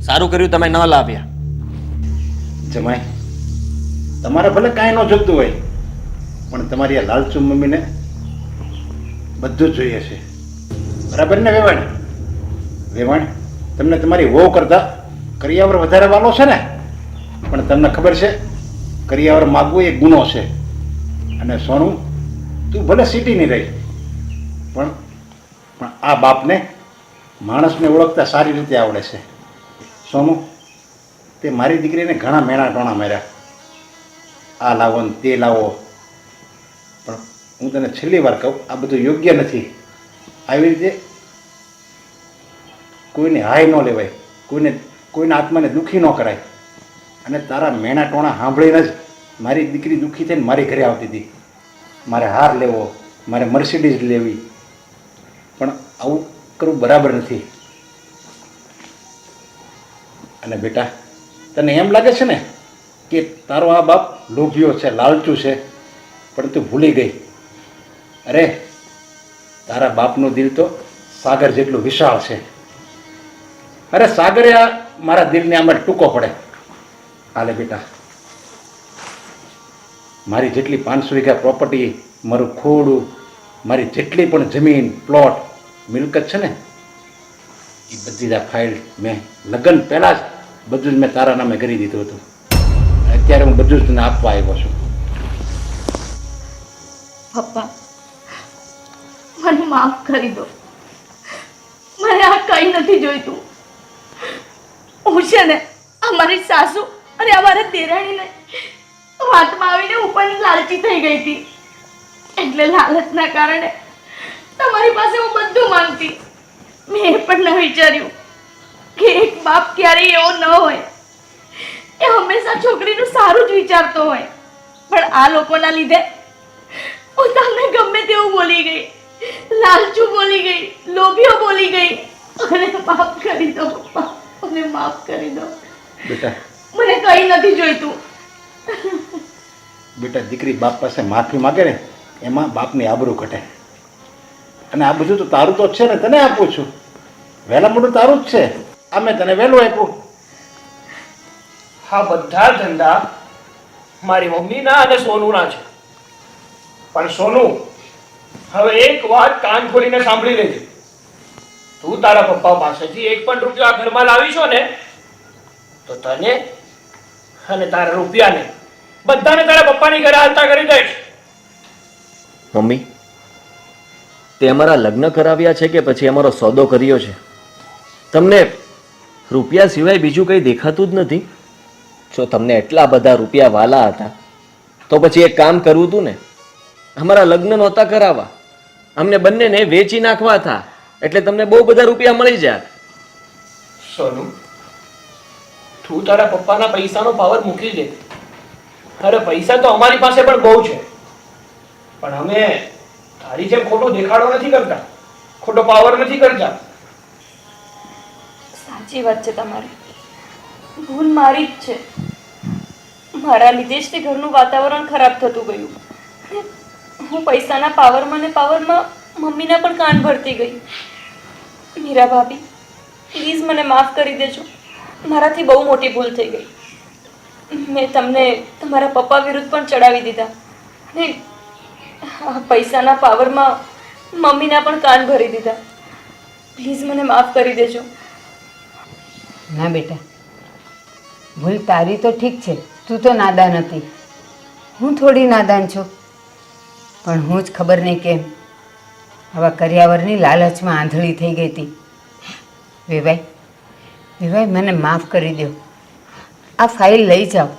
સારું કર્યું તમે ન લાવ્યા. જમાઈ તમારે ભલે કાંઈ ન જોતું હોય પણ તમારી આ લાલચુ મમ્મીને બધું જ જોઈએ છે. બરાબર ને વેવાણ? વેવાણ તમને તમારી વહુ કરતાં કરિયાવર વધારે વાલો છે ને, પણ તમને ખબર છે કરિયાવર માગવું એ ગુનો છે. અને સોનું, તું ભલે સિટીની રહી, પણ પણ આ બાપને માણસને ઓળખતા સારી રીતે આવડે છે. સોનું, તે મારી દીકરીને ઘણા મેણા ટોણા માર્યા, આ લાવો ને તે લાવો, પણ હું તને છેલ્લી વાર કહું, આ બધું યોગ્ય નથી. આવી રીતે કોઈને હાય ન લેવાય, કોઈના આત્માને દુઃખી ન કરાય. અને તારા મેણા ટોણા સાંભળીને જ મારી દીકરી દુઃખી થઈને મારી ઘરે આવતી હતી. મારે હાર લેવો, મારે મર્સિડીઝ લેવી, પણ આવું કરવું બરાબર નથી. અને બેટા, તને એમ લાગે છે ને કે તારો આ બાપ લોભિયો છે, લાલચું છે, પણ તું ભૂલી ગઈ. અરે, તારા બાપનું દિલ તો સાગર જેટલું વિશાળ છે. અરે સાગરે આ મારા દિલને આમાં ટૂંકો પડે. હાલે બેટા, મારી જેટલી 500 વીઘા પ્રોપર્ટી, મારું ખોડું, મારી જેટલી પણ જમીન, પ્લોટ, મિલકત છે ને, એ બધી જ આ ફાઇલ મેં લગ્ન પહેલાં જ બધું જ મેં તારા નામે કરી દીધું હતું. અત્યારે હું બધું જ તને આપવા આવ્યો છું. પપ્પા, મને માફ કરી દો. મને આ કંઈ નથી જોઈતું. હું છે ને અમારી સાસુ અને અમારા દેરાણીને વાતમાં આવીને હું પણ લાલચી થઈ ગઈ હતી. એટલે લાલચના કારણે તમારી પાસે હું બધું માંગતી. મેં એ પણ ન વિચાર્યું કે એક બાપ ક્યારેય એવો ન હોય, એ હંમેશા છોકરીનું સારું જ વિચારતો હોય. પણ આ લોકોના લીધે હું તમને ગમે તેવું બોલી ગઈ, લાલચું બોલી ગઈ, લોભિયો બોલી ગઈ. મને માફ કરી દો પપ્પા, મને માફ કરી દો. બેટા, મને કંઈ નથી જોઈતું. બેટા, દીકરી બાપ પાસે માફી માગે ને એમાં બાપની આબરૂ ઘટે. અને આ બધું તો તારું તો છે ને, તને આપું છું. વહેલા મોટું તારું જ છે. આ મેં તને વહેલું આપ્યું. હા, બધા ધંધા મારી મમ્મીના અને સોનુના છે. પણ સોનુ, હવે એક વાત કાન ખોલીને સાંભળી લેજે. તું તારા પપ્પા પાસેથી 1 પણ રૂપિયો આ ઘરમાં લાવીશો ને, તો તને અને તારા રૂપિયાને બધાને તારા પપ્પાની ઘરે હાલતા કરી દઈશ. મમ્મી, તે અમારા લગ્ન કરાવ્યા છે કે પછી અમારો સોદો કર્યો છે? તમને રૂપિયા સિવાય બીજું કંઈ દેખાતું જ નથી? જો તમને એટલા બધા રૂપિયા વાલા હતા તો પછી એક કામ કરવું હતું ને, અમારા લગ્ન નહોતા કરાવવા, અમને બંનેને વેચી નાખવા હતા, એટલે તમને બહુ બધા રૂપિયા મળી જાય. સોનુ, તું તારા પપ્પાના પૈસાનો પાવર મૂકી દે. અરે, પૈસા તો અમારી પાસે પણ બહુ છે, પણ અમે તારી જેમ ખોટો દેખાડો નથી કરતા, ખોટો પાવર નથી કરતા. સાચી વાત છે તમારી. ભૂલ મારી જ છે. મારા લીધે જ તે ઘરનું વાતાવરણ ખરાબ થતું ગયું. હું પૈસાના પાવરમાં ને પાવરમાં મમ્મીના પણ કાન ભરતી ગઈ. મીરા ભાભી, પ્લીઝ મને માફ કરી દેજો. મારાથી બહુ મોટી ભૂલ થઈ ગઈ. મેં તમને તમારા પપ્પા વિરુદ્ધ પણ ચડાવી દીધા અને પૈસાના પાવરમાં મમ્મીના પણ કાન ભરી દીધા. પ્લીઝ મને માફ કરી દેજો. ના બેટા, ભૂલ તારી તો ઠીક છે, તું તો નાદાન હતી. હું થોડી નાદાન છું, પણ હું જ ખબર નહીં કેમ આવા કર્યાવરની લાલચમાં આંધળી થઈ ગઈ હતી. વેવાઈ, વેવાઈ, મને માફ કરી દો. આ ફાઇલ લઈ જાઓ.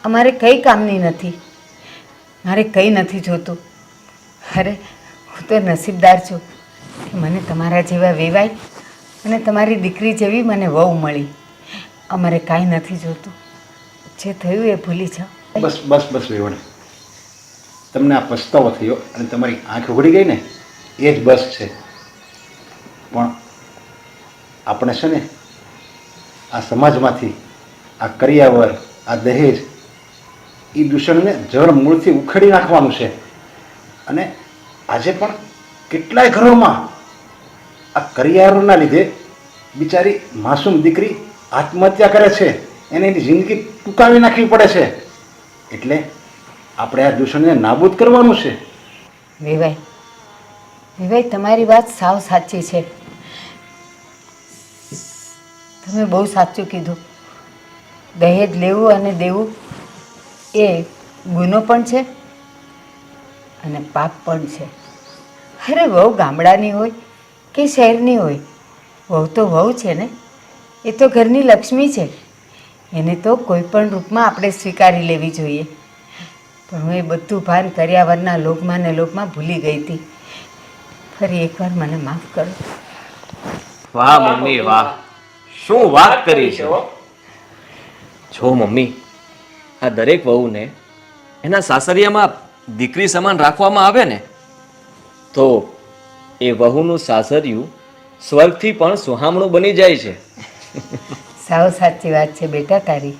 અમારે કંઈ કામની નથી, મારે કંઈ નથી જોતું. અરે, હું તો નસીબદાર છું કે મને તમારા જેવા વેવાઈ અને તમારી દીકરી જેવી મને વહુ મળી. અમારે કાંઈ નથી જોતું. જે થયું એ ભૂલી જાઓ. બસ બસ બસ વેવણ, તમને આ પસ્તાવો થયો અને તમારી આંખ ઉઘડી ગઈ ને, એ જ બસ છે. પણ આપણે છે ને આ સમાજમાંથી આ કરિયાવર, આ દહેજ, એ દૂષણને જળ મૂળથી ઉખેડી નાખવાનું છે. અને આજે પણ કેટલાય ઘરોમાં આ કરિયાવરના લીધે બિચારી માસૂમ દીકરી આત્મહત્યા કરે છે, એને એની જિંદગી ટૂંકાવી નાખવી પડે છે. એટલે આપણે આ દૂષણને નાબૂદ કરવાનું છે. વેવાઈ, વેવાઈ, તમારી વાત સાવ સાચી છે. તમે બહુ સાચું કીધું. દહેજ લેવું અને દેવું એ ગુનો પણ છે અને પાપ પણ છે. અરે વહુ ગામડાની હોય કે શહેરની હોય, વહુ તો વહુ છે ને, એ તો ઘરની લક્ષ્મી છે. એને તો કોઈ પણ રૂપમાં આપણે સ્વીકારી લેવી જોઈએ. પણ હું એ બધું ભાન કર્યા વરના લોભમાં ને લોભમાં ભૂલી ગઈ હતી. ફરી એકવાર મને માફ કરો. વાહ મમ્મી વાહ, શું વાત કરી છે. જો મમ્મી, આ દરેક વહુને એના સાસરિયામાં દીકરી સમાન રાખવામાં આવે ને તો એ વહુનું સાસરિયું સ્વર્ગથી પણ સુહામણું બની જાય છે. સાવ સાચી વાત છે બેટા તારી.